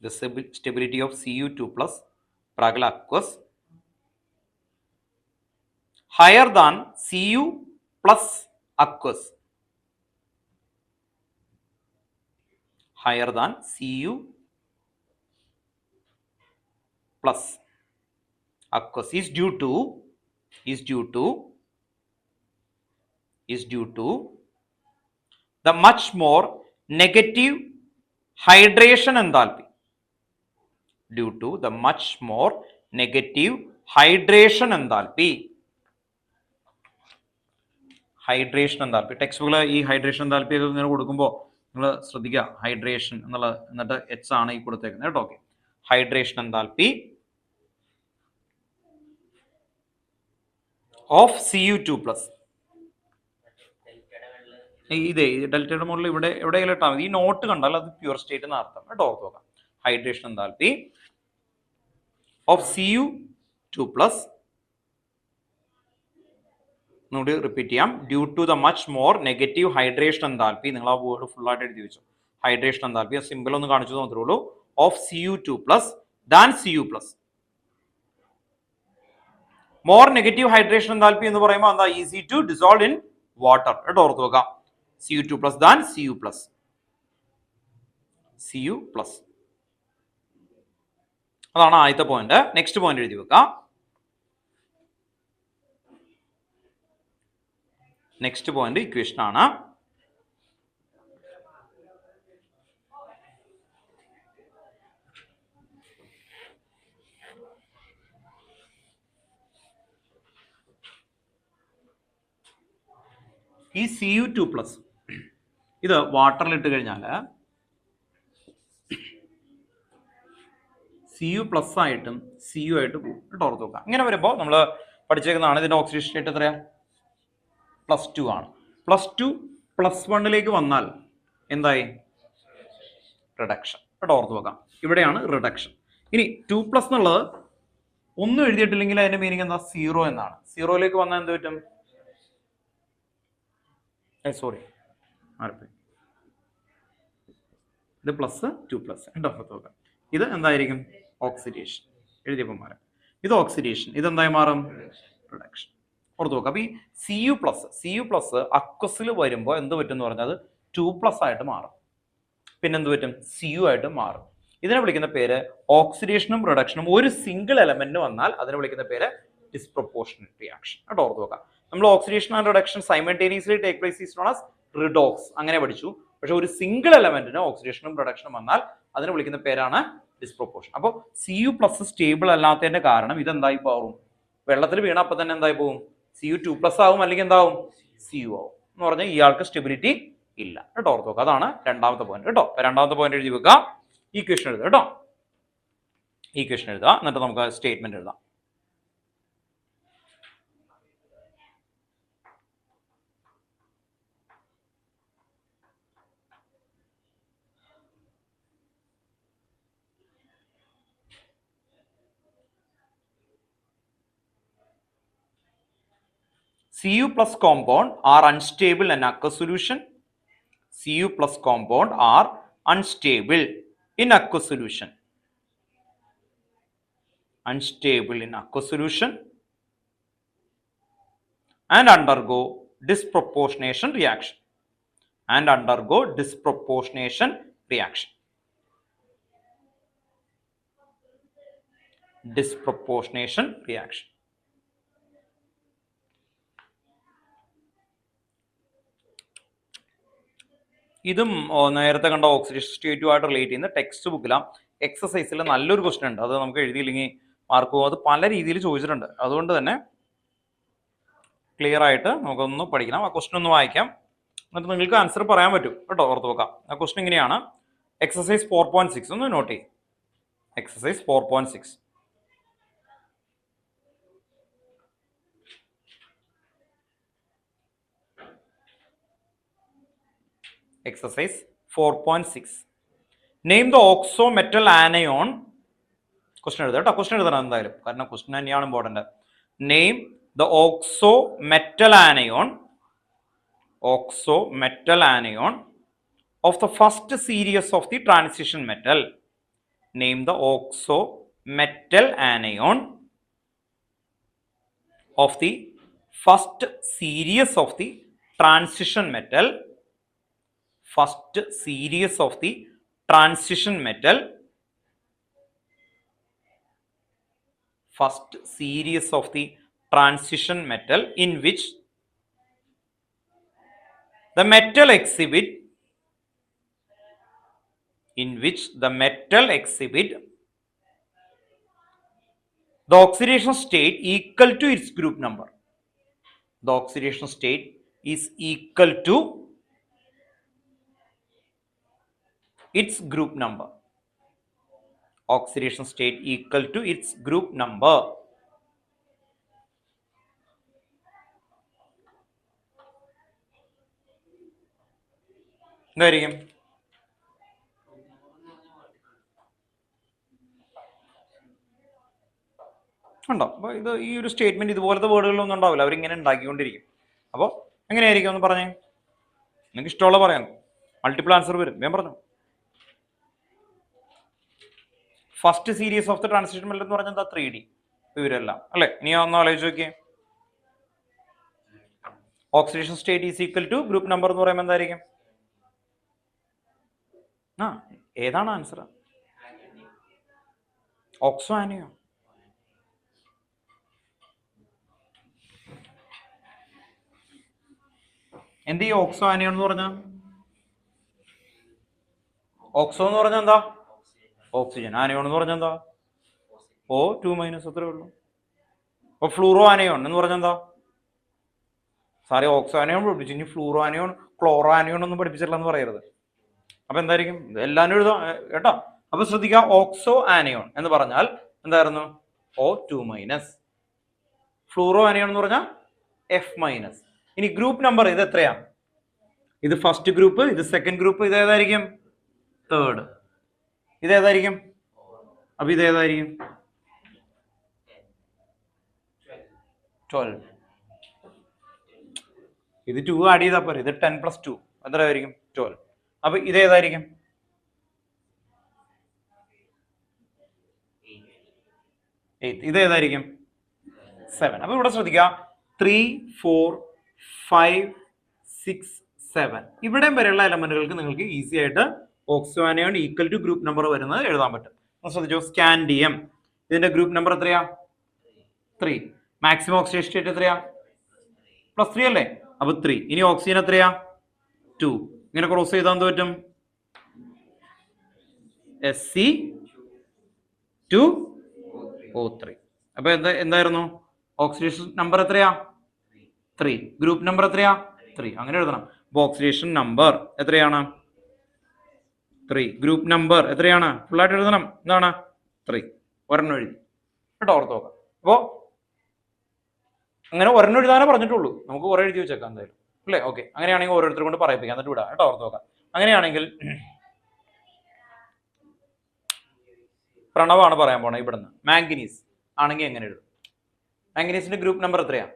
The stability of Cu2+, ബ്രാക്കറ്റിൽ aqueous, higher than Cu plus aqueous, higher than Cu plus aqueous is due to the much more negative hydration enthalpy, due to the much more negative hydration enthalpy. Hydration എന്താൽപ്പി text ബുക്കിൽ ഈ hydration എന്താൽപ്പി ഒക്കെ ഇങ്ങനെ കൊടുക്കുമ്പോൾ നിങ്ങൾ ശ്രദ്ധിക്കുക, hydration എന്നുള്ള എന്നിട്ട് H ആണ് ഈ കൊടുത്തേക്കുന്നത് കേട്ടോ. Okay, hydration enthalpy of Cu2+. ഇതേ ഡെൽറ്റയുടെ മുകളിൽ ഇവിടെ എവിടെയെങ്കിലും ഇട്ടാൽ മതി. ഈ നോട്ട് കണ്ടാൽ അത് പ്യുവർ സ്റ്റേറ്റ് എന്ന് അർത്ഥം കേട്ടോ, ഓർത്ത് നോക്കാം. Hydration enthalpy of Cu2+, note repeat ചെയ്യാം, due to the much more negative hydration enthalpy. നിങ്ങൾ ആ വേർഡ് ഫുൾ ആയിട്ട് എഴുതി വെച്ചു. ഹൈഡ്രേഷൻ എന്താൽപ്പി ആ സിമ്പിൾ ഒന്ന് കാണിച്ചു മാത്രമേ ഉള്ളൂ. Of Cu2+ than Cu+. More negative hydration enthalpy എന്ന് പറയുമ്പോൾ എന്താ, easy to dissolve in water കേട്ടോ, ഓർത്ത് വെക്കാം. Cu2+ than Cu+. അതാണ് ആദ്യത്തെ പോയിന്റ്. നെക്സ്റ്റ് പോയിന്റ് എഴുതി വെക്കാം. നെക്സ്റ്റ് പോയിന്റ് ഇക്വേഷൻ ആണ്. ഈ Cu2+ ഇത് വാട്ടറിൽ ഇട്ട് കഴിഞ്ഞാൽ Cu+ ആയിട്ടും Cu ആയിട്ട് പോകും കേട്ടോ, ഓർത്ത് നോക്കാം. ഇങ്ങനെ വരുമ്പോൾ നമ്മൾ പഠിച്ചേക്കുന്നതാണ് ഇതിന്റെ ഓക്സിഡേഷൻ സ്റ്റേറ്റ് എത്രയാ, +2 ആണ്. +2 +1 വന്നാൽ എന്തായി, റിഡക്ഷൻ കേട്ടോ, ഓർത്ത് നോക്കാം. ഇവിടെയാണ് റിഡക്ഷൻ. ഇനി 2+ എന്നുള്ളത് ഒന്നും എഴുതിയിട്ടില്ലെങ്കിൽ അതിന്റെ മീനിങ് എന്താ, 0 എന്നാണ്. 0 വന്നാൽ എന്ത് പറ്റും, സോറി, ഇത് പ്ലസ് 2 പ്ലസ് ഉണ്ടോ? ഇത് എന്തായിരിക്കും? ഓക്സിഡേഷൻ. എഴുതിയപ്പോൾ മാറാം. ഇത് ഓക്സിഡേഷൻ, ഇത് എന്തായി മാറും? റിഡക്ഷൻ. ഓർത്ത് നോക്കുക. അപ്പൊ ഈ സി യു പ്ലസ് അക്വസിൽ വരുമ്പോൾ എന്ത് പറ്റും എന്ന് പറഞ്ഞാൽ അത് 2+ ആയിട്ട് മാറും. പിന്നെ എന്ത് പറ്റും? സി യു ആയിട്ട് മാറും. ഇതിനെ വിളിക്കുന്ന പേര് ഓക്സിഡേഷനും റിഡക്ഷനും ഒരു സിംഗിൾ എലമെന്റ് വന്നാൽ അതിനെ വിളിക്കുന്ന പേര് ഡിസ്പ്രൊപ്പോർഷനേറ്റ് റിയാക്ഷൻ. കേട്ടോ, ഓർത്ത് നോക്കാം. നമ്മൾ oxidation and reduction simultaneously take place is known as redox അങ്ങനെ പഠിച്ചു. പക്ഷെ ഒരു സിംഗിൾ എലമെന്റിന് ഓക്സിഡേഷനും റിഡക്ഷനും വന്നാൽ അതിനെ വിളിക്കുന്ന പേരാണ് ഡിസ്പ്രൊപ്പോർഷൻ. അപ്പോൾ സി യു പ്ലസ് സ്റ്റേബിൾ അല്ലാത്തതിന്റെ കാരണം ഇതെന്തായി പോകും? വെള്ളത്തിൽ വീണ അപ്പൊ തന്നെ എന്തായി പോകും? സി യു 2+ ആവും, അല്ലെങ്കിൽ എന്താവും? സി യു ആവും. എന്ന് പറഞ്ഞാൽ ഇയാൾക്ക് സ്റ്റെബിലിറ്റി ഇല്ല. കേട്ടോ, ഓർത്ത് നോക്കുക. അതാണ് രണ്ടാമത്തെ പോയിന്റ്. കേട്ടോ, രണ്ടാമത്തെ പോയിന്റ് എഴുതി വെക്കുക. ഈ ക്വസ്റ്റൻ എഴുതുക. കേട്ടോ, ഈ ക്വസ്റ്റൻ എഴുതുക. എന്നിട്ട് നമുക്ക് സ്റ്റേറ്റ്മെന്റ് എഴുതാം. Cu plus compound are unstable in aqueous solution. Cu plus compound are unstable in aqueous solution. Unstable in aqueous solution and undergo disproportionation reaction. And undergo disproportionation reaction. Disproportionation reaction. ഇതും നേരത്തെ കണ്ട oxidation സ്റ്റേറ്റുമായിട്ട് relate ചെയ്യുന്ന text ബുക്കിലാണ് എക്സസൈസിൽ നല്ലൊരു question ഉണ്ട്. അത് നമുക്ക് എഴുതിയില്ലെങ്കിൽ mark പോകും. അത് പല രീതിയിൽ ചോദിച്ചിട്ടുണ്ട്. അതുകൊണ്ട് തന്നെ ക്ലിയർ ആയിട്ട് നമുക്കൊന്ന് പഠിക്കണം. ആ ക്വസ്റ്റൻ ഒന്ന് വായിക്കാം, എന്നിട്ട് നിങ്ങൾക്ക് ആൻസർ പറയാൻ പറ്റും. കേട്ടോ, ഓർത്ത് നോക്കാം. ആ ക്വസ്റ്റൻ ഇങ്ങനെയാണ്. എക്സസൈസ് 4.6 ഒന്ന് നോട്ട് ചെയ്യും. Exercise 4.6. Exercise 4.6. Name the oxo metal anion. Question എഴുതാം കേട്ടോ. ക്വസ്റ്റൻ എഴുതണം എന്തായാലും, കാരണം ക്വസ്റ്റൻ തന്നെയാണ് important. Name the oxo metal anion. Oxo metal anion of the first series of the transition metal. Name the oxo metal anion of the first series of the transition metal. First series of the transition metal. First series of the transition metal in which the metal exhibit the oxidation state equal to its group number. The oxidation state is equal to its group number. Oxidation state equal to its group number. എന്തായിരിക്കും? ഉണ്ടോ? അപ്പോൾ ഇത് ഈ ഒരു statement ഇതുപോലത്തെ വേർഡുകളൊന്നും ഉണ്ടാവില്ല, അവരിങ്ങനെ ഉണ്ടാക്കിക്കൊണ്ടിരിക്കും. അപ്പോൾ എങ്ങനെയായിരിക്കും ഒന്ന് പറഞ്ഞേ. നിങ്ങൾക്ക് ഇഷ്ടമുള്ള പറയാം, മൾട്ടിപ്പിൾ ആൻസർ വരും. ഞാൻ പറഞ്ഞു first series of the transition metal എന്ന് പറഞ്ഞാൽ എന്താ? 3D ഇവരെല്ലാം അല്ലേ? ഇനി ഒന്ന് ആലോചിച്ച് നോക്കിയേ. Oxidation state is equal to group number എന്ന് പറയുമ്പോൾ എന്തായിരിക്കും? ഏതാണ് ആൻസർ? ഓക്സോ ആനിയോ. എന്ത് ഈ ഓക്സോ ആനിയോൺ എന്ന് പറഞ്ഞാൽ? ഓക്സോ എന്ന് പറഞ്ഞാൽ എന്താ? ഓക്സിജൻ. ആനയോൺ എന്ന് പറഞ്ഞാൽ എന്താ? O2- അത്രേ ഉള്ളൂ. അപ്പോൾ ഫ്ലൂറോ ആനയോൺ എന്ന് പറഞ്ഞാൽ എന്താ? സാറി ഓക്സോ ആനയോൺ പഠിപ്പിച്ചു, ഇനി ഫ്ലൂറോ ആനയോൺ ക്ലോറോ ആനയോൺ ഒന്നും പഠിപ്പിച്ചിട്ടില്ലെന്ന് പറയരുത്. അപ്പൊ എന്തായിരിക്കും? എല്ലാവരും എഴുതാം കേട്ടോ. അപ്പൊ ശ്രദ്ധിക്കുക, ഓക്സോ ആനയോൺ എന്ന് പറഞ്ഞാൽ എന്തായിരുന്നു? O2-. ഫ്ലൂറോ ആനയോൺ എന്ന് പറഞ്ഞാൽ F-. ഇനി ഗ്രൂപ്പ് നമ്പർ ഇത് എത്രയാ? ഇത് ഫസ്റ്റ് ഗ്രൂപ്പ്, ഇത് സെക്കൻഡ് ഗ്രൂപ്പ്, ഇത് ഏതായിരിക്കും? തേർഡ്. ഇത് ഏതായിരിക്കും? അപ്പൊ ഇത് ഏതായിരിക്കും? 12. ഇത് 2 ആഡ് ചെയ്താൽ പോരെ. ഇത് 10 + 2 എത്രയായിരിക്കും? 12. അപ്പൊ ഇത് ഏതായിരിക്കും? 8. ഇത് ഏതായിരിക്കും? 7. അപ്പൊ ഇവിടെ ശ്രദ്ധിക്കുക, 3, 4, 5, 6, 7 ഇവിടെയും വരെയുള്ള എലമെന്റുകൾക്ക് നിങ്ങൾക്ക് ഈസി ആയിട്ട് oxo anion equal to group number വരുന്നത് എഴുതാൻ പറ്റും. ശ്രദ്ധിച്ചോ, സ്കാൻഡിയം ഇതിന്റെ ഗ്രൂപ്പ് നമ്പർ എത്രയാ? 3. മാക്സിമം ഓക്സിഡേഷൻ സ്റ്റേറ്റ് എത്രയാ? +3 അല്ലേ? അപ്പൊ 3. ഇനി ഓക്സിജൻ എത്രയാ? 2. ഇങ്ങനെ ക്രോസ് ചെയ്താൽ എന്ത് പറ്റും? Sc2O3. അപ്പൊ എന്തായിരുന്നു ഓക്സിഡേഷൻ നമ്പർ എത്രയാ? 3. ഗ്രൂപ്പ് നമ്പർ എത്രയാ? 3. അങ്ങനെ എഴുതണം. അപ്പൊ ഓക്സിഡേഷൻ നമ്പർ എത്രയാണ്? 3. ഗ്രൂപ്പ് നമ്പർ എത്രയാണ്? ഫുൾ ആയിട്ട് എഴുതണം. എന്താണ്? 3. ഒരെണ്ണം എഴുതി കേട്ടോ, ഓർത്ത് നോക്കാം. അപ്പോ അങ്ങനെ ഒരെണ്ണം എഴുതാനേ പറഞ്ഞിട്ടുള്ളൂ, നമുക്ക് കുറെ എഴുതി വെച്ചേക്കാം എന്തായാലും അല്ലേ? ഓക്കെ, അങ്ങനെയാണെങ്കിൽ ഓരോരുത്തർ കൊണ്ട് പറയിപ്പിക്കാം, എന്നിട്ട് വിടാം കേട്ടോ, ഓർത്ത് നോക്കാം. അങ്ങനെയാണെങ്കിൽ പ്രണവാണ് പറയാൻ പോണേ. ഇവിടുന്ന് മാംഗനീസ് ആണെങ്കിൽ എങ്ങനെ എഴുതും? മാംഗനീസിന്റെ ഗ്രൂപ്പ് നമ്പർ എത്രയാ?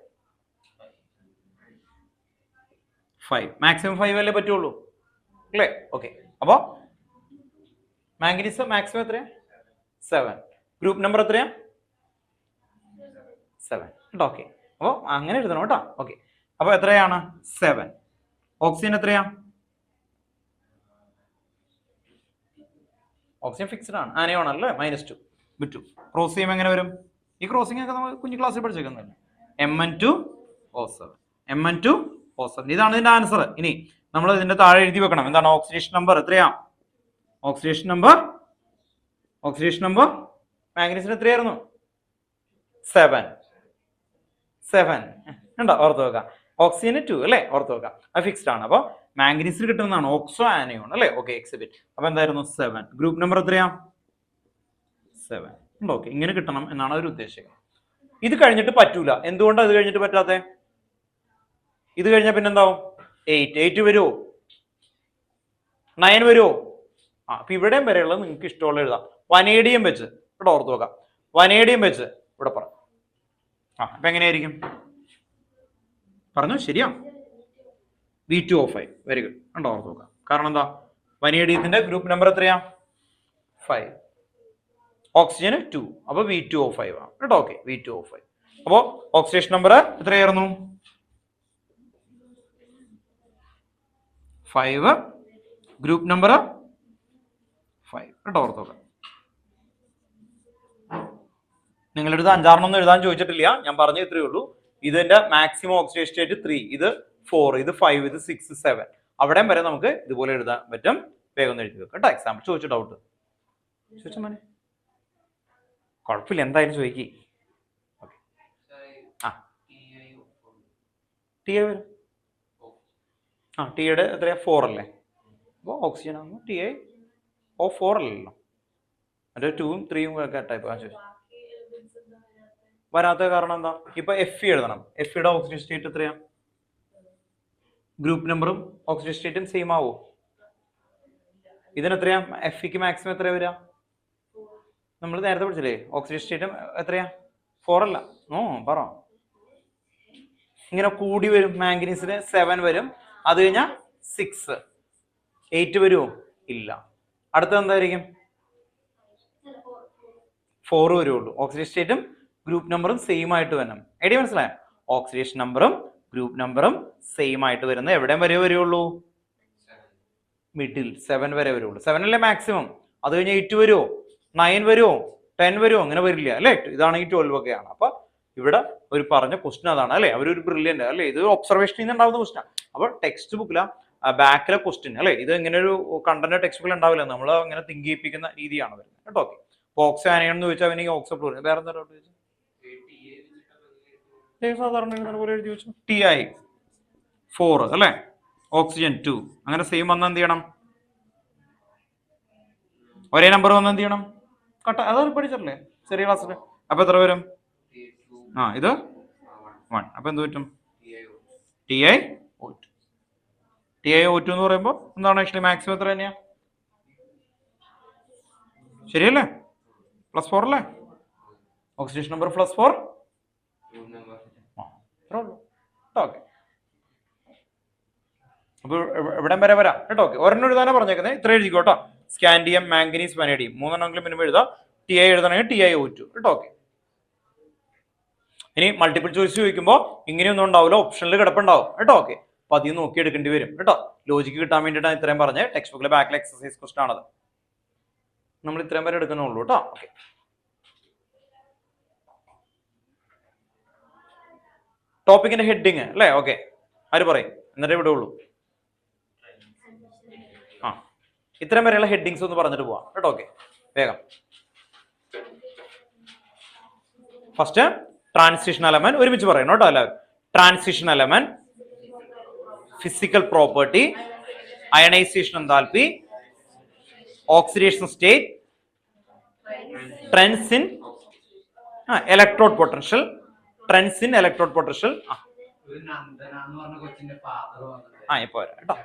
5. മാക്സിമം 5 അല്ലേ പറ്റുള്ളൂ അല്ലേ? ഓക്കെ, അപ്പോ മാംഗനീസ് മാക്സിമം എത്രയാ? 7. ഗ്രൂപ്പ് നമ്പർ എത്രയാ? 7 കേട്ടോ. ഓക്കെ, അപ്പോൾ അങ്ങനെ എഴുതണം കേട്ടോ. ഓക്കെ, അപ്പൊ എത്രയാണ്? 7. ഓക്സിജൻ എത്രയാ? ഓക്സിജൻ ഫിക്സ്ഡ് ആണ്, ആനയോൺ അല്ലേ? -2 വിട്ടു. ക്രോസ് ചെയ്യുമ്പോൾ എങ്ങനെ വരും? ഈ ക്രോസിംഗ് ഒക്കെ നമ്മൾ കുഞ്ഞു ക്ലാസ്സിൽ പഠിച്ചേക്കുന്നതല്ലേ. Mn2O7. Mn2O7 ഇതാണ് ഇതിന്റെ ആൻസർ. ഇനി നമ്മൾ ഇതിന്റെ താഴെ എഴുതി വെക്കണം. എന്താണ് ഓക്സിഡേഷൻ നമ്പർ എത്രയാ? ഓക്സിഡേഷൻ നമ്പർ മാംഗനീസിന് എത്രയായിരുന്നു? 7 ഉണ്ടോ? ഓർത്ത് വെക്കാം. ഓക്സിജന് 2 അല്ലേ? ഓർത്ത് വെക്കാം, അത് ഫിക്സ്ഡ് ആണ്. അപ്പൊ മാംഗനീസിന് കിട്ടുന്നതാണ് ഓക്സോ ആനയോൺ അല്ലേ? Okay, exhibit. അപ്പൊ എന്തായിരുന്നു? 7. ഗ്രൂപ്പ് നമ്പർ എത്രയാ? 7 ഉണ്ടോ? ഓക്കെ, ഇങ്ങനെ കിട്ടണം എന്നാണ് അവർ ഉദ്ദേശിക്കുന്നത്. ഇത് കഴിഞ്ഞിട്ട് പറ്റൂല. എന്തുകൊണ്ടാണ് ഇത് കഴിഞ്ഞിട്ട് പറ്റാത്തെ? ഇത് കഴിഞ്ഞാൽ പിന്നെ എന്താവും? 8 വരുമോ? 9 വരുമോ? അപ്പൊ ഇവിടെയും വരെയുള്ളത് നിങ്ങൾക്ക് ഇഷ്ടമുള്ള എഴുതാം. വനേഡിയം വെച്ച് ഇവിടെ ഓർത്ത് നോക്കാം. വനേഡിയം വെച്ച് ഇവിടെ പറ. അപ്പൊ എങ്ങനെയായിരിക്കും? പറഞ്ഞു ശരിയാ? V2O5. Very good. ഉണ്ടോ? ഓർത്ത് നോക്കാം. കാരണം എന്താ? വനേഡിയത്തിന്റെ ഗ്രൂപ്പ് നമ്പർ എത്രയാ? 5. ഓക്സിജന് 2. അപ്പൊ V2O5 ആണ് കേട്ടോ. Okay, V2O5. അപ്പോ ഓക്സിഡേഷൻ നമ്പർ എത്രയായിരുന്നു? 5. ഗ്രൂപ്പ് നമ്പർ 5 കേട്ടോ, ഓർത്ത് നോക്കാം. നിങ്ങളുടെ അടുത്ത് 5 ഒന്നും എഴുതാൻ ചോദിച്ചിട്ടില്ല, ഞാൻ പറഞ്ഞു ഇത്രയേ ഉള്ളൂ. ഇതിന്റെ മാക്സിമം ഓക്സിഡേഷൻ സ്റ്റേറ്റ് 3, ഇത് 4, ഇത് 5, ഇത് 6, 7 അവിടെയും വരെ നമുക്ക് ഇതുപോലെ എഴുതാൻ പറ്റും. വേഗം എഴുതി വെക്കാം കേട്ടോ. എക്സാമ്പിൾ ചോദിച്ച ഡൗട്ട് ചോദിച്ച മോനെ, കുഴപ്പമില്ല, എന്തായാലും ചോദിക്കി. ടി വരും. ടിയുടെ എത്രയാ? 4 അല്ലേ? അപ്പോൾ ഓക്സിജൻ ആകുമ്പോൾ TiO4 അല്ലല്ലോ, മറ്റേ 2ഉം 3ഉം ഒക്കെ ടൈപ്പ് വരാത്ത കാരണം എന്താ? ഇപ്പൊ Fe എഴുതണം. Feയുടെ ഓക്സിജൻ സ്റ്റേറ്റ് എത്രയാ? ഗ്രൂപ്പ് നമ്പറും ഓക്സിജൻ സ്റ്റേറ്റും സെയിം ആവോ? ഇതിനെത്രയാ? Feക്ക് മാക്സിമം എത്രയാ വരിക? നമ്മൾ നേരത്തെ പഠിച്ചില്ലേ? ഓക്സിജൻ സ്റ്റേറ്റും എത്രയാ? 4 അല്ല? പറ. ഇങ്ങനെ കൂടി വരും. മാംഗനീസിന് 7 വരും, അത് കഴിഞ്ഞാൽ 6, 8 വരുമോ? ഇല്ല. അടുത്തത് എന്തായിരിക്കും? 4 വരുള്ളൂ. ഓക്സിജൻ സ്റ്റേറ്റും ഗ്രൂപ്പ് നമ്പറും സെയിം ആയിട്ട് വരണം. ഐഡിയ മനസ്സിലായോ? ഓക്സിഡേഷൻ നമ്പറും ഗ്രൂപ്പ് നമ്പറും സെയിം ആയിട്ട് വരുന്ന എവിടെ വരെ വരുള്ളൂ? മിഡിൽ 7 വരെ വരുള്ളൂ. 7 അല്ലേ മാക്സിമം? അത് കഴിഞ്ഞ് 8 വരുമോ? 9 വരുമോ? 10 വരുമോ? അങ്ങനെ വരില്ല അല്ലേ? ഇതാണെങ്കിൽ 12 ഒക്കെയാണ്. അപ്പൊ ഇവിടെ ഒരു പറഞ്ഞ ക്വസ്റ്റൻ അതാണ് അല്ലേ? അവരൊരു ബ്രില്യന്റ് അല്ലേ? ഇത് ഒബ്സർവേഷനിൽ നിന്ന് ഉണ്ടാവുന്ന ക്വസ്റ്റൻ. അപ്പൊ ടെക്സ്റ്റ് ബുക്കിലെ ബാക്കിലെ ക്വസ്റ്റ്യൻ അല്ലേ? ഇത് ഇങ്ങനെ ഒരു കണ്ടന്റ് ടെക്സ്റ്റ് ബുക്കിൽ ഉണ്ടാവില്ല, നമ്മൾ അങ്ങനെ തിങ്ക് ചെയ്യിപ്പിക്കുന്ന രീതിയാണ് വരുന്നത് കേട്ടോ. ഓക്കെ, ഓക്സോ ആനയോൺ എന്ന് ചോദിച്ചാൽ അവന് ഓക്സോ ഫ്ലോറിൻ. വേറെ എന്താ ഡൗട്ട് ചോദിച്ചു? സാധാരണ പോലെ എഴുതി വെച്ചു. Ti4 അല്ലേ? ഓക്സിജൻ 2. അങ്ങനെ സെയിം വന്നാൽ എന്ത് ചെയ്യണം? ഒരേ നമ്പർ വന്നാൽ എന്ത് ചെയ്യണം? അതൊരു പഠിച്ചല്ലേ ചെറിയ ക്ലാസ്സിൽ. അപ്പൊ എത്ര വരും? ഇത് 1. അപ്പൊ എന്ത് പറ്റും? TiO2 എന്ന് പറയുമ്പോൾ എന്താണ് ആക്ച്വലി മാക്സിമം എത്ര തന്നെയാ? ശരിയല്ലേ? +4 അല്ലേ? Oxidation number +4. ഓക്കെ. അപ്പൊ എവിടം വരെ വരാം കേട്ടോ. ഓക്കെ, ഒരെണ്ണം എഴുതാനാ പറഞ്ഞേക്കുന്നത്, ഇത്ര എഴുതിക്കോ കേട്ടോ. സ്കാൻഡിയം, മാംഗനീസ്, വനേഡിയം, മൂന്നെണ്ണമെങ്കിലും മിനിമം എഴുതാം. ടി ഐ എഴുതണമെങ്കിൽ TiO2 കേട്ടോ. ഓക്കെ, ഇനി മൾട്ടിപ്പിൾ ചോയ്സ് ചോദിക്കുമ്പോൾ ഇങ്ങനെയൊന്നും ഉണ്ടാവില്ല, ഓപ്ഷനിൽ കിടപ്പുണ്ടാവും കേട്ടോ. ഓക്കെ, അപ്പൊ അധികം നോക്കി എടുക്കേണ്ടി വരും കേട്ടോ. ലോജിക്ക് കിട്ടാൻ വേണ്ടിയിട്ടാണ് ഇത്രയും പറഞ്ഞത്. ടെക്സ്റ്റ് ബുക്കിലെ ബാക്കിലെ എക്സസൈസ് ക്വസ്റ്റൻ ആണത്. നമ്മൾ ഇത്രയും വരെ എടുക്കുന്നുള്ളൂ കേട്ടോ. ഓക്കെ, ടോപ്പിക്കിന്റെ ഹെഡിങ് അല്ലേ? ഓക്കെ, ആര് പറയും എന്നിട്ട് ഇവിടെ ഉള്ളൂ. ആ, ഇത്രയും വരെയുള്ള ഹെഡിങ്സ് ഒന്ന് പറഞ്ഞിട്ട് പോവാം കേട്ടോ. ഓക്കെ, വേഗം. ഫസ്റ്റ് ട്രാൻസിഷൻ എലമെന്റ് ഒരുമിച്ച് പറയണം കേട്ടോ എല്ലാവരും. Transition element, physical property, ionisation enthalpy, oxidation state, trends in electrode potential, trends in electrode potential. ഇപ്പൊ വരാം കേട്ടോ.